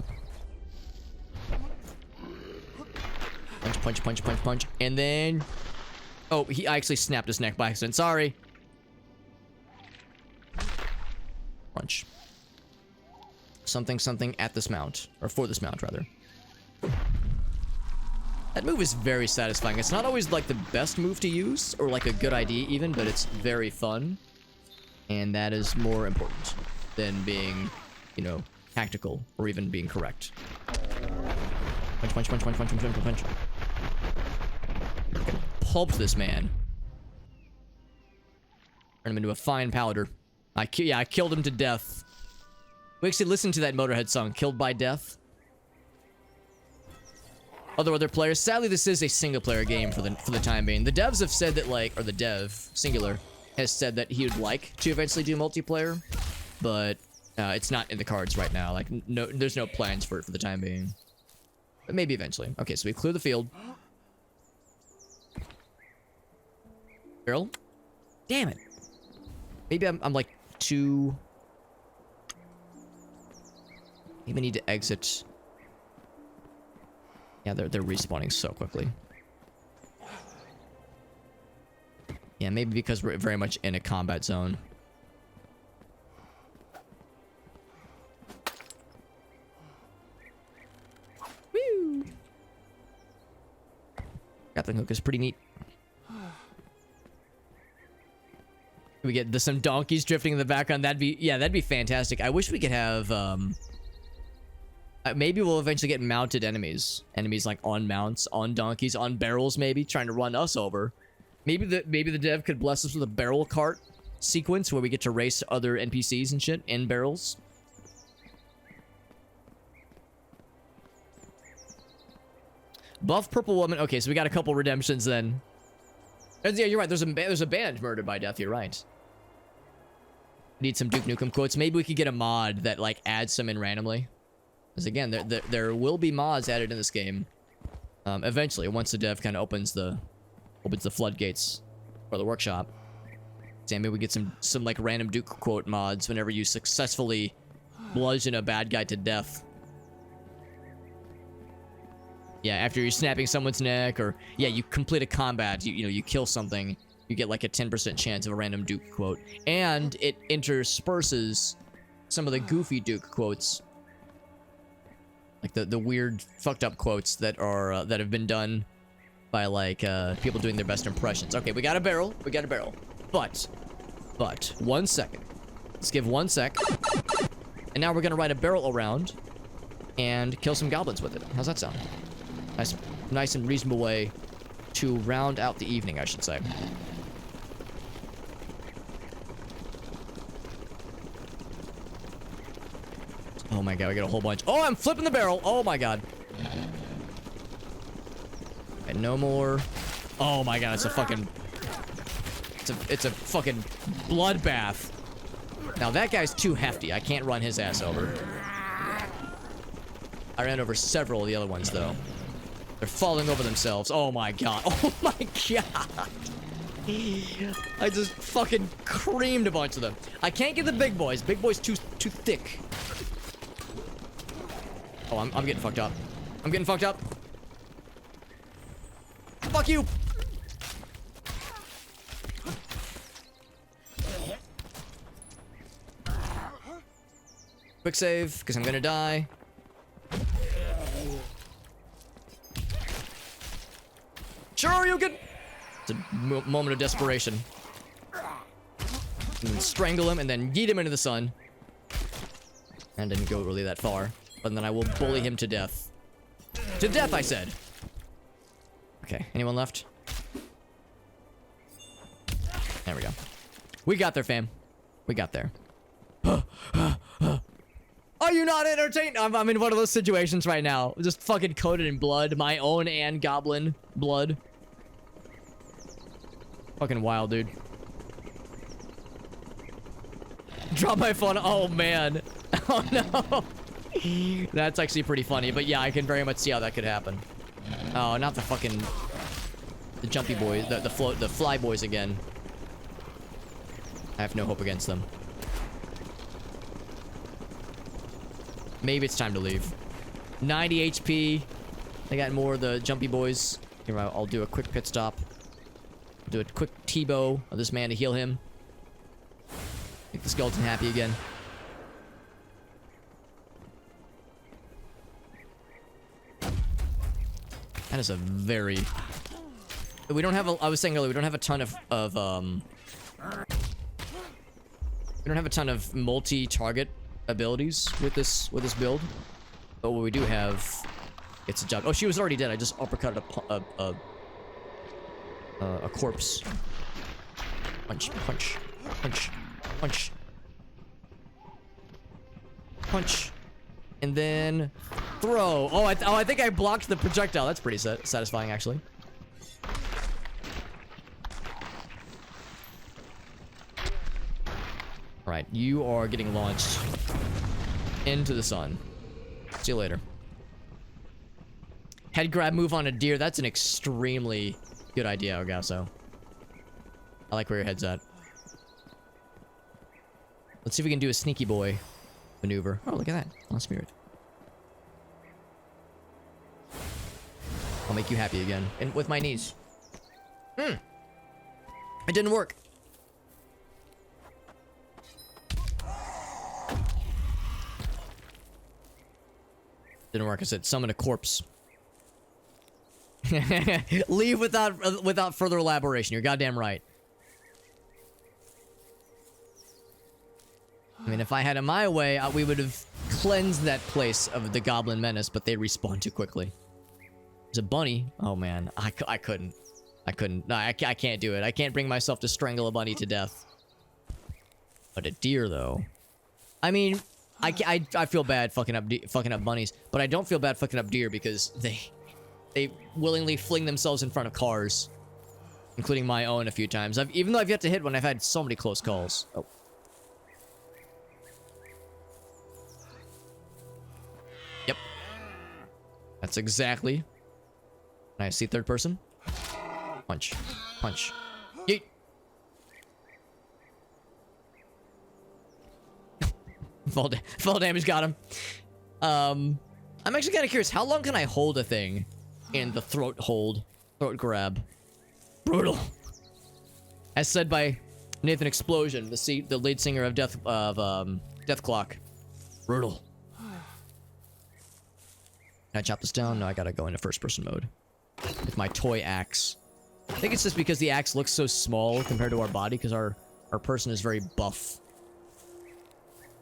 Punch, punch, punch, punch, punch, and then, oh, I actually snapped his neck by accident. Sorry. Punch. Something, something at this mount, or for this mount rather. That move is very satisfying. It's not always like the best move to use, or like a good idea even, but it's very fun. And that is more important than being, you know, tactical, or even being correct. Punch, punch, punch, punch, punch, punch, punch, punch. Pulped this man. Turn him into a fine powder. I killed him to death. We actually listened to that Motorhead song, Killed by Death. Other players. Sadly, this is a single-player game for the time being. The devs have said that, like, or the dev, singular, has said that he would like to eventually do multiplayer, but it's not in the cards right now. Like, no, there's no plans for it for the time being. But maybe eventually. Okay, so we clear the field. Barrel? Damn it. Maybe I'm like too... Maybe I need to exit. Yeah, they're respawning so quickly. Yeah, maybe because we're very much in a combat zone. Woo! Grappling hook is pretty neat. We get some donkeys drifting in the background. That'd be fantastic. I wish we could have maybe we'll eventually get mounted enemies. Enemies like on mounts, on donkeys, on barrels maybe, trying to run us over. Maybe the dev could bless us with a barrel cart sequence where we get to race other NPCs and shit in barrels. Buff Purple Woman. Okay, so we got a couple redemptions then. And yeah, you're right. There's a band murdered by death. You're right. Need some Duke Nukem quotes. Maybe we could get a mod that like adds some in randomly. Because again, there will be mods added in this game. Eventually, once the dev kind of opens the floodgates for the workshop. Damn, maybe we get some like random Duke quote mods whenever you successfully bludgeon a bad guy to death. Yeah, after you're snapping someone's neck, or yeah, you complete a combat, you kill something, you get like a 10% chance of a random Duke quote, and it intersperses some of the goofy Duke quotes. Like the weird fucked up quotes that are that have been done by like people doing their best impressions. Okay, we got a barrel. But 1 second. Let's give 1 sec. And now we're gonna ride a barrel around and kill some goblins with it. How's that sound? Nice and reasonable way to round out the evening, I should say. Oh my god, we got a whole bunch. Oh, I'm flipping the barrel. Oh my god. And no more. Oh my god, it's a fucking bloodbath. Now that guy's too hefty. I can't run his ass over. I ran over several of the other ones though. They're falling over themselves. Oh my god. Oh my god. I just fucking creamed a bunch of them. I can't get the big boys. Big boys too thick. Oh, I'm getting fucked up. I'm getting fucked up. Fuck you. Quick save, because I'm gonna die. Sure, you can. It's a moment of desperation. And then strangle him and then yeet him into the sun. And didn't go really that far. But then I will bully him to death. To death, I said. Okay, anyone left? There we go. We got there, fam. We got there. Are you not entertained? I'm in one of those situations right now. Just fucking coated in blood. My own and goblin blood. Fucking wild, dude. Drop my phone. Oh, man. Oh, no. That's actually pretty funny. But yeah, I can very much see how that could happen. Oh, not the fucking... The jumpy boys. The fly boys again. I have no hope against them. Maybe it's time to leave. 90 HP. I got more of the jumpy boys. Here, I'll do a quick pit stop. Do a quick T-bow of this man to heal him. Make the skeleton happy again. That is a very... We don't have a... I was saying earlier, we don't have a ton of we don't have a ton of multi-target abilities with this build. But what we do have... It's a job. Oh, she was already dead. I just uppercutted a corpse. Punch, punch, punch, punch, Punch. And then throw. Oh, I think I blocked the projectile. That's pretty satisfying, actually. All right, you are getting launched into the sun. See you later. Head grab move on a deer. That's an extremely good idea, Ogasso. I like where your head's at. Let's see if we can do a sneaky boy maneuver. Oh, look at that. On spirit. I'll make you happy again. And with my knees. It didn't work. Didn't work. I said summon a corpse. Leave without further elaboration. You're goddamn right. I mean, if I had it my way, we would have cleansed that place of the goblin menace, but they respawn too quickly. There's a bunny. Oh man, I couldn't. No, I can't do it. I can't bring myself to strangle a bunny to death. But a deer, though. I mean, I feel bad fucking up bunnies, but I don't feel bad fucking up deer because they willingly fling themselves in front of cars, including my own a few times. Even though I've yet to hit one, I've had so many close calls. Oh. Yep. That's exactly. Nice. See third person. Punch. Punch. Yeet. Fall damage got him. I'm actually kind of curious. How long can I hold a thing in the throat grab? Brutal. As said by Nathan Explosion, the lead singer of Death Clock. Brutal. Can I chop this down? No, I gotta go into first person mode with my toy axe. I think it's just because the axe looks so small compared to our body, because our person is very buff.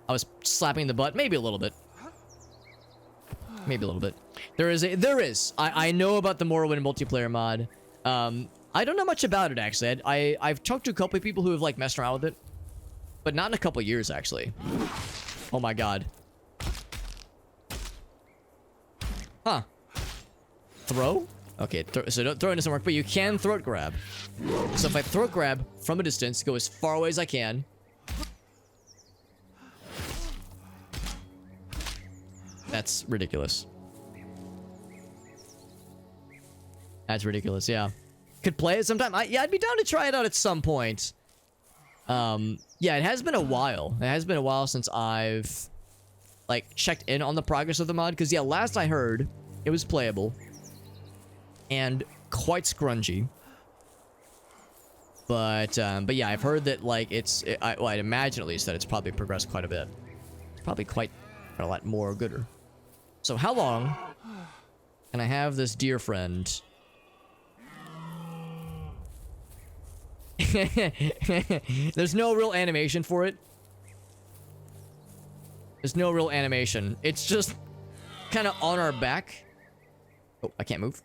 I was slapping the butt, maybe a little bit. Maybe a little bit. There is. I know about the Morrowind multiplayer mod. I don't know much about it, actually. I've talked to a couple of people who have, like, messed around with it. But not in a couple years, actually. Oh my god. Huh. Throw? Okay, so throwing doesn't work, but you can throat grab. So if I throat grab from a distance, go as far away as I can. That's ridiculous. That's ridiculous, yeah. Could play it sometime. Yeah, I'd be down to try it out at some point. Yeah, it has been a while. It has been a while since I've, like, checked in on the progress of the mod. Because, yeah, last I heard, it was playable. And quite scrungy. But yeah, I've heard that, like, well, I'd imagine at least that it's probably progressed quite a bit. It's probably quite a lot more gooder. So how long can I have this dear friend? There's no real animation for it. There's no real animation. It's just kind of on our back. Oh, I can't move.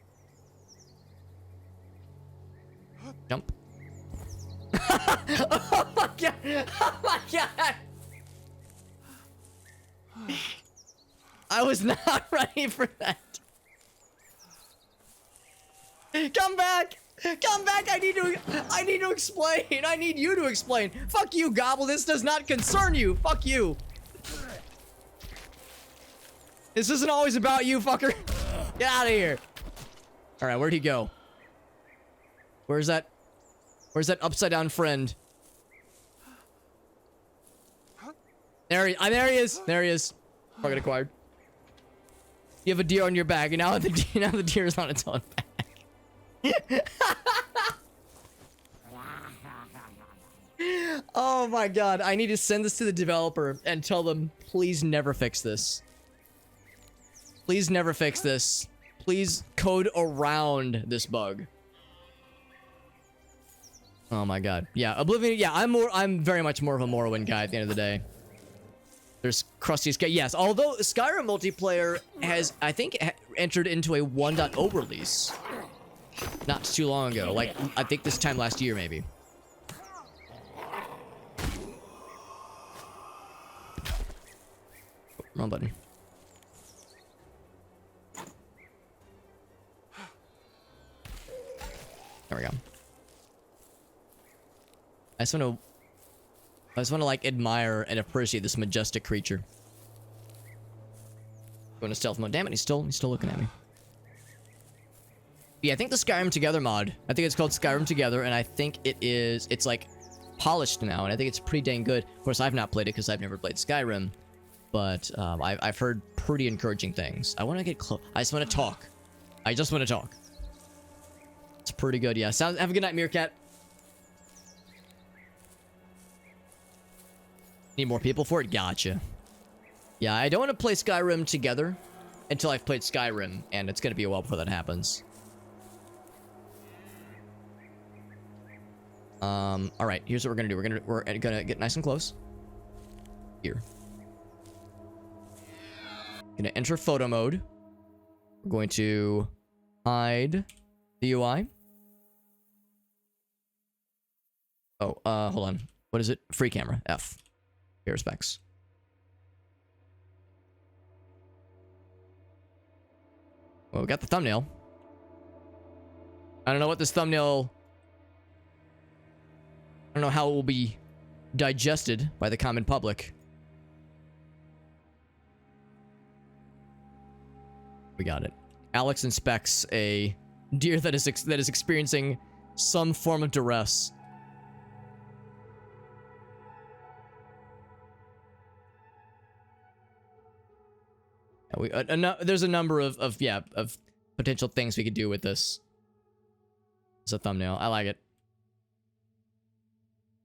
Jump. Oh my god! Oh my god! I was not ready for that. Come back! Come back! I need to explain. I need you to explain. Fuck you, Gobble. This does not concern you. Fuck you. This isn't always about you, fucker. Get out of here. All right, where'd he go? Where's that upside down friend? There he is. There he is. Target acquired. You have a deer on your back, and now the deer is on its own back. Oh my god, I need to send this to the developer and tell them, please never fix this. Please never fix this. Please code around this bug. Oh my god. Yeah, Oblivion, yeah, I'm very much more of a Morrowind guy at the end of the day. There's Krusty Sky. Yes, although Skyrim multiplayer has, I think, entered into a 1.0 release not too long ago. Like, I think this time last year, maybe. Wrong button. There we go. I just want to like admire and appreciate this majestic creature. Going to stealth mode. Damn it, he's still looking at me. Yeah, I think the Skyrim Together mod. I think it's called Skyrim Together, and I think it's like polished now, and I think it's pretty dang good. Of course, I've not played it because I've never played Skyrim, but I've heard pretty encouraging things. I want to get close. I just want to talk. I just want to talk. It's pretty good, yeah. Have a good night, Meerkat. Need more people for it? Gotcha. Yeah, I don't want to play Skyrim Together until I've played Skyrim, and it's going to be a while before that happens. Alright, here's what we're gonna do. We're gonna get nice and close. Here. Gonna enter photo mode. We're going to hide the UI. Oh, hold on. What is it? Free camera. F. Here, specs. Well, we got the thumbnail. I don't know what this thumbnail... I don't know how it will be digested by the common public. We got it. Alex inspects a deer that is experiencing some form of duress. There's a number of potential things we could do with this. It's a thumbnail. I like it.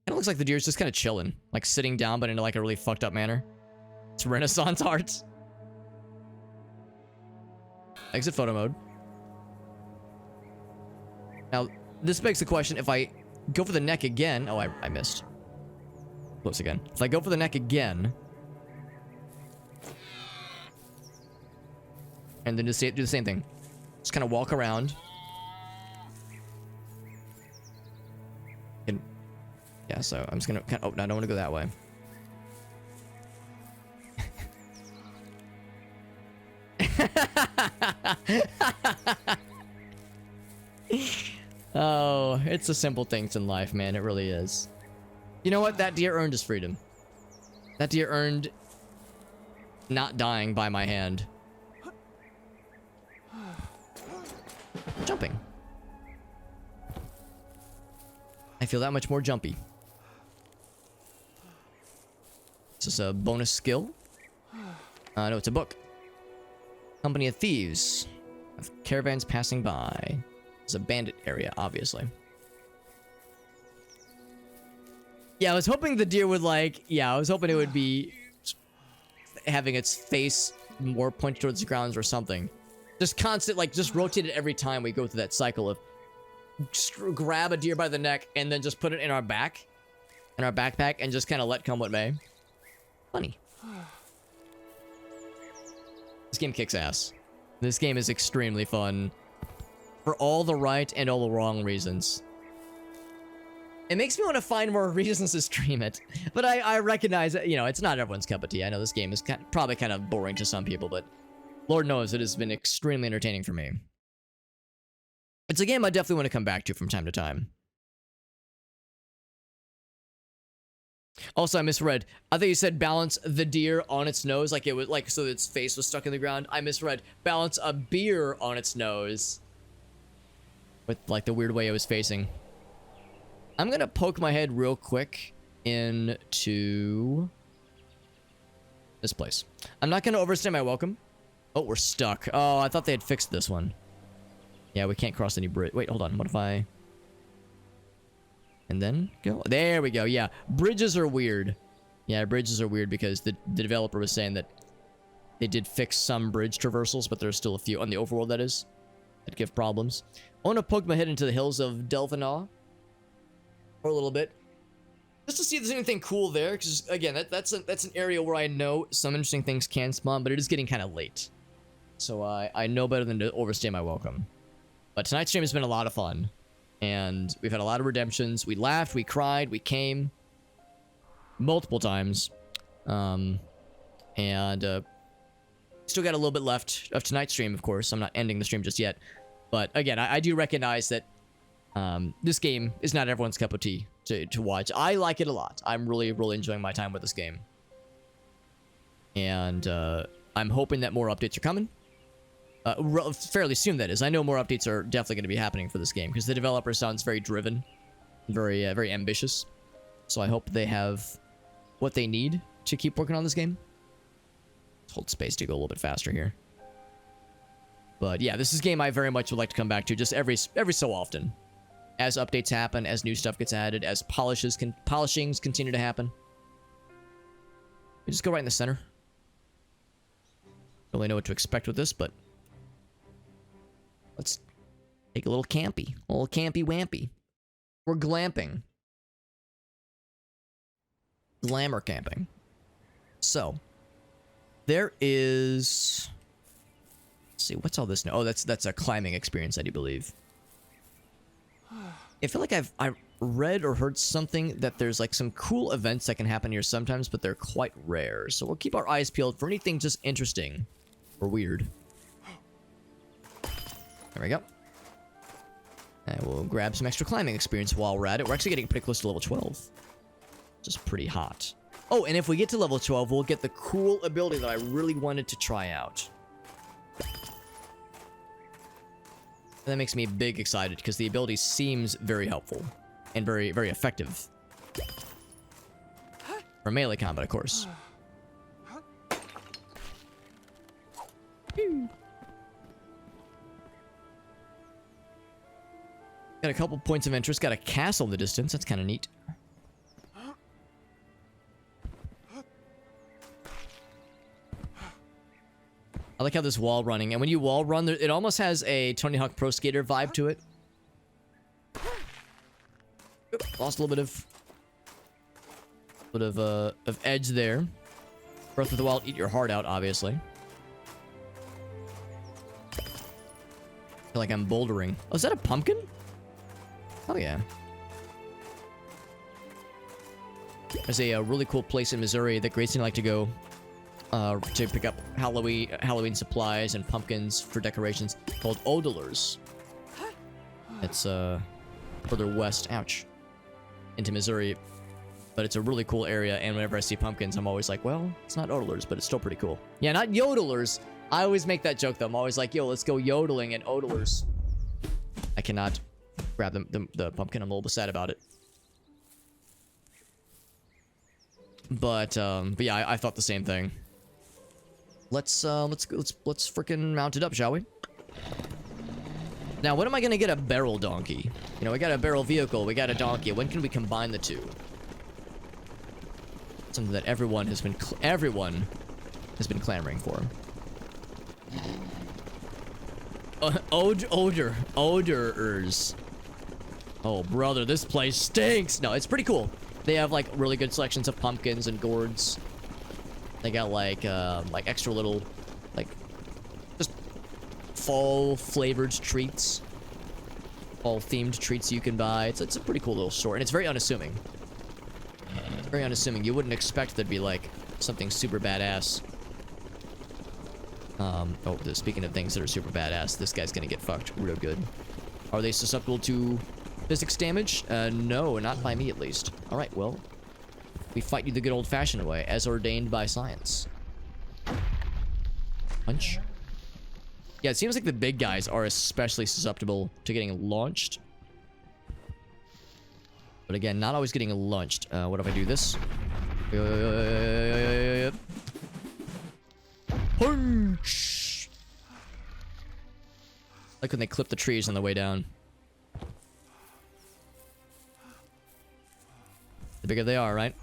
It looks like the deer's just kind of chilling, like sitting down, but in like a really fucked up manner. It's Renaissance art. Exit photo mode. Now, this begs the question, if I go for the neck again... Oh, I missed. Close again. If I go for the neck again... And then just do the same thing. Just kind of walk around. And yeah, so I'm just gonna kind of... Oh, no, I don't want to go that way. Oh, it's the simple things in life, man. It really is. You know what? That deer earned his freedom. That deer earned not dying by my hand. Jumping. I feel that much more jumpy. Is this a bonus skill? No, it's a book. Company of Thieves. Of caravans passing by. It's a bandit area, obviously. Yeah, I was hoping the deer would like... Yeah, I was hoping it would be... having its face more pointed towards the ground or something. Just constant, like, just rotate it every time we go through that cycle of... Just grab a deer by the neck and then just put it in our back. In our backpack and just kind of let come what may. Funny. This game kicks ass. This game is extremely fun. For all the right and all the wrong reasons. It makes me want to find more reasons to stream it. But I recognize that, you know, it's not everyone's cup of tea. I know this game is probably kind of boring to some people, but Lord knows it has been extremely entertaining for me. It's a game I definitely want to come back to from time to time. Also, I misread. I think you said balance the deer on its nose, like it was like so its face was stuck in the ground. I misread. Balance a beer on its nose. With like the weird way it was facing. I'm gonna poke my head real quick into this place. I'm not gonna overstay my welcome. Oh, we're stuck. Oh, I thought they had fixed this one. Yeah, we can't cross any bridge. Wait, hold on. What if I... And then go? There we go. Yeah, bridges are weird. Yeah, bridges are weird because the developer was saying that they did fix some bridge traversals, but there's still a few on the overworld, that is, that give problems. I want to poke my head into the Hills of Delvenvaugh for a little bit, just to see if there's anything cool there. Because again, that's an area where I know some interesting things can spawn, but it is getting kind of late, so I know better than to overstay my welcome. But tonight's stream has been a lot of fun. And we've had a lot of redemptions. We laughed, we cried, we came multiple times. And Still got a little bit left of tonight's stream, of course. I'm not ending the stream just yet. But again, I do recognize that this game is not everyone's cup of tea to watch. I like it a lot. I'm really, really enjoying my time with this game. And I'm hoping that more updates are coming. Fairly soon, that is. I know more updates are definitely going to be happening for this game because the developer sounds very driven, very, very ambitious. So I hope they have what they need to keep working on this game. Let's hold space to go a little bit faster here. But yeah, this is a game I very much would like to come back to just every so often. As updates happen, as new stuff gets added, as polishings continue to happen. We just go right in the center. Don't really know what to expect with this, but let's take a little campy. A little campy wampy. We're glamping. Glamour camping. So, there is... Let's see, what's all this now? Oh, that's a climbing experience, I do believe. I feel like I've read or heard something that there's like some cool events that can happen here sometimes, but they're quite rare. So we'll keep our eyes peeled for anything just interesting or weird. There we go. And we'll grab some extra climbing experience while we're at it. We're actually getting pretty close to level 12. Which is pretty hot. Oh, and if we get to level 12, we'll get the cool ability that I really wanted to try out. And that makes me big excited because the ability seems very helpful and very, very effective. For melee combat, of course. Got a couple points of interest. Got a castle in the distance. That's kind of neat. I like how this wall running, and when you wall run, it almost has a Tony Hawk Pro Skater vibe to it. Oop, lost a little bit of edge there. Breath of the Wild, eat your heart out, obviously. I feel like I'm bouldering. Oh, is that a pumpkin? Oh yeah. There's a really cool place in Missouri that Grayson like to go. To pick up Halloween supplies and pumpkins for decorations called Odlers. It's further west, ouch, into Missouri, but it's a really cool area. And whenever I see pumpkins, I'm always like, well, it's not Odlers, but it's still pretty cool. Yeah, not yodelers. I always make that joke though. I'm always like, yo, let's go yodeling at Odlers. I cannot grab the pumpkin. I'm a little bit sad about it. But yeah, I thought the same thing. Let's freaking mount it up, shall we? Now, when am I gonna get a barrel donkey? You know, we got a barrel vehicle, we got a donkey. When can we combine the two? Something that everyone has been clamoring for. Odorers. Oh, brother, this place stinks. No, it's pretty cool. They have like really good selections of pumpkins and gourds. They got like extra little, like, just fall flavored treats, fall themed treats you can buy. It's a pretty cool little store, and it's very unassuming. It's very unassuming. You wouldn't expect there'd be like something super badass. Oh, speaking of things that are super badass, this guy's gonna get fucked real good. Are they susceptible to physics damage? No, not by me at least. All right, well. We fight you the good old-fashioned way, as ordained by science. Punch. Yeah, it seems like the big guys are especially susceptible to getting launched. But again, not always getting launched. What if I do this? Punch! Like when they clip the trees on the way down. The bigger they are, right?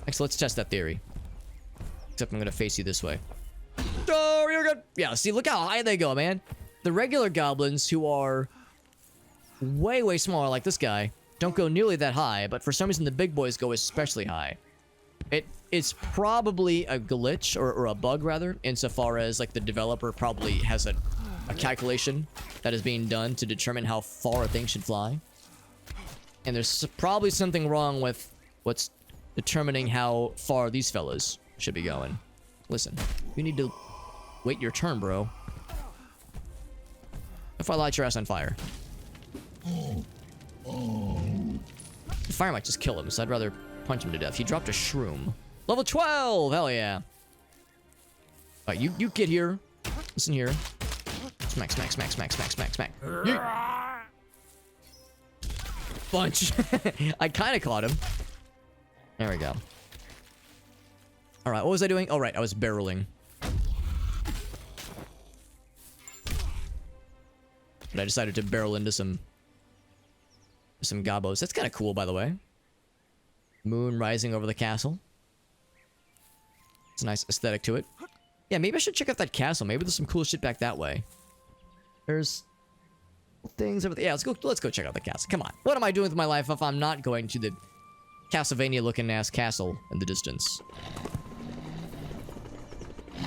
Actually, let's test that theory. Except I'm gonna face you this way. Oh, you're good. Yeah, see, look how high they go, man. The regular goblins, who are way, way smaller, like this guy, don't go nearly that high, but for some reason the big boys go especially high. It's probably a glitch, or a bug, rather, insofar as, like, the developer probably has a calculation that is being done to determine how far a thing should fly. And there's probably something wrong with what's determining how far these fellas should be going. Listen, you need to Wait your turn, bro. If I light your ass on fire. The fire might just kill him, so I'd rather punch him to death. He dropped a shroom. Level 12! Hell yeah. Alright, you get here. Listen here. Smack, smack, smack, smack, smack, smack, smack. Yeet. Bunch. I kind of caught him. There we go. Alright, what was I doing? Oh, right, I was barreling. But I decided to barrel into some gobos. That's kind of cool, by the way. Moon rising over the castle. It's a nice aesthetic to it. Yeah, maybe I should check out that castle. Maybe there's some cool shit back that way. There's things over there. Yeah, let's go check out the castle. Come on. What am I doing with my life if I'm not going to the Castlevania-looking ass castle in the distance?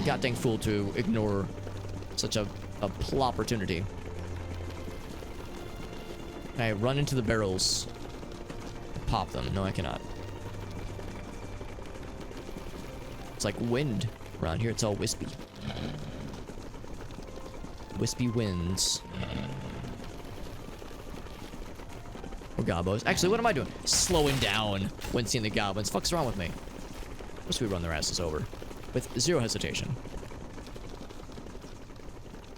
God dang fool to ignore such a plop opportunity. Can I run into the barrels? Pop them. No, I cannot. It's like wind around here. It's all wispy. Wispy winds. Or gobos. Actually, what am I doing? Slowing down when seeing the goblins. Fuck's wrong with me? Wish we run their asses over. With zero hesitation.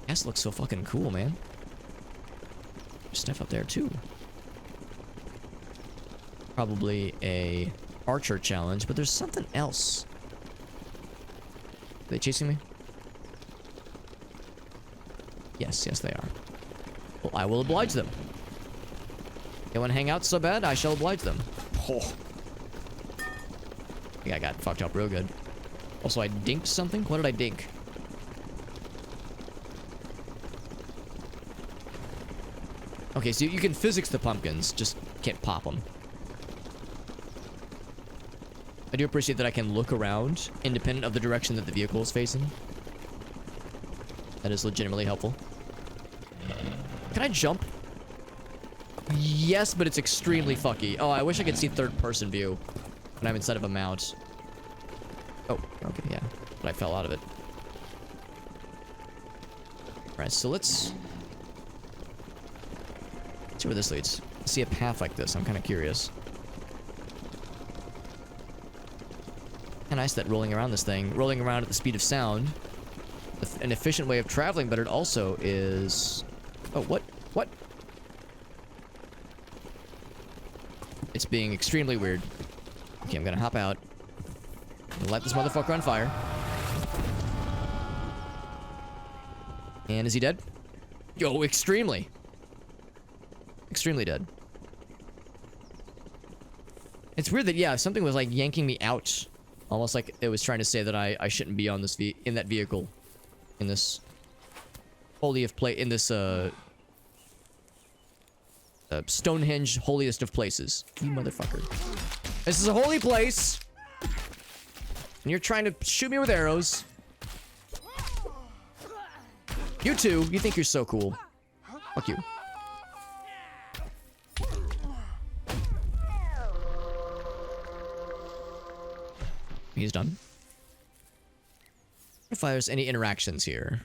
Ass looks so fucking cool, man. There's stuff up there, too. Probably a archer challenge, but there's something else. Are they chasing me? Yes, yes, they are. Well, I will oblige them. They want to hang out so bad, I shall oblige them. Oh. I think I got fucked up real good. Also, I dinked something? What did I dink? Okay, so you can physics the pumpkins, just can't pop them. I do appreciate that I can look around, independent of the direction that the vehicle is facing. That is legitimately helpful. Can I jump? Yes, but it's extremely fucky. Oh, I wish I could see third-person view when I'm inside of a mount. Oh, okay, yeah. But I fell out of it. Alright, so let's see where this leads. See a path like this. I'm kind of curious. Kind of nice that rolling around this thing, rolling around at the speed of sound, an efficient way of traveling, but it also is... Oh, what? What? It's being extremely weird. Okay, I'm gonna hop out. Light this motherfucker on fire. And is he dead? Yo, extremely. Extremely dead. It's weird that, yeah, something was like yanking me out. Almost like it was trying to say that I shouldn't be on this in that vehicle. In this holy of in this Stonehenge holiest of places. You motherfucker. This is a holy place. And you're trying to shoot me with arrows. You too. You think you're so cool. Fuck you. He's done. If there's any interactions here.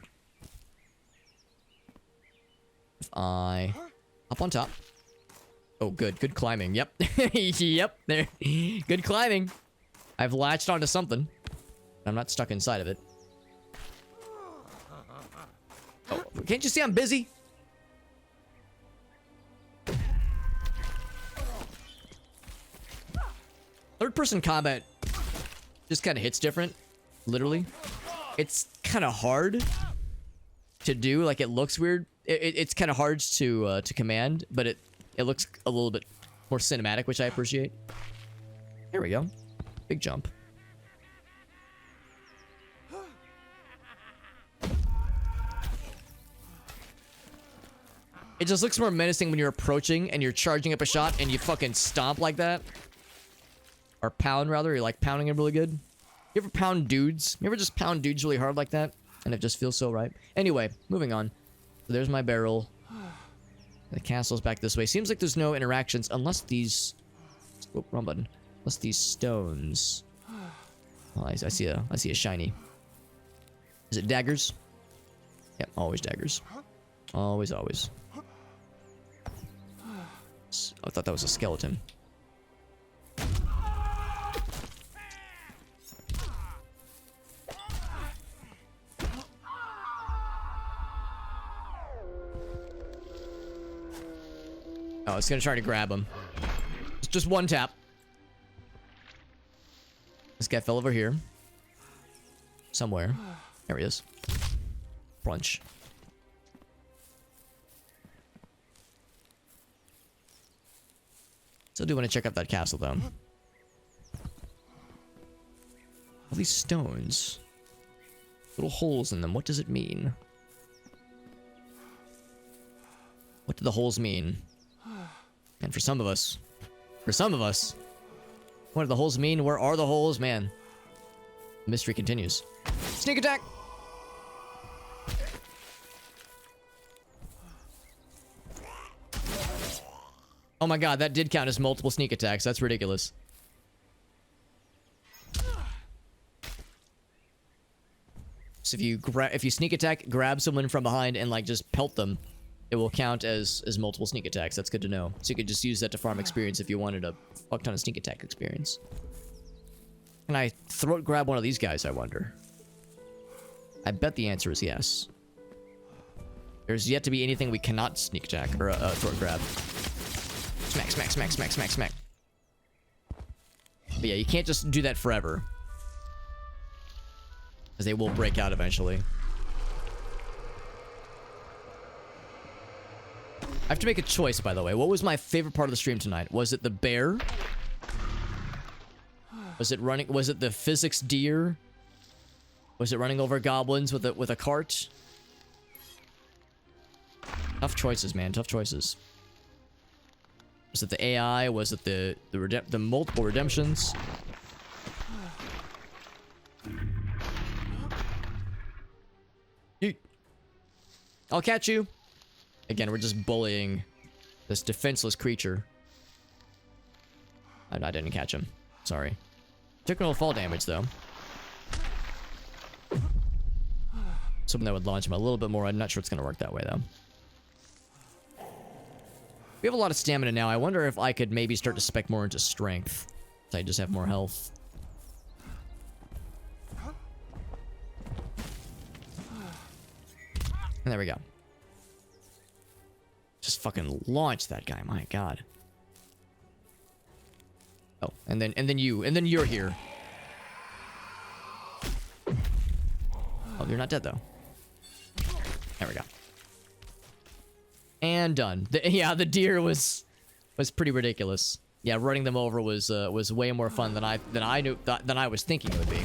If I hop on top. Oh, good. Good climbing. Yep. Yep. There. Good climbing. I've latched onto something. I'm not stuck inside of it. Oh, can't you see I'm busy? Third-person combat just kind of hits different. Literally. It's kind of hard to do. Like, it looks weird. It's kind of hard to command, but it looks a little bit more cinematic, which I appreciate. Here we go. Big jump. It just looks more menacing when you're approaching and you're charging up a shot and you fucking stomp like that. Or pound, rather. You're like pounding it really good. You ever pound dudes? You ever just pound dudes really hard like that? And it just feels so right. Anyway, moving on. So there's my barrel. The castle's back this way. Seems like there's no interactions unless these... Oh, wrong button. Unless these stones... Oh, I see a shiny. Is it daggers? Yep, always daggers. Always, always. I thought that was a skeleton. Oh, it's gonna try to grab him. It's just one tap. This guy fell over here. Somewhere. There he is. Brunch. Still do want to check out that castle, though. All these stones. Little holes in them. What does it mean? What do the holes mean? And for some of us, what do the holes mean? Where are the holes? Man, the mystery continues. Sneak attack! Oh my god, that did count as multiple sneak attacks. That's ridiculous. So if you sneak attack, grab someone from behind and like just pelt them, it will count as multiple sneak attacks. That's good to know. So you could just use that to farm experience if you wanted a fuck ton of sneak attack experience. Can I throat grab one of these guys, I wonder? I bet the answer is yes. There's yet to be anything we cannot sneak attack or throat grab. Smack, smack, smack, smack, smack, smack. But yeah, you can't just do that forever. Because they will break out eventually. I have to make a choice, by the way. What was my favorite part of the stream tonight? Was it the bear? Was it running? Was it the physics deer? Was it running over goblins with a cart? Tough choices, man. Tough choices. Was it the AI? Was it the multiple redemptions? I'll catch you. Again, we're just bullying this defenseless creature. I didn't catch him. Sorry. Took no fall damage, though. Something that would launch him a little bit more. I'm not sure it's going to work that way, though. We have a lot of stamina now. I wonder if I could maybe start to spec more into strength. So I just have more health. And there we go. Just fucking launch that guy, my god. Oh, and then you're here. Oh, you're not dead though. There we go. And done. Yeah, the deer was pretty ridiculous. Yeah, running them over was way more fun than I was thinking it would be.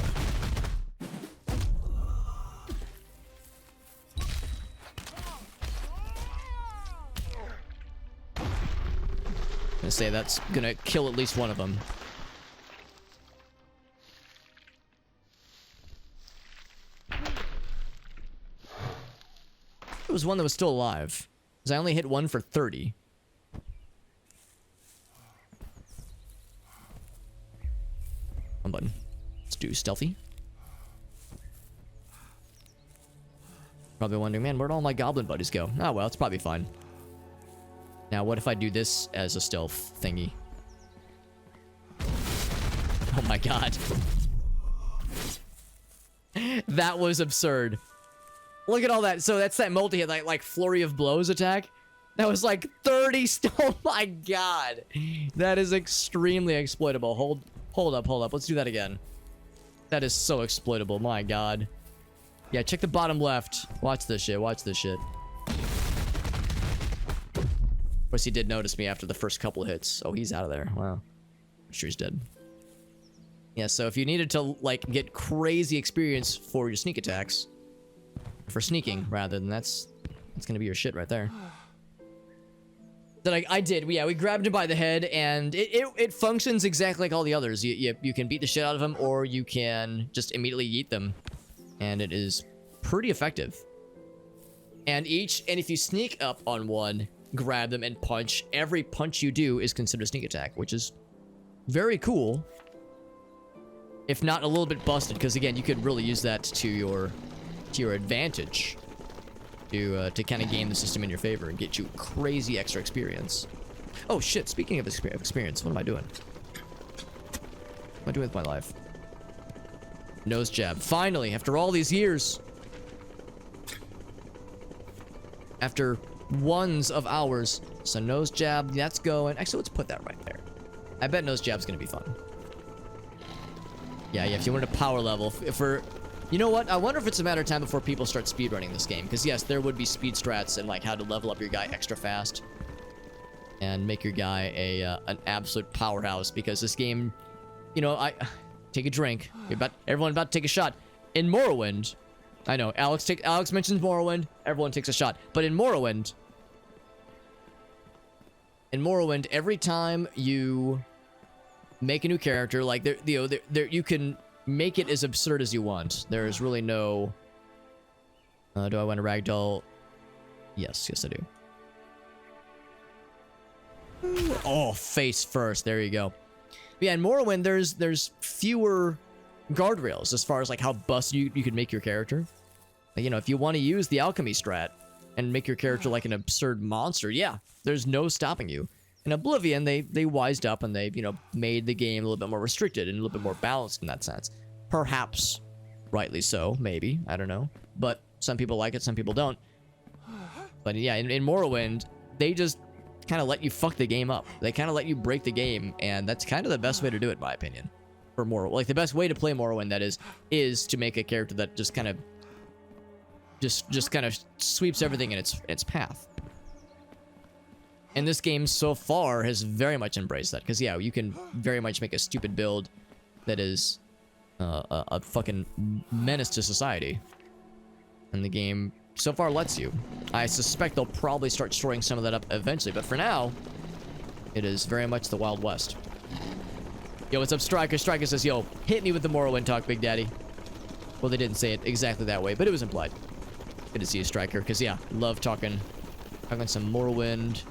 I'm gonna say that's gonna kill at least one of them. It was one that was still alive. Because I only hit one for 30. One button. Let's do stealthy. Probably wondering, man, where'd all my goblin buddies go? Oh, well, it's probably fine. Now, what if I do this as a stealth thingy? Oh my god. That was absurd. Look at all that. So that's that multi-hit, like flurry of blows attack. That was like 30 Oh my god. That is extremely exploitable. Hold up. Let's do that again. That is so exploitable. My god. Yeah, check the bottom left. Watch this shit. Of course, he did notice me after the first couple of hits. Oh, he's out of there. Wow. I'm sure he's dead. Yeah, so if you needed to, like, get crazy experience for your sneak attacks, for sneaking, rather, then that's gonna be your shit right there. That I did. Yeah, we grabbed him by the head, and it functions exactly like all the others. You can beat the shit out of them, or you can just immediately yeet them. And it is pretty effective. And if you sneak up on one, grab them and punch, every punch you do is considered a sneak attack, which is very cool. If not a little bit busted, because again, you could really use that to your advantage. to kind of game the system in your favor and get you crazy extra experience. Oh shit, speaking of experience, what am I doing? What am I doing with my life? Nose jab. Finally, after all these years. After ones of hours. So nose jab, that's going. Actually, let's put that right there. I bet nose jab's gonna be fun. Yeah, if you want a power level, if we're... You know what? I wonder if it's a matter of time before people start speedrunning this game. Because yes, there would be speed strats and like how to level up your guy extra fast. And make your guy an absolute powerhouse. Because this game, you know, take a drink. Everyone about to take a shot. In Morrowind, I know, Alex mentions Morrowind, everyone takes a shot. But in Morrowind, every time you make a new character, like you can make it as absurd as you want. There's really no... do I want to ragdoll? Yes, I do. Oh, face first. There you go. But yeah, in Morrowind, there's fewer guardrails as far as like how busted you can make your character. Like, you know, if you want to use the alchemy strat and make your character like an absurd monster, yeah, there's no stopping you. In Oblivion, they wised up and they, you know, made the game a little bit more restricted and a little bit more balanced in that sense. Perhaps rightly so, maybe, I don't know. But some people like it, some people don't. But yeah, in Morrowind, they just kind of let you fuck the game up. They kind of let you break the game, and that's kind of the best way to do it, in my opinion. For Morrowind, like the best way to play Morrowind, that is to make a character that just kind of sweeps everything in its path. And this game so far has very much embraced that, because yeah, you can very much make a stupid build that is a fucking menace to society, and the game so far lets you. I suspect they'll probably start storing some of that up eventually, but for now, it is very much the Wild West. Yo, what's up, Striker? Striker says, yo, hit me with the Morrowind talk, Big Daddy. Well, they didn't say it exactly that way, but it was implied. Good to see you, Striker, because yeah, love talking some Morrowind.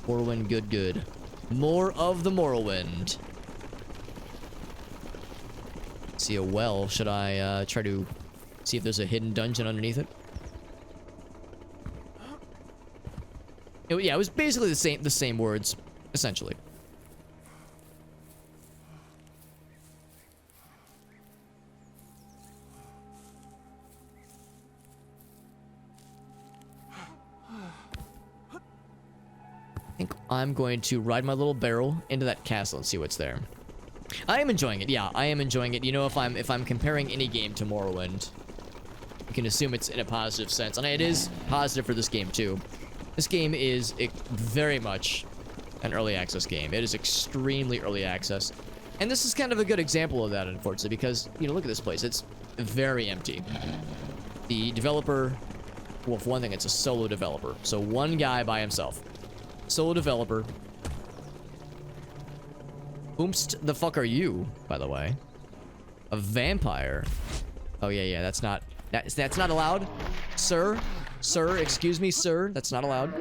Morrowind, good. More of the Morrowind. See a well. Should I try to see if there's a hidden dungeon underneath it? Yeah, it was basically the same words, essentially. I think I'm going to ride my little barrel into that castle and see what's there. I am enjoying it. Yeah, I am enjoying it. You know, if I'm comparing any game to Morrowind, you can assume it's in a positive sense, and it is positive for this game too. This game is very much an early access game. It is extremely early access, and this is kind of a good example of that, unfortunately, because you know, look at this place. It's very empty. The developer, well, for one thing, it's a solo developer, so one guy by himself. Solo developer. Oomst the fuck are you, by the way? A vampire. Oh yeah, that's not allowed. Sir, excuse me, sir. That's not allowed.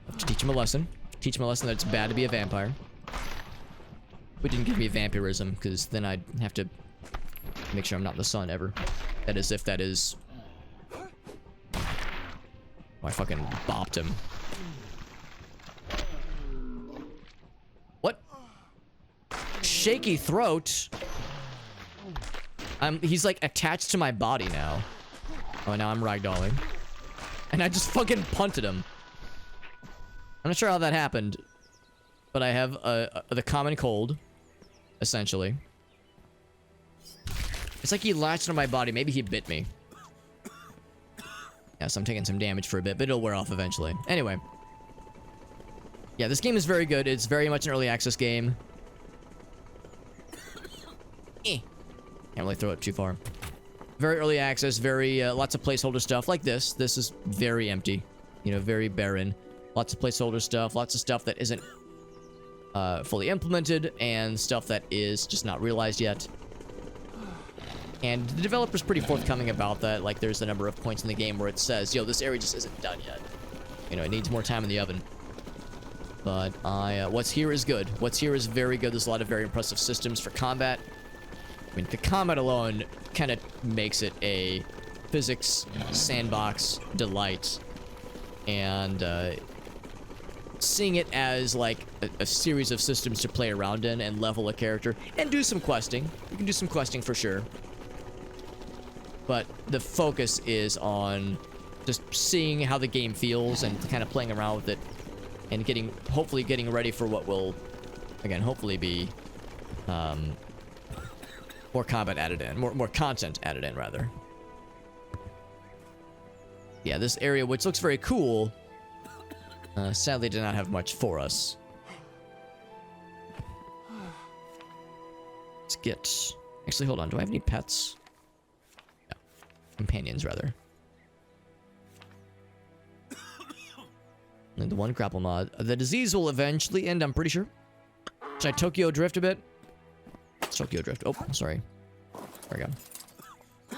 Have to teach him a lesson. Teach him a lesson that it's bad to be a vampire. But didn't give me vampirism, because then I'd have to make sure I'm not the sun ever. That is if that is... Oh, I fucking bopped him. What? Shaky throat? He's like attached to my body now. Oh, now I'm ragdolling. And I just fucking punted him. I'm not sure how that happened. But I have the common cold, essentially. It's like he latched on my body. Maybe he bit me. Yeah, so I'm taking some damage for a bit, but it'll wear off eventually. Anyway. Yeah, this game is very good. It's very much an early access game. Can't really throw it too far. Very early access, very, lots of placeholder stuff like this. This is very empty. You know, very barren. Lots of placeholder stuff, lots of stuff that isn't fully implemented, and stuff that is just not realized yet. And the developer's pretty forthcoming about that. Like, there's a number of points in the game where it says, yo, this area just isn't done yet. You know, it needs more time in the oven. But what's here is good. What's here is very good. There's a lot of very impressive systems for combat. I mean, the combat alone kind of makes it a physics sandbox delight. And seeing it as like a series of systems to play around in and level a character and do some questing. You can do some questing for sure. But the focus is on just seeing how the game feels and kind of playing around with it and hopefully getting ready for what will, again, hopefully be more combat added in, more content added in, rather. Yeah, this area, which looks very cool, sadly did not have much for us. Let's get... Actually, hold on. Do I have any pets? No. Companions, rather. And the one grapple mod. The disease will eventually end, I'm pretty sure. Should I Tokyo Drift a bit? Tokyo Drift. Oh, sorry. There we go.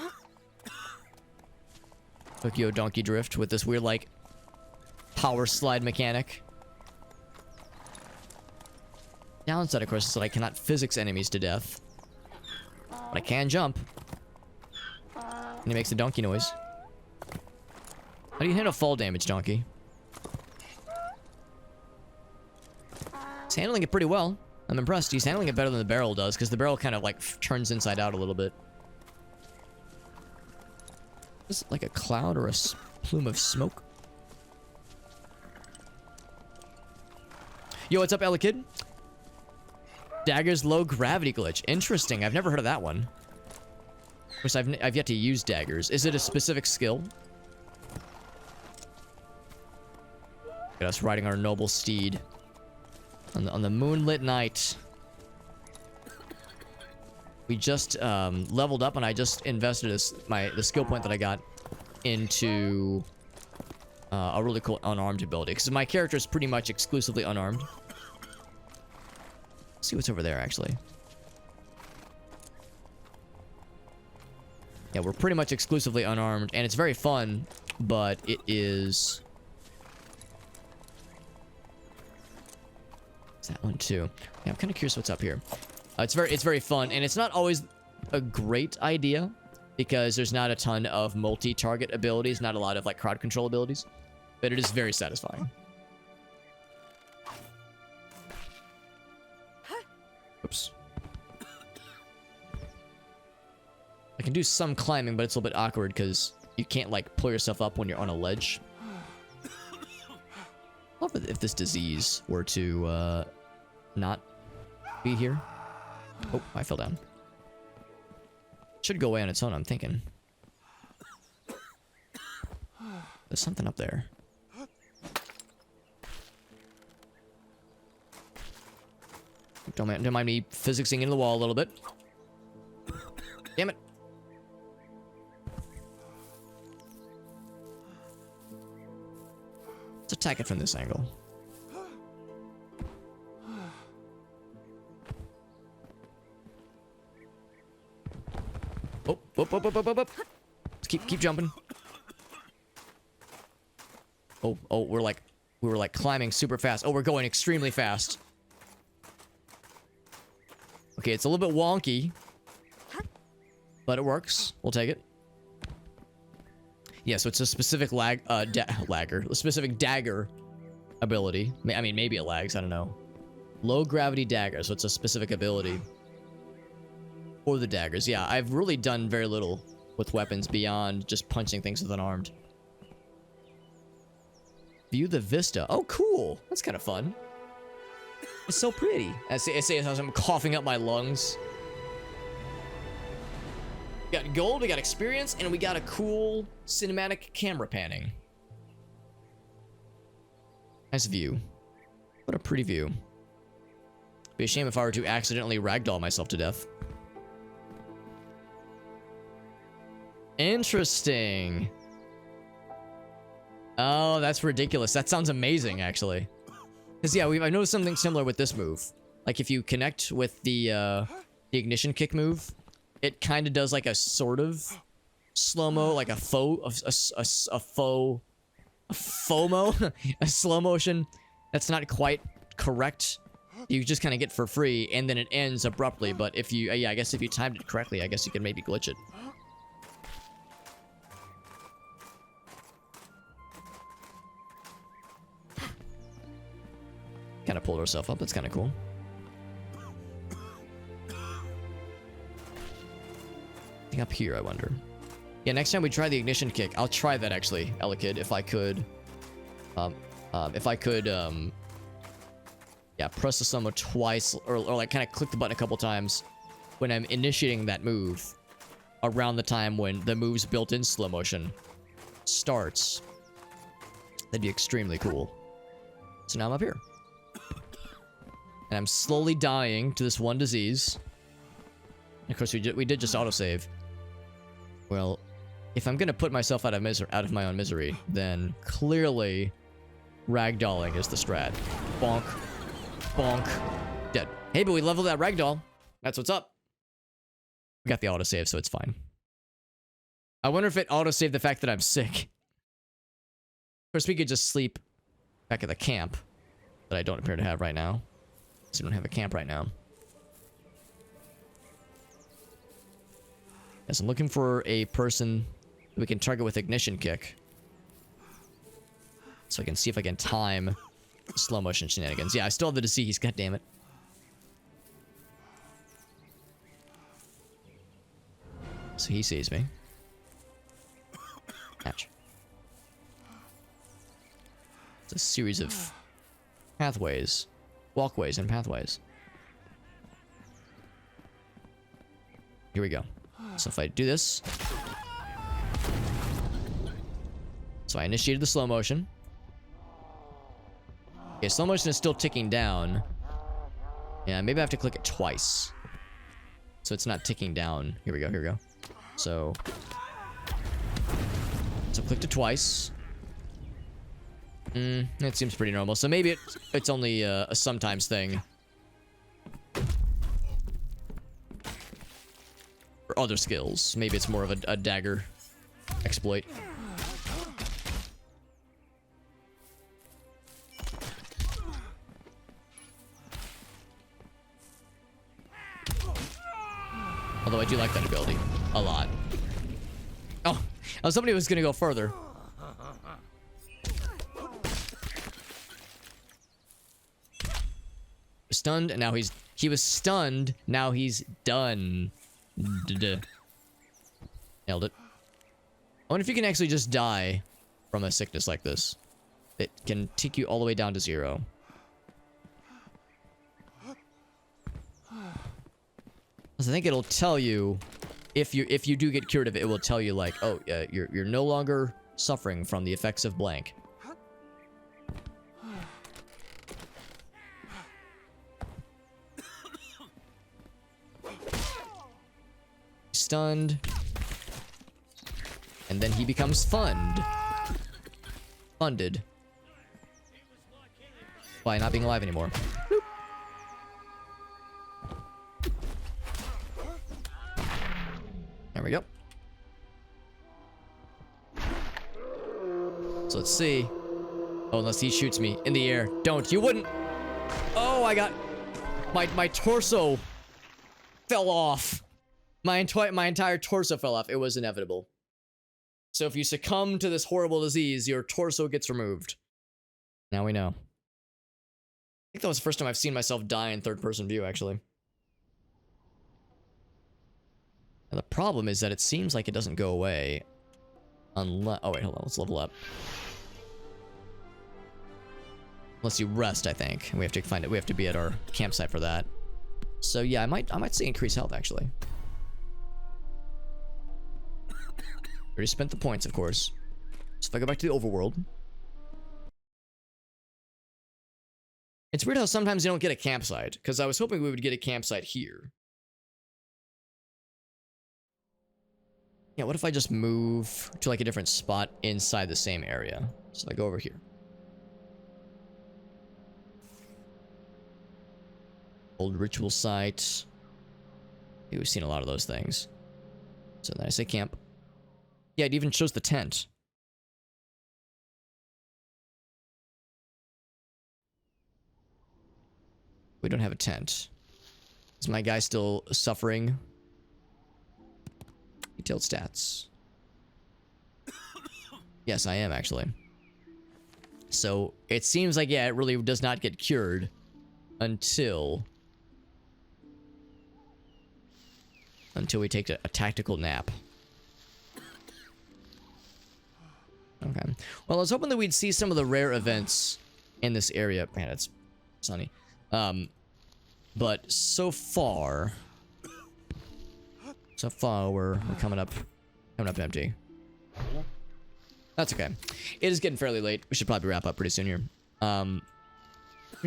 Tokyo Donkey Drift with this weird, like, power slide mechanic. Downside, of course, is that I cannot physics enemies to death. But I can jump. And he makes a donkey noise. How do you handle fall damage, donkey? He's handling it pretty well. I'm impressed. He's handling it better than the barrel does, because the barrel kind of, like, turns inside out a little bit. Is it like a cloud or a plume of smoke? Yo, what's up, Ella Kid? Dagger's low gravity glitch. Interesting. I've never heard of that one. Of course, I've yet to use daggers. Is it a specific skill? Look at us riding our noble steed on the moonlit night. We just leveled up, and I just invested the skill point that I got into a really cool unarmed ability, because my character is pretty much exclusively unarmed. Let's see what's over there, actually. Yeah, we're pretty much exclusively unarmed, and it's very fun, but it is... It's that one too. Yeah, I'm kind of curious what's up here. It's very fun, and it's not always a great idea, because there's not a ton of multi-target abilities, not a lot of like crowd control abilities, but it is very satisfying. Oops. I can do some climbing, but it's a little bit awkward because you can't like pull yourself up when you're on a ledge. I love it if this disease were to not be here. Oh, I fell down. Should go away on its own, I'm thinking. There's something up there. Don't mind me physicsing into the wall a little bit. Damn it. Let's attack it from this angle. Oh, up. Let's keep jumping. Oh, we were like climbing super fast. Oh, we're going extremely fast. Okay, it's a little bit wonky, but it works. We'll take it. Yeah, so it's a specific a specific dagger ability. I mean, maybe it lags, I don't know. Low gravity dagger, so it's a specific ability. Or the daggers. Yeah, I've really done very little with weapons beyond just punching things with unarmed. View the vista. Oh, cool. That's kind of fun. It's so pretty. I say as I'm coughing up my lungs. We got gold, we got experience, and we got a cool cinematic camera panning. Nice view. What a pretty view. Be a shame if I were to accidentally ragdoll myself to death. Interesting. Oh, that's ridiculous. That sounds amazing, actually. Because, yeah, I've noticed something similar with this move. Like, if you connect with the ignition kick move, it kind of does, like, a sort of slow-mo, like a FOMO, a slow motion. That's not quite correct, you just kind of get for free, and then it ends abruptly. But if you, yeah, I guess if you timed it correctly, I guess you can maybe glitch it. Kind of pulled herself up. That's kind of cool. I think up here, I wonder. Yeah, next time we try the ignition kick, I'll try that actually, Elekid, if I could. Yeah, press the summon twice, or like kind of click the button a couple times when I'm initiating that move around the time when the move's built-in slow motion starts. That'd be extremely cool. So now I'm up here. And I'm slowly dying to this one disease. And of course, we did just autosave. Well, if I'm gonna put myself out of my own misery, then clearly ragdolling is the strat. Bonk. Bonk. Dead. Hey, but we leveled that ragdoll. That's what's up. We got the autosave, so it's fine. I wonder if it autosaved the fact that I'm sick. Of course, we could just sleep back at the camp that I don't appear to have right now. So we don't have a camp right now. Yes, I'm looking for a person that we can target with ignition kick. So I can see if I can time slow motion shenanigans. Yeah, I still have the disease, god damn it. So he sees me. Ouch. It's a series of pathways. Walkways and pathways. Here we go. So if I do this. So I initiated the slow motion. Okay, slow motion is still ticking down. Yeah, maybe I have to click it twice. So it's not ticking down. Here we go, here we go. So clicked it twice. It seems pretty normal. So maybe it's only a sometimes thing. For other skills. Maybe it's more of a dagger exploit. Although I do like that ability a lot. Oh, somebody was gonna go further. Stunned, and now he was stunned, now he's done. Nailed it. I wonder if you can actually just die from a sickness like this. It can take you all the way down to 0. I think it'll tell you if you do get cured of it, it will tell you like, oh, you're no longer suffering from the effects of blank. Stunned. And then he becomes funded by not being alive anymore. Boop. There we go. So let's see. Oh, unless he shoots me in the air. Don't. You wouldn't. Oh, I got... My torso fell off. My entire torso fell off. It was inevitable. So if you succumb to this horrible disease, your torso gets removed. Now we know. I think that was the first time I've seen myself die in third-person view, actually. And the problem is that it seems like it doesn't go away unless... Oh, wait, hold on. Let's level up. Unless you rest, I think. And we have to find it. We have to be at our campsite for that. So yeah, I might say increase health, actually. Already spent the points, of course. So if I go back to the overworld. It's weird how sometimes you don't get a campsite, because I was hoping we would get a campsite here. Yeah, what if I just move to like a different spot inside the same area? So I go over here. Old ritual site. Yeah, we've seen a lot of those things. So then I say camp. Yeah, it even shows the tent. We don't have a tent. Is my guy still suffering? Detailed stats. Yes, I am actually. So it seems like, yeah, it really does not get cured until we take a tactical nap. Okay. Well, I was hoping that we'd see some of the rare events in this area. Man, it's sunny. But so far we're coming up empty. That's okay. It is getting fairly late. We should probably wrap up pretty soon here. Any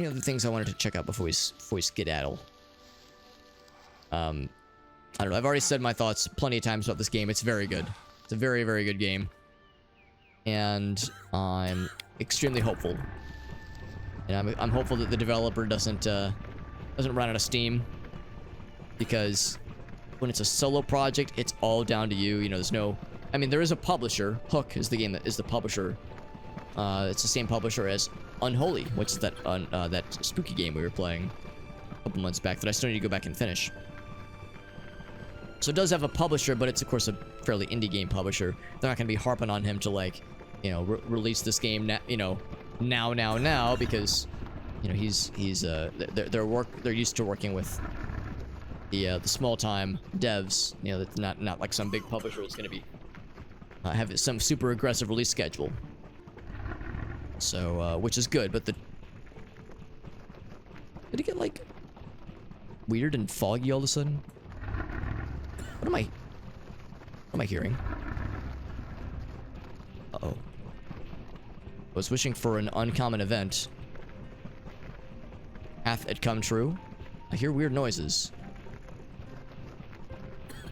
other things I wanted to check out before we skedaddle? I don't know. I've already said my thoughts plenty of times about this game. It's very good. It's a very, very good game. And I'm extremely hopeful. And I'm hopeful that the developer doesn't run out of steam. Because when it's a solo project, it's all down to you. You know, there's no... I mean, there is a publisher. Hook is the game that is the publisher. It's the same publisher as Unholy, which is that spooky game we were playing a couple months back that I still need to go back and finish. So it does have a publisher, but it's of course a fairly indie game publisher. They're not going to be harping on him to, like, you know, release this game now because, you know, they're used to working with the small time devs. You know, that's not like some big publisher that's going to be have some super aggressive release schedule. So which is good, but did it get like weird and foggy all of a sudden? What am I hearing? Uh-oh. I was wishing for an uncommon event. Hath it come true? I hear weird noises.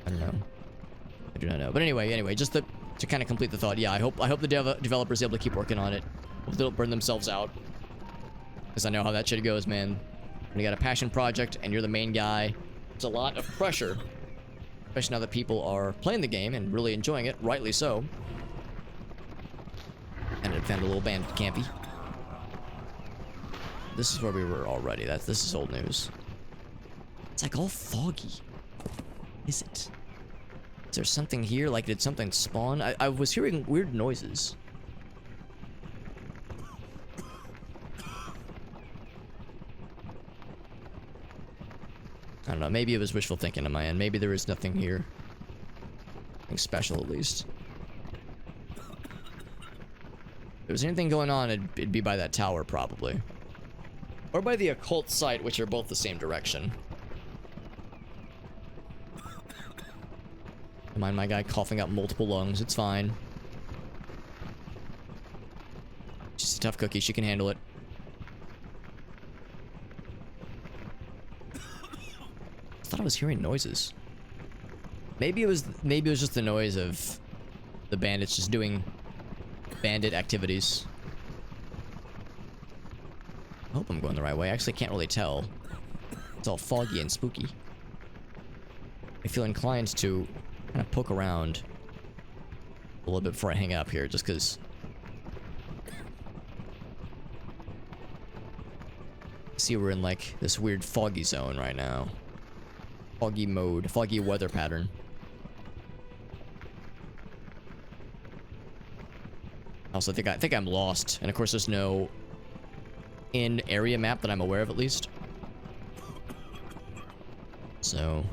I don't know. I do not know. But anyway, just to kind of complete the thought, yeah, I hope the developer's able to keep working on it. Hope they don't burn themselves out. Because I know how that shit goes, man. When you got a passion project and you're the main guy, it's a lot of pressure. Especially now that people are playing the game and really enjoying it, rightly so. And it found a little bandit campy. This is where we were already. This is old news. It's like all foggy. Is it? Is there something here? Like, did something spawn? I was hearing weird noises. I don't know. Maybe it was wishful thinking on my end. Maybe there is nothing here. Nothing special, at least. If there was anything going on, it'd be by that tower, probably. Or by the occult site, which are both the same direction. Don't mind my guy coughing out multiple lungs. It's fine. She's a tough cookie. She can handle it. I thought I was hearing noises. Maybe it was just the noise of the bandits just doing bandit activities. I hope I'm going the right way. I actually can't really tell. It's all foggy and spooky. I feel inclined to kind of poke around a little bit before I hang up here, just because see we're in like this weird foggy zone right now. Foggy mode, foggy weather pattern. Also, I think I'm lost, and of course there's no in-area map that I'm aware of, at least. So,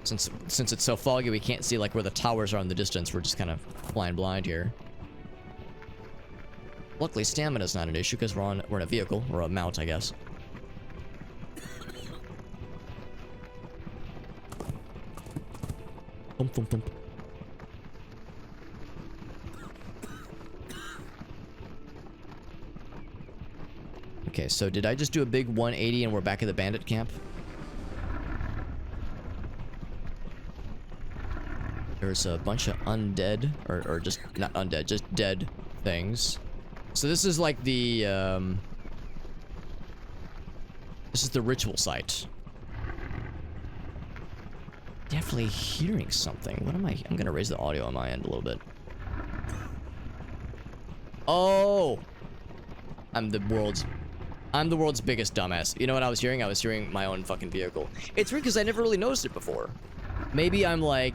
since it's so foggy, we can't see like where the towers are in the distance. We're just kind of flying blind here. Luckily, stamina's not an issue because we're in a vehicle or a mount, I guess. Thump, thump, thump. Okay, so did I just do a big 180 and we're back at the bandit camp? There's a bunch of undead, or just, not undead, just dead things. So this is like the, this is the ritual site. Definitely hearing something. What am I? I'm gonna raise the audio on my end a little bit. Oh! I'm I'm the world's biggest dumbass. You know what I was hearing? I was hearing my own fucking vehicle. It's weird because I never really noticed it before. Maybe I'm like...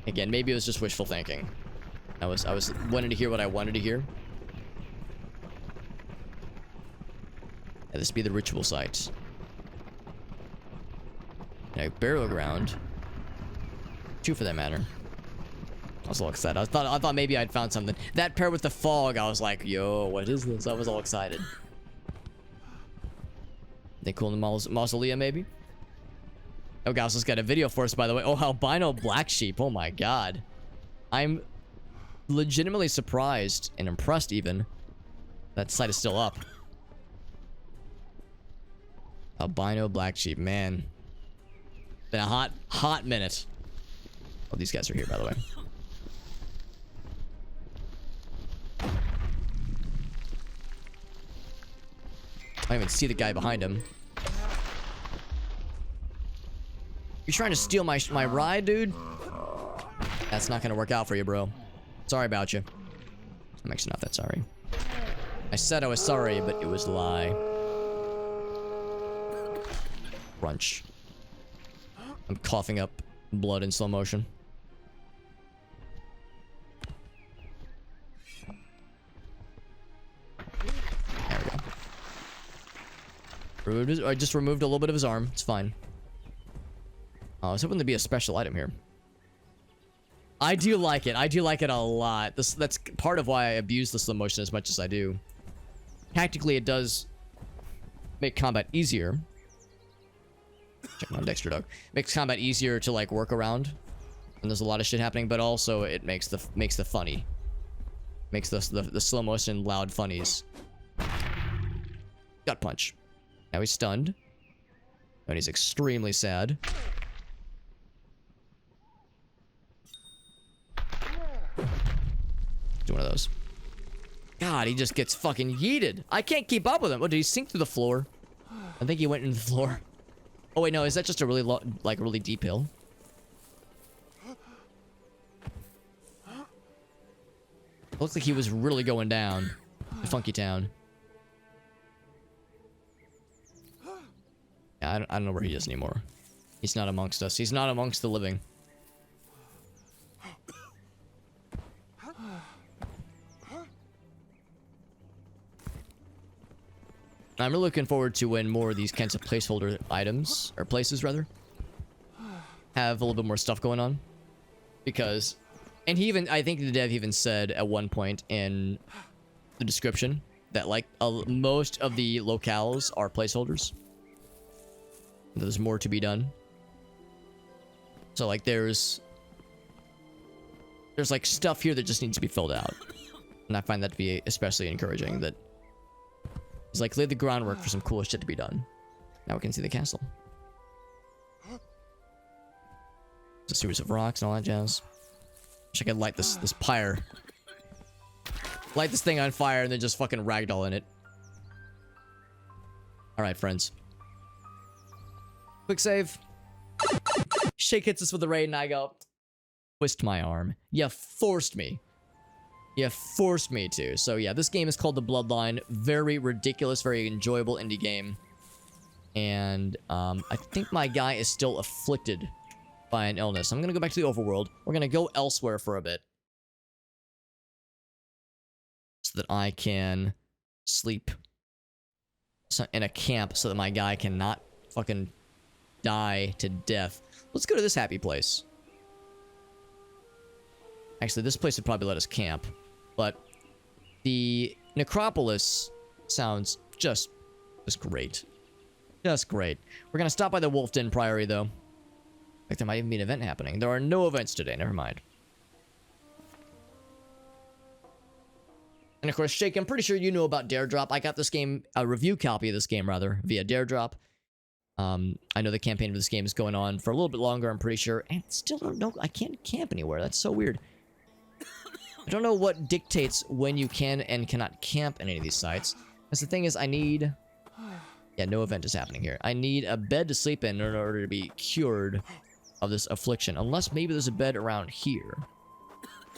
Again, maybe it was just wishful thinking. I was wanting to hear what I wanted to hear. Yeah, this be the ritual site. Yeah, burial ground. 2 for that matter. I was all excited. I thought maybe I'd found something. That paired with the fog, I was like, yo, what is this? I was all excited. They cool in the mausoleum, maybe? Oh, guys, let's get a video for us, by the way. Oh, albino black sheep. Oh, my God. I'm legitimately surprised and impressed, even. That site is still up. Albino black sheep, man. Been a hot minute. Oh, these guys are here, by the way. I don't even see the guy behind him. You trying to steal my ride, dude? That's not gonna work out for you, bro. Sorry about you. I'm actually not that sorry. I said I was sorry, but it was a lie. Crunch. I'm coughing up blood in slow motion. There we go. I just removed a little bit of his arm. It's fine. I was hoping there'd be a special item here. I do like it. I do like it a lot. That's part of why I abuse the slow motion as much as I do. Tactically, it does make combat easier. Check my Dexter dog. Makes combat easier to like work around, and there's a lot of shit happening. But also, it makes the funny, makes the slow motion loud funnies. Gut punch. Now he's stunned, and he's extremely sad. Do one of those. God, he just gets fucking yeeted. I can't keep up with him. Oh, did he sink through the floor? I think he went into the floor. Oh wait, no, is that just a really really deep hill? It looks like he was really going down. The Funky Town. Yeah, I don't know where he is anymore. He's not amongst us. He's not amongst the living. I'm really looking forward to when more of these kinds of placeholder items, or places rather, have a little bit more stuff going on. Because, and he even, I think the dev even said at one point in the description that like most of the locales are placeholders. There's more to be done. So like there's like stuff here that just needs to be filled out. And I find that to be especially encouraging that he's like laid the groundwork for some cool shit to be done. Now we can see the castle. It's a series of rocks and all that jazz. Wish I could light this pyre. Light this thing on fire and then just fucking ragdoll in it. Alright, friends. Quick save. Shake hits us with the raid and I go, twist my arm. You forced me. You forced me to. So yeah, this game is called The Bloodline. Very ridiculous, very enjoyable indie game. And I think my guy is still afflicted by an illness. I'm going to go back to the overworld. We're going to go elsewhere for a bit. So that I can sleep in a camp so that my guy cannot fucking die to death. Let's go to this happy place. Actually, this place would probably let us camp. But the Necropolis sounds just great. Just great. We're going to stop by the Wolfden Priory, though. Like, there might even be an event happening. There are no events today. Never mind. And of course, Shake, I'm pretty sure you know about Dare Drop. I got this game, a review copy of this game, rather, via Dare Drop. I know the campaign for this game is going on for a little bit longer, I'm pretty sure. And still don't know, I can't camp anywhere. That's so weird. I don't know what dictates when you can and cannot camp in any of these sites. Because the thing is, I need... Yeah, no event is happening here. I need a bed to sleep in order to be cured of this affliction. Unless maybe there's a bed around here.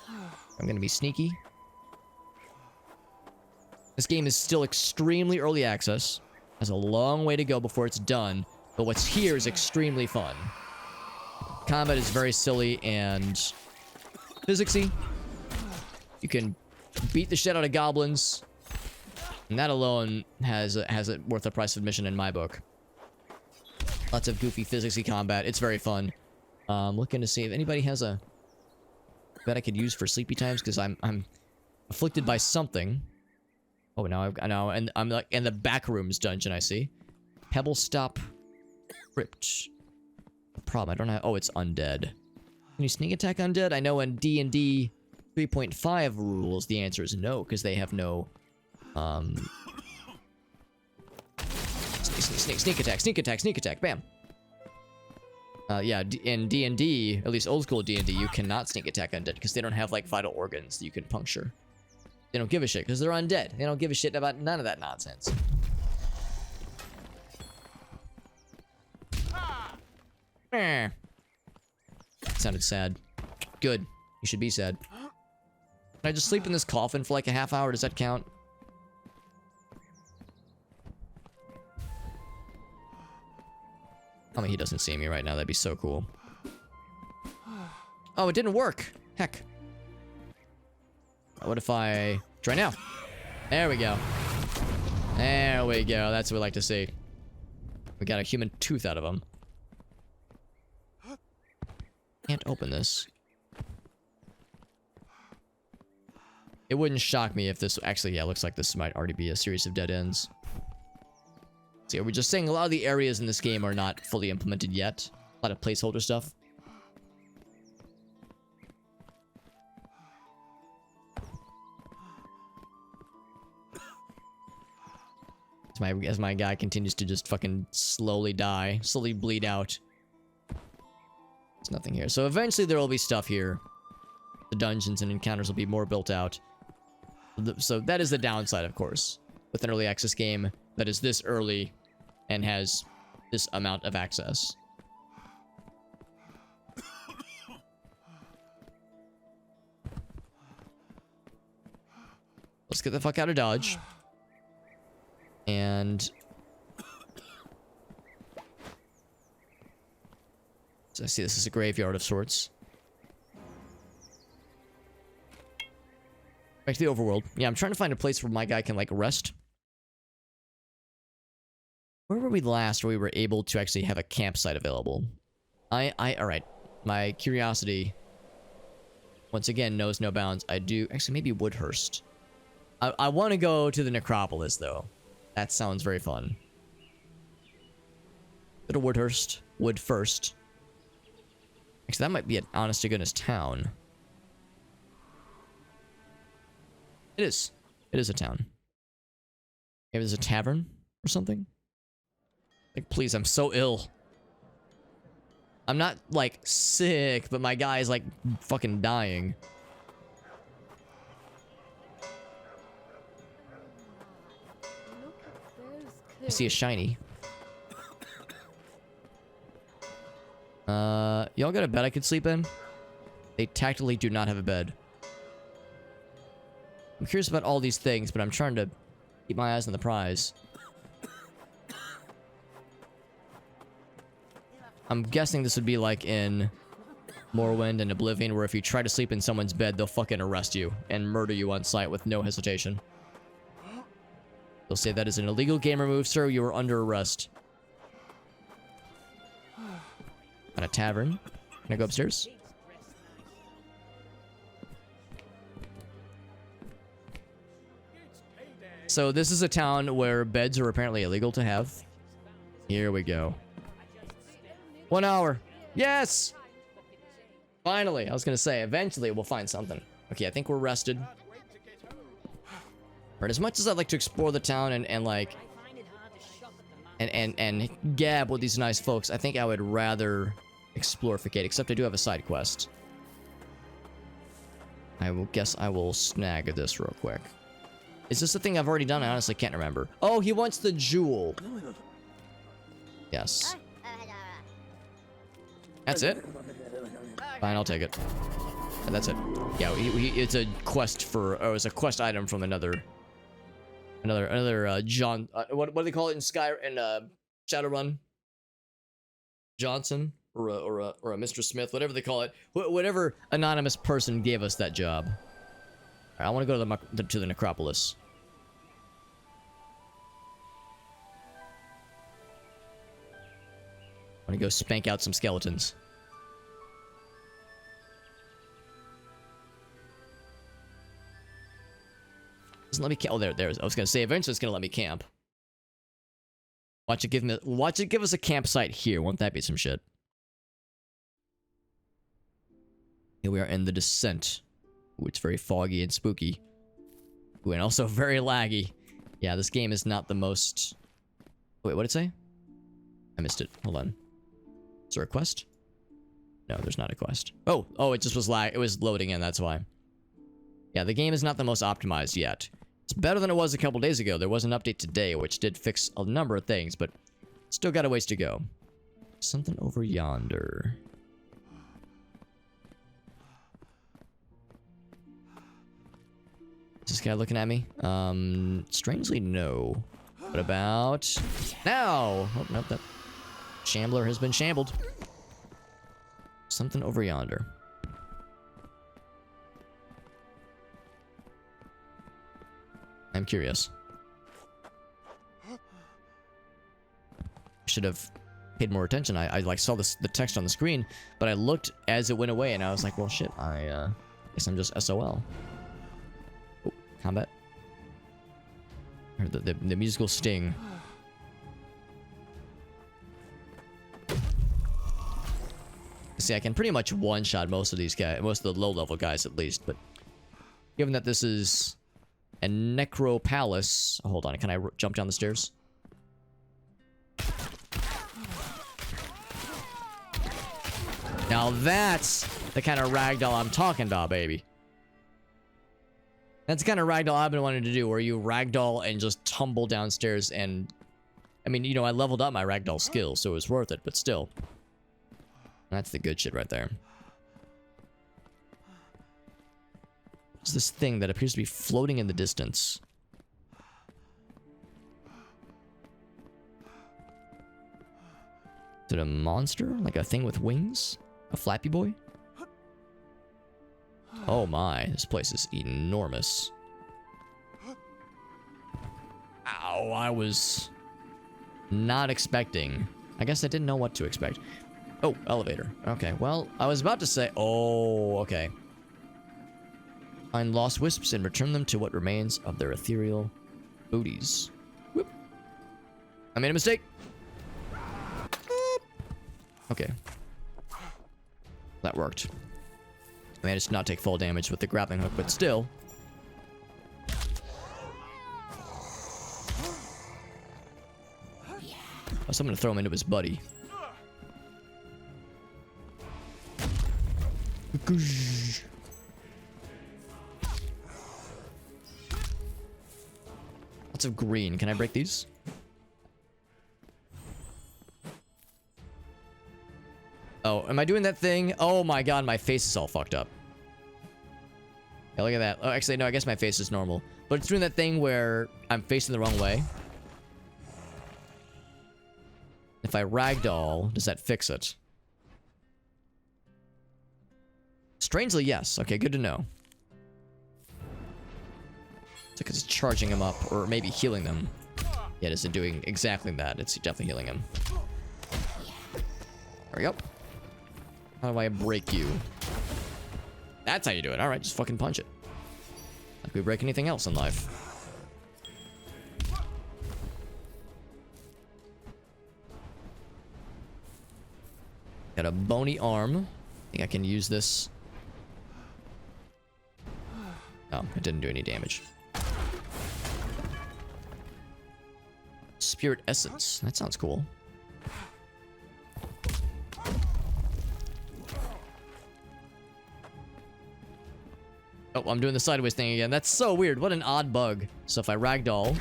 I'm going to be sneaky. This game is still extremely early access. Has a long way to go before it's done. But what's here is extremely fun. Combat is very silly and physicsy. You can beat the shit out of goblins. And that alone has it worth the price of admission in my book. Lots of goofy physicsy combat. It's very fun. Looking to see if anybody has a bet I could use for sleepy times, because I'm afflicted by something. Oh, now and I'm like in the back rooms dungeon. I see Pebble Stop Crypt. The problem I don't have. Oh, it's undead. Can you sneak attack undead? I know in D&D 3.5 rules the answer is no, because they have no sneak attack, bam. Yeah, in D&D, at least old school D&D, you cannot sneak attack undead because they don't have like vital organs that you can puncture. They don't give a shit because they're undead. They don't give a shit about none of that nonsense. Sounded sad. Good. You should be sad. Can I just sleep in this coffin for like a half hour? Does that count? I mean, he doesn't see me right now. That'd be so cool. Oh, it didn't work. Heck. What if I try now? There we go. There we go. That's what we like to see. We got a human tooth out of him. Can't open this. It wouldn't shock me if this actually, yeah, looks like this might already be a series of dead ends. So yeah, we're just saying a lot of the areas in this game are not fully implemented yet. A lot of placeholder stuff. As my guy continues to just fucking slowly die, slowly bleed out. There's nothing here. So eventually there will be stuff here. The dungeons and encounters will be more built out. So that is the downside, of course, with an early access game that is this early and has this amount of access. Let's get the fuck out of Dodge. And so I see this is a graveyard of sorts. Back to the overworld. Yeah, I'm trying to find a place where my guy can, like, rest. Where were we last where we were able to actually have a campsite available? Alright. My curiosity, once again, knows no bounds. I do... Actually, maybe Woodhurst. I want to go to the Necropolis, though. That sounds very fun. Go to Woodhurst. Wood first. Actually, that might be an honest-to-goodness town. It is. It is a town. Maybe there's a tavern or something? Like, please, I'm so ill. I'm not, like, sick, but my guy is, like, fucking dying. I see a shiny. Y'all got a bed I could sleep in? They tactically do not have a bed. I'm curious about all these things, but I'm trying to keep my eyes on the prize. I'm guessing this would be like in Morrowind and Oblivion, where if you try to sleep in someone's bed, they'll fucking arrest you and murder you on sight with no hesitation. They'll say that is an illegal gamer move, sir. You are under arrest. At a tavern. Can I go upstairs? So this is a town where beds are apparently illegal to have. Here we go. 1 hour. Yes! Finally. I was going to say, eventually we'll find something. Okay, I think we're rested. But as much as I'd like to explore the town and like... And gab with these nice folks, I think I would rather explorificate, except I do have a side quest. I will guess I will snag this real quick. Is this the thing I've already done? I honestly can't remember. Oh, he wants the jewel. Yes. That's it? Fine, I'll take it. And that's it. Yeah, it's a quest for... Oh, it's a quest item from another Another John. What do they call it in Shadowrun? Johnson or a Mr. Smith, whatever they call it. Whatever anonymous person gave us that job. All right, I want to go to the Necropolis. I want to go spank out some skeletons. Doesn't let me camp. Oh, there's. I was gonna say eventually it's gonna let me camp. Watch it give us a campsite here. Won't that be some shit? Here we are in the descent. Ooh, it's very foggy and spooky. Ooh, and also very laggy. Yeah, this game is not the most. Wait, what did it say? I missed it. Hold on. Is there a quest? No, there's not a quest. Oh, it just was lag. It was loading in. That's why. Yeah, the game is not the most optimized yet. It's better than it was a couple days ago. There was an update today, which did fix a number of things, but still got a ways to go. Something over yonder. Is this guy looking at me? Strangely, no. What about now? Oh, nope, that shambler has been shambled. Something over yonder. I'm curious. Should have paid more attention. I like saw the text on the screen, but I looked as it went away, and I was like, well, shit. I guess I'm just SOL. Oh, combat. I heard the musical sting. See, I can pretty much one-shot most of these guys, most of the low-level guys at least, but given that this is a Necropolis... Oh, hold on, can I jump down the stairs? Now that's the kind of ragdoll I'm talking about, baby. That's the kind of ragdoll I've been wanting to do, where you ragdoll and just tumble downstairs and... I mean, you know, I leveled up my ragdoll skills, so it was worth it, but still. That's the good shit right there. What's this thing that appears to be floating in the distance? Is it a monster? Like a thing with wings? A Flappy Boy? Oh my, this place is enormous. Ow, I was not expecting. I guess I didn't know what to expect. Oh, elevator. Okay, well, I was about to say... Oh, okay. Find lost wisps and return them to what remains of their ethereal booties. Whoop. I made a mistake. Okay. That worked. I managed to not take full damage with the grappling hook, but still. I was going to throw him into his buddy. Lots of green. Can I break these? Oh, am I doing that thing? Oh my god, my face is all fucked up. Yeah, look at that. Oh, actually, no, I guess my face is normal. But it's doing that thing where I'm facing the wrong way. If I ragdoll, does that fix it? Strangely, yes. Okay, good to know. It's because it's charging him up, or maybe healing them. Yeah, it isn't doing exactly that. It's definitely healing him. There we go. How do I break you? That's how you do it. Alright, just fucking punch it. Like we break anything else in life. Got a bony arm. I think I can use this. Oh, it didn't do any damage. Spirit Essence. That sounds cool. Oh, I'm doing the sideways thing again. That's so weird. What an odd bug. So if I ragdoll,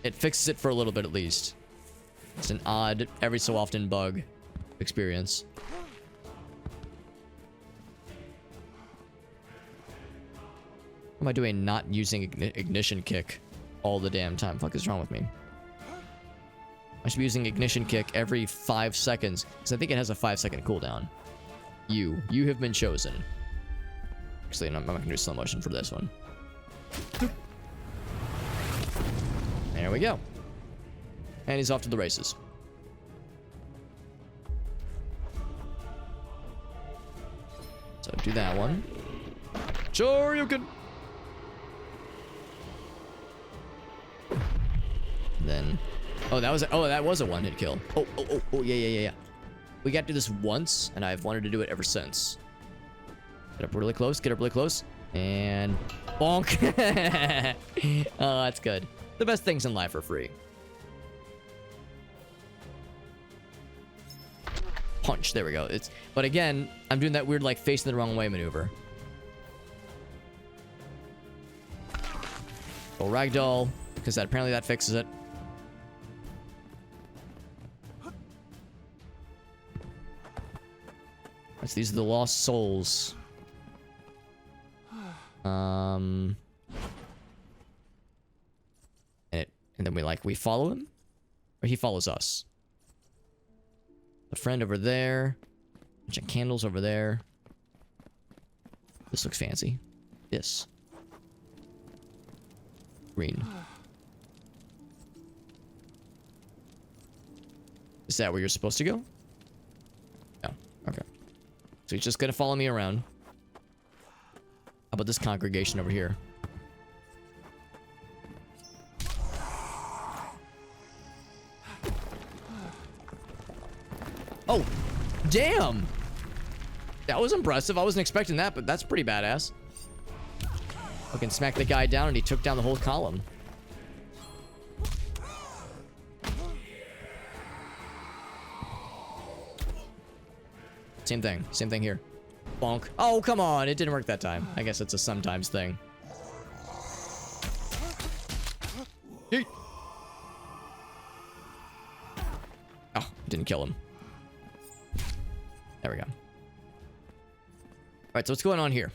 it fixes it for a little bit at least. It's an odd, every so often bug experience. am I doing not using ignition kick all the damn time? Fuck is wrong with me? I should be using ignition kick every 5 seconds, because I think it has a 5-second cooldown. You have been chosen. Actually, I'm not gonna do slow motion for this one. There we go. And he's off to the races. So do that one. Sure, you can. Then, oh, that was a one-hit kill. Oh, yeah. We got to do this once, and I've wanted to do it ever since. Get up really close, and bonk. Oh, that's good. The best things in life are free. Punch, there we go. But again, I'm doing that weird, like, facing the wrong way maneuver. Go ragdoll, because apparently that fixes it. These are the lost souls. And then we follow him, or he follows us. A friend over there, bunch of candles over there. This looks fancy. This green. Is that where you're supposed to go? No. Okay. So he's just gonna follow me around. How about this congregation over here? Oh, damn! That was impressive. I wasn't expecting that, but that's pretty badass. Fucking smacked the guy down and he took down the whole column. Same thing here. Bonk. Oh, come on. It didn't work that time. I guess it's a sometimes thing. Yeet. Oh, didn't kill him. There we go. Alright, so what's going on here?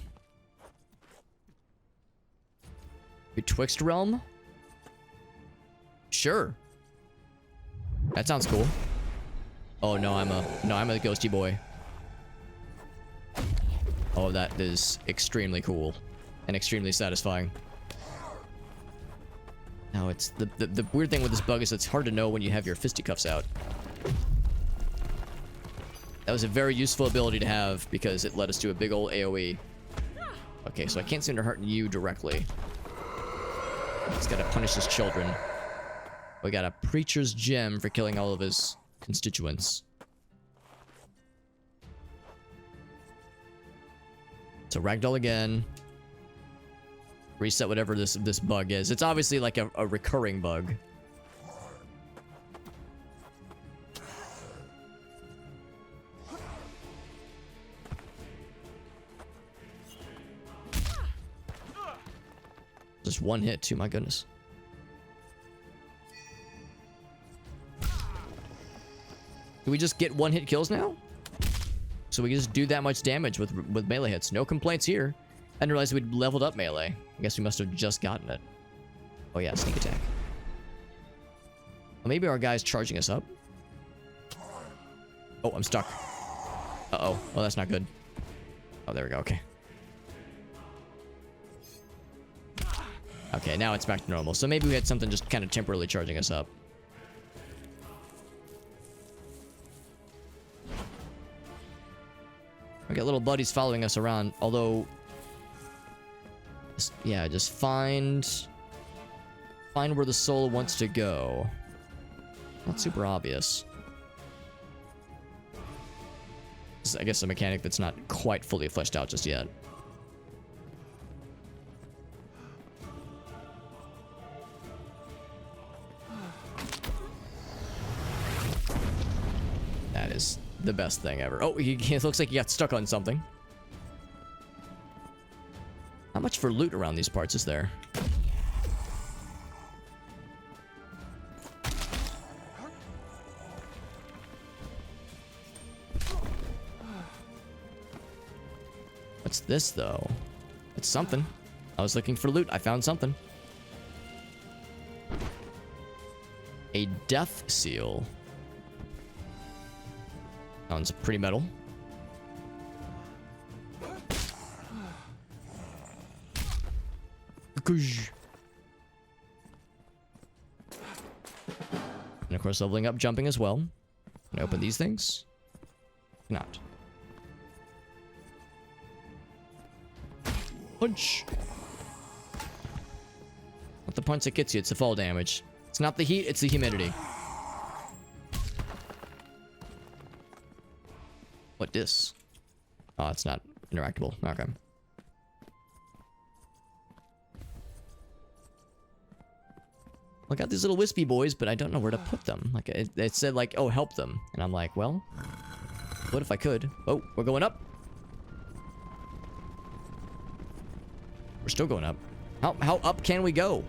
Betwixt realm? Sure. That sounds cool. Oh no, I'm a ghosty boy. Oh, that is extremely cool and extremely satisfying. Now, it's the weird thing with this bug is it's hard to know when you have your fisticuffs out. That was a very useful ability to have because it let us do a big old AoE. Okay, so I can't seem to hurt you directly. He's got to punish his children. We got a preacher's gem for killing all of his constituents. So ragdoll again. Reset whatever this bug is. It's obviously like a recurring bug. Just one hit too, my goodness. Do we just get one hit kills now? So we can just do that much damage with melee hits. No complaints here. I didn't realize we'd leveled up melee. I guess we must have just gotten it. Oh yeah, sneak attack. Well, maybe our guy's charging us up. Oh, I'm stuck. Uh-oh. Oh, that's not good. Oh, there we go. Okay. Okay, now it's back to normal. So maybe we had something just kind of temporarily charging us up. We got little buddies following us around, although... yeah, just find where the soul wants to go. Not super obvious. This is, I guess, a mechanic that's not quite fully fleshed out just yet. That is the best thing ever. Oh, it looks like he got stuck on something. Not much for loot around these parts, is there? What's this, though? It's something. I was looking for loot. I found something. A death seal. Sounds pretty metal. And of course, leveling up, jumping as well. Can I open these things? Not. Punch. Not the punch that gets you, it's the fall damage. It's not the heat, it's the humidity. What this? Oh, it's not interactable. Okay. I got these little wispy boys, but I don't know where to put them. Like, it said, like, oh, help them. And I'm like, well, what if I could? Oh, we're going up. We're still going up. How up can we go?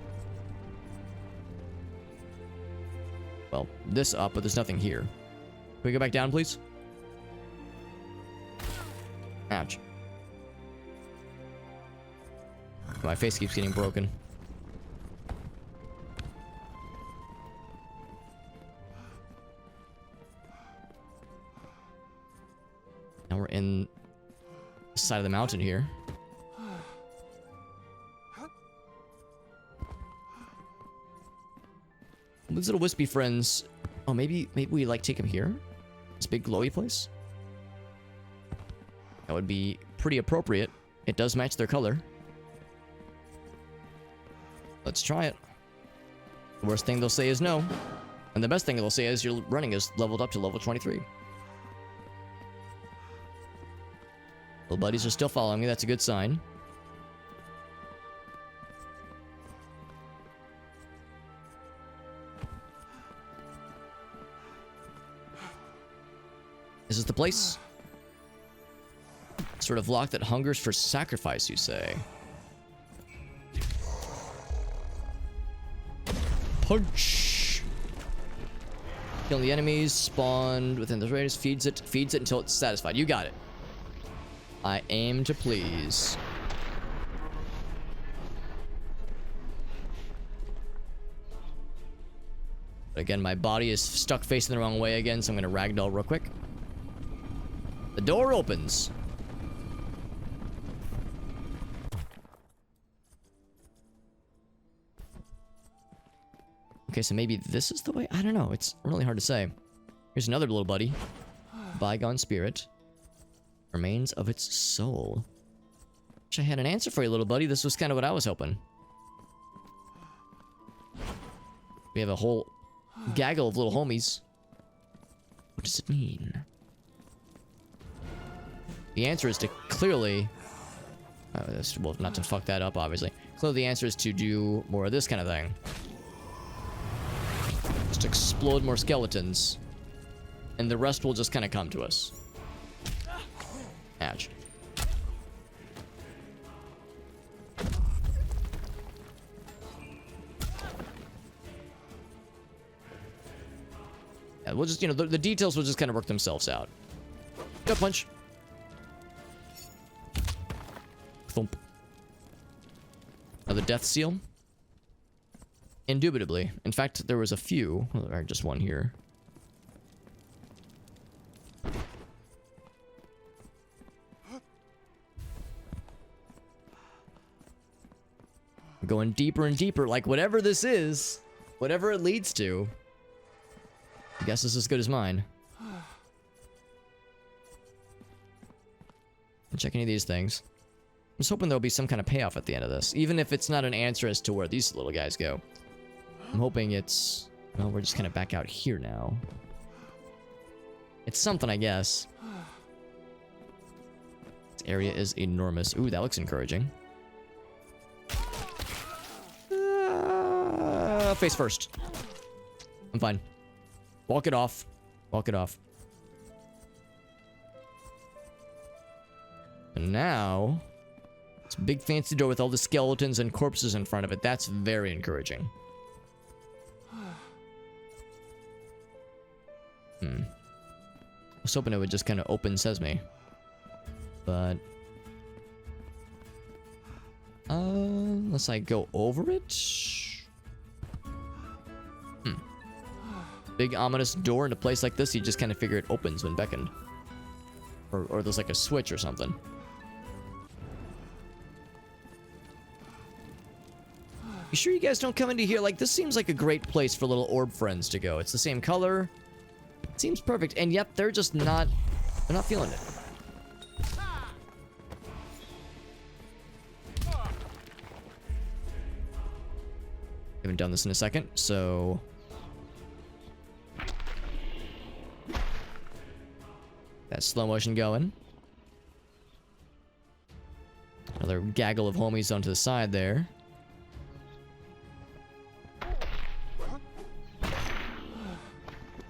Well, this up, but there's nothing here. Can we go back down, please? Ouch. My face keeps getting broken. Now we're in the side of the mountain here. These little wispy friends. Oh, maybe we like take them here. This big glowy place. That would be pretty appropriate. It does match their color. Let's try it. The worst thing they'll say is no. And the best thing they'll say is your running is leveled up to level 23. Little buddies are still following me. That's a good sign. Is this the place? Sort of lock that hungers for sacrifice, you say? Punch! Kill the enemies, spawned within the radius, feeds it until it's satisfied. You got it. I aim to please. Again, my body is stuck facing the wrong way again, so I'm gonna ragdoll real quick. The door opens. Okay, so maybe this is the way? I don't know. It's really hard to say. Here's another little buddy. Bygone spirit. Remains of its soul. Wish I had an answer for you, little buddy. This was kind of what I was hoping. We have a whole gaggle of little homies. What does it mean? The answer is to clearly... well, not to fuck that up, obviously. Clearly the answer is to do more of this kind of thing. Just explode more skeletons. And the rest will just kind of come to us. Ouch. Yeah, we'll just, you know, the details will just kind of work themselves out. Gut punch. Thump. Another death seal. Indubitably. In fact, there was a few. Or just one here. We're going deeper and deeper. Like, whatever this is, whatever it leads to, I guess it's as good as mine. Check any of these things. I'm just hoping there'll be some kind of payoff at the end of this. Even if it's not an answer as to where these little guys go. I'm hoping it's... Well, we're just kind of back out here now. It's something, I guess. This area is enormous. Ooh, that looks encouraging. Face first. I'm fine. Walk it off. Walk it off. And now... It's a big fancy door with all the skeletons and corpses in front of it. That's very encouraging. I was hoping it would just kind of open sesame. But... Unless I go over it. Big ominous door in a place like this, you just kind of figure it opens when beckoned. Or there's like a switch or something. You sure you guys don't come into here? Like, this seems like a great place for little orb friends to go. It's the same color. It seems perfect, and yet they're just not... They're not feeling it. Haven't done this in a second, so... That slow motion going. Another gaggle of homies onto the side there.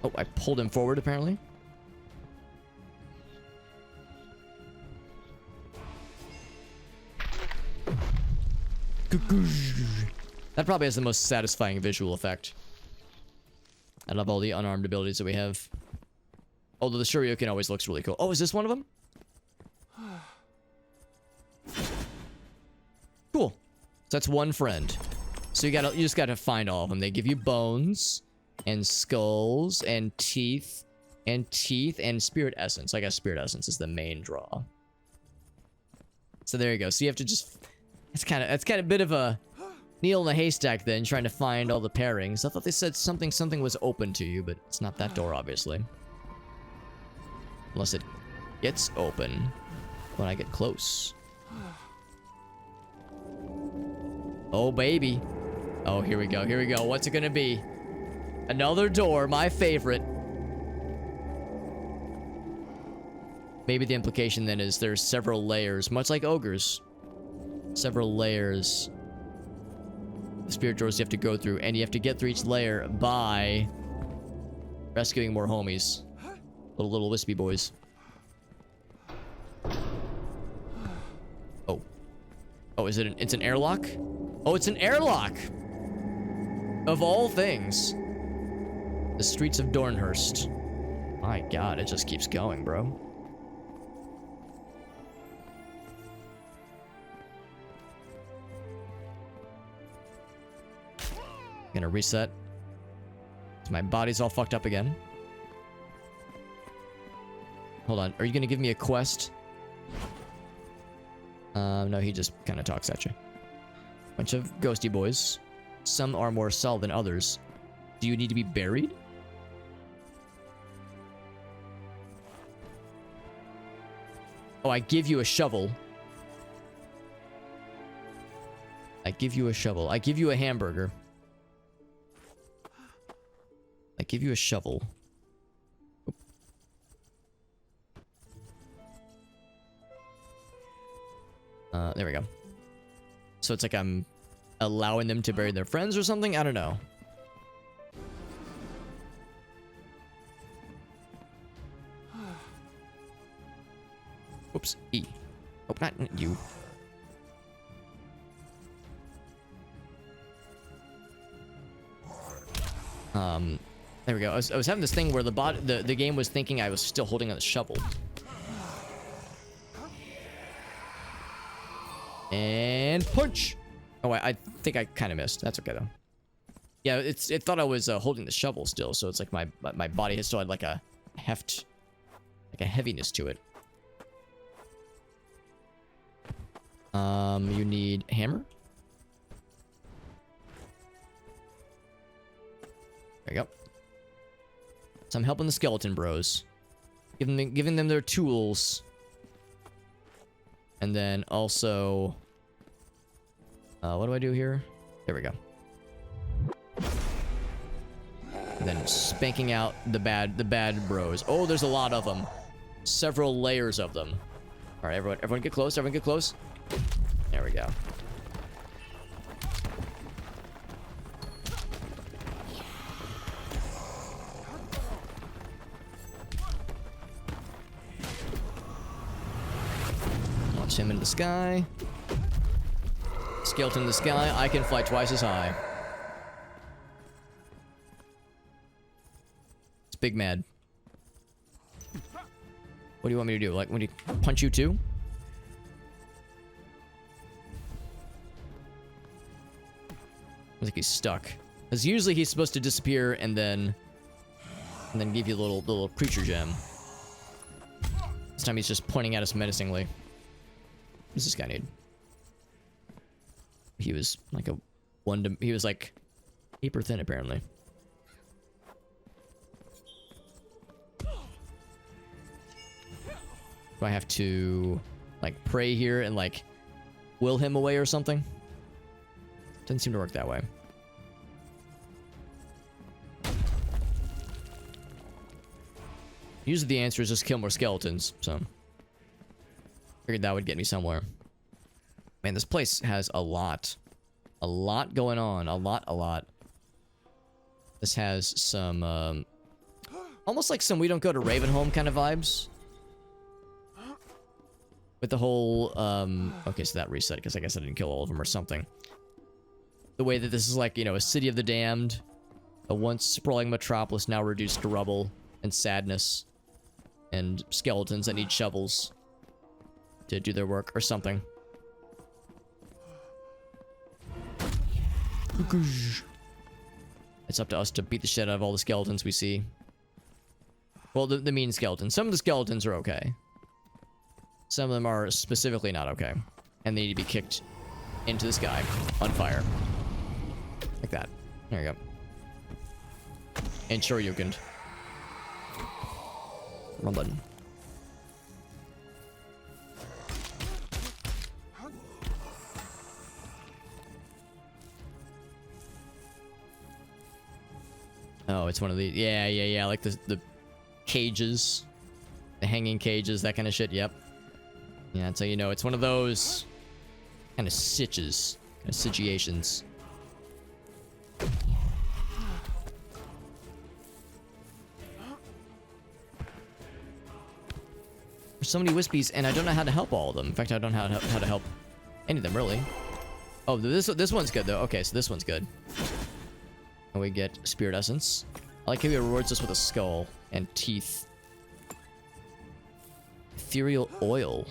Oh, I pulled him forward, apparently. That probably has the most satisfying visual effect. I love all the unarmed abilities that we have. Although the Shuriken always looks really cool. Oh, is this one of them? Cool. So that's one friend. So you just gotta find all of them. They give you bones, and skulls, and teeth, and spirit essence. I guess spirit essence is the main draw. So there you go. So you have to just... It's kind of a bit of a needle in a haystack then, trying to find all the pairings. I thought they said something was open to you, but it's not that door, obviously. Unless it gets open when I get close. Oh, baby. Oh, here we go. Here we go. What's it gonna be? Another door, my favorite. Maybe the implication then is there's several layers, much like ogres. Several layers. The spirit doors you have to go through, and you have to get through each layer by rescuing more homies. Little wispy boys. Oh. Oh, is it it's an airlock? Oh, it's an airlock! Of all things. The streets of Dornhurst. My god, it just keeps going, bro. Gonna reset. My body's all fucked up again. Hold on, are you gonna give me a quest? No, he just kind of talks at you. Bunch of ghosty boys. Some are more solid than others. Do you need to be buried? Oh, I give you a shovel. I give you a shovel. I give you a hamburger. I give you a shovel. There we go. So it's like I'm allowing them to bury their friends or something? I don't know. Oops. E. Oh, not you. There we go. I was having this thing where the game was thinking I was still holding on the shovel. And punch! Oh, I think I kind of missed. That's okay, though. Yeah, it thought I was holding the shovel still, so it's like my body has still had like a heft, like a heaviness to it. You need hammer? There you go. So I'm helping the skeleton bros. Giving them their tools. And then also... what do I do here? There we go. And then spanking out the bad bros. Oh, there's a lot of them. Several layers of them. Alright, everyone get close, everyone get close. There we go. Launch him into the sky. Skeleton in the sky, I can fly twice as high. It's big mad. What do you want me to do? Like, when you punch you too? like he's stuck. Because usually he's supposed to disappear and then give you a little creature gem. This time he's just pointing at us menacingly. What does this guy need? He was like he was like paper thin apparently. Do I have to like pray here and like will him away or something? Doesn't seem to work that way. Usually the answer is just kill more skeletons, so figured that would get me somewhere. Man, this place has a lot going on, a lot. This has some almost like some We Don't Go to Ravenholm kind of vibes. With the whole, okay, so that reset, because I guess I didn't kill all of them or something. The way that this is like, you know, a city of the damned. A once sprawling metropolis now reduced to rubble and sadness. And skeletons that need shovels to do their work or something. It's up to us to beat the shit out of all the skeletons we see. Well, the mean skeletons. Some of the skeletons are okay. Some of them are specifically not okay. And they need to be kicked into the sky on fire. Like that. There you go. And sure you can. Wrong button. Oh, it's one of the... Yeah. Like the cages. The hanging cages, that kind of shit. Yep. Yeah, that's how you know. It's one of those kind of situations. There's so many wispies, and I don't know how to help all of them. In fact, I don't know how to help any of them, really. Oh, this one's good, though. Okay, so this one's good. And we get Spirit Essence. I like how he rewards us with a skull and teeth. Ethereal Oil.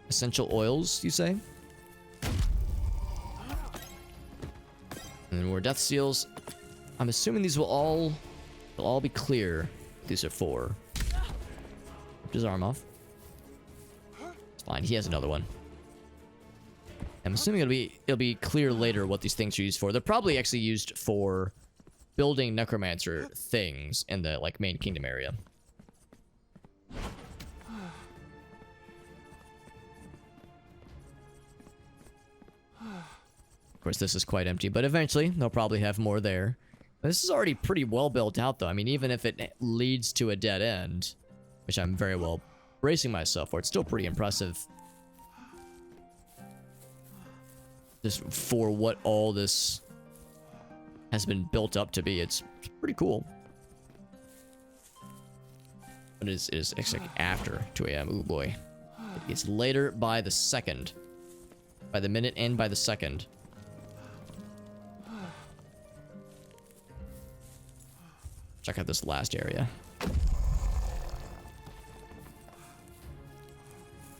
Essential oils, you say? And more death seals. I'm assuming these will all be clear. These are 4. Ripped his arm off. It's fine. He has another one. I'm assuming it'll be clear later what these things are used for. They're probably actually used for building necromancer things in the like main kingdom area. Of course, this is quite empty, but eventually they'll probably have more there. This is already pretty well built out, though. I mean, even if it leads to a dead end, which I'm very well bracing myself for, it's still pretty impressive. Just for what all this has been built up to be, it's pretty cool. But it's like after 2 a.m. Ooh, boy. It's later by the second. By the minute and by the second. Check out this last area.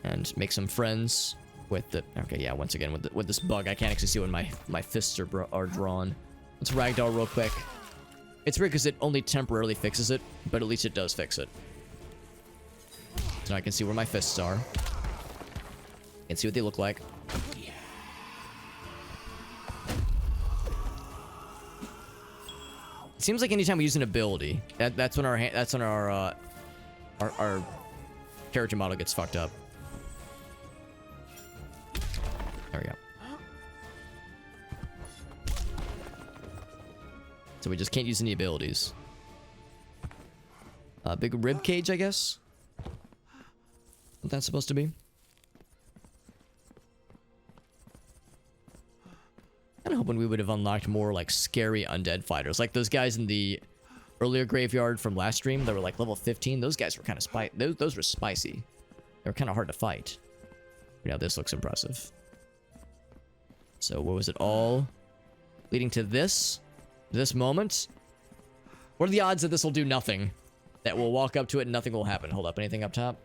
And make some friends with the... Okay, yeah, once again, with this bug, I can't actually see when my fists are drawn. Let's ragdoll real quick. It's weird because it only temporarily fixes it, but at least it does fix it. So now I can see where my fists are. I can see what they look like. It seems like anytime we use an ability, that's when our character model gets fucked up. There we go. So we just can't use any abilities. Big rib cage, I guess. What that's supposed to be. I'm hoping we would have unlocked more like scary undead fighters, like those guys in the earlier graveyard from last stream that were like level 15. Those guys were kind of those were spicy. They were kind of hard to fight. But now this looks impressive. So what was it all leading to this moment? What are the odds that this will do nothing? That we'll walk up to it and nothing will happen. Hold up, anything up top?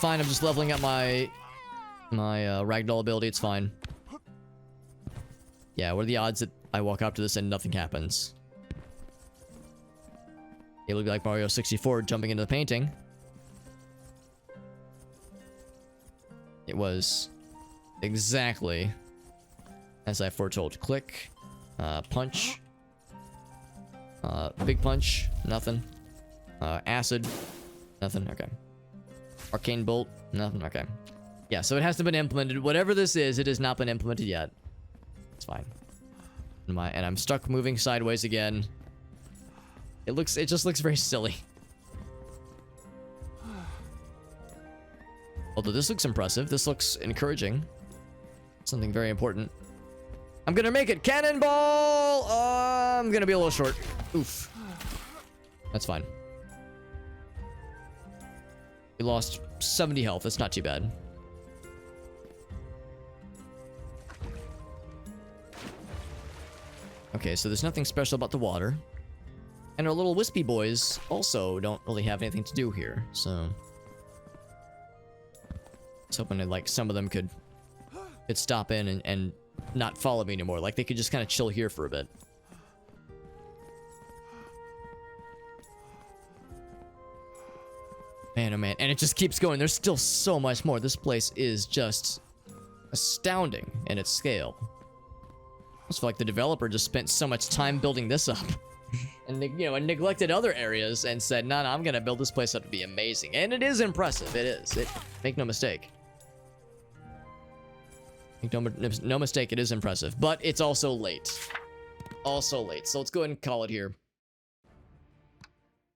fine. I'm just leveling up my ragdoll ability. It's fine. Yeah, what are the odds that I walk up to this and nothing happens? It looked like Mario 64 jumping into the painting. It was exactly as I foretold. Click. Punch. Big punch. Nothing. Acid. Nothing. Okay. Arcane bolt. Nothing. Okay. Yeah, so it hasn't been implemented. Whatever this is, it has not been implemented yet. It's fine. And I'm stuck moving sideways again. It just looks very silly. Although this looks impressive. This looks encouraging. Something very important. I'm gonna make it! Cannonball! I'm gonna be a little short. Oof. That's fine. We lost 70 health. That's not too bad. Okay, so there's nothing special about the water. And our little wispy boys also don't really have anything to do here, so... I was hoping that, like, some of them could stop in and not follow me anymore. Like, they could just kind of chill here for a bit. Man, oh man. And it just keeps going. There's still so much more. This place is just astounding in its scale. I almost feel like the developer just spent so much time building this up. And, you know, and neglected other areas and said, no, I'm gonna build this place up to be amazing. And it is impressive. It is. Make no mistake. Make no mistake, it is impressive. But it's also late. So let's go ahead and call it here.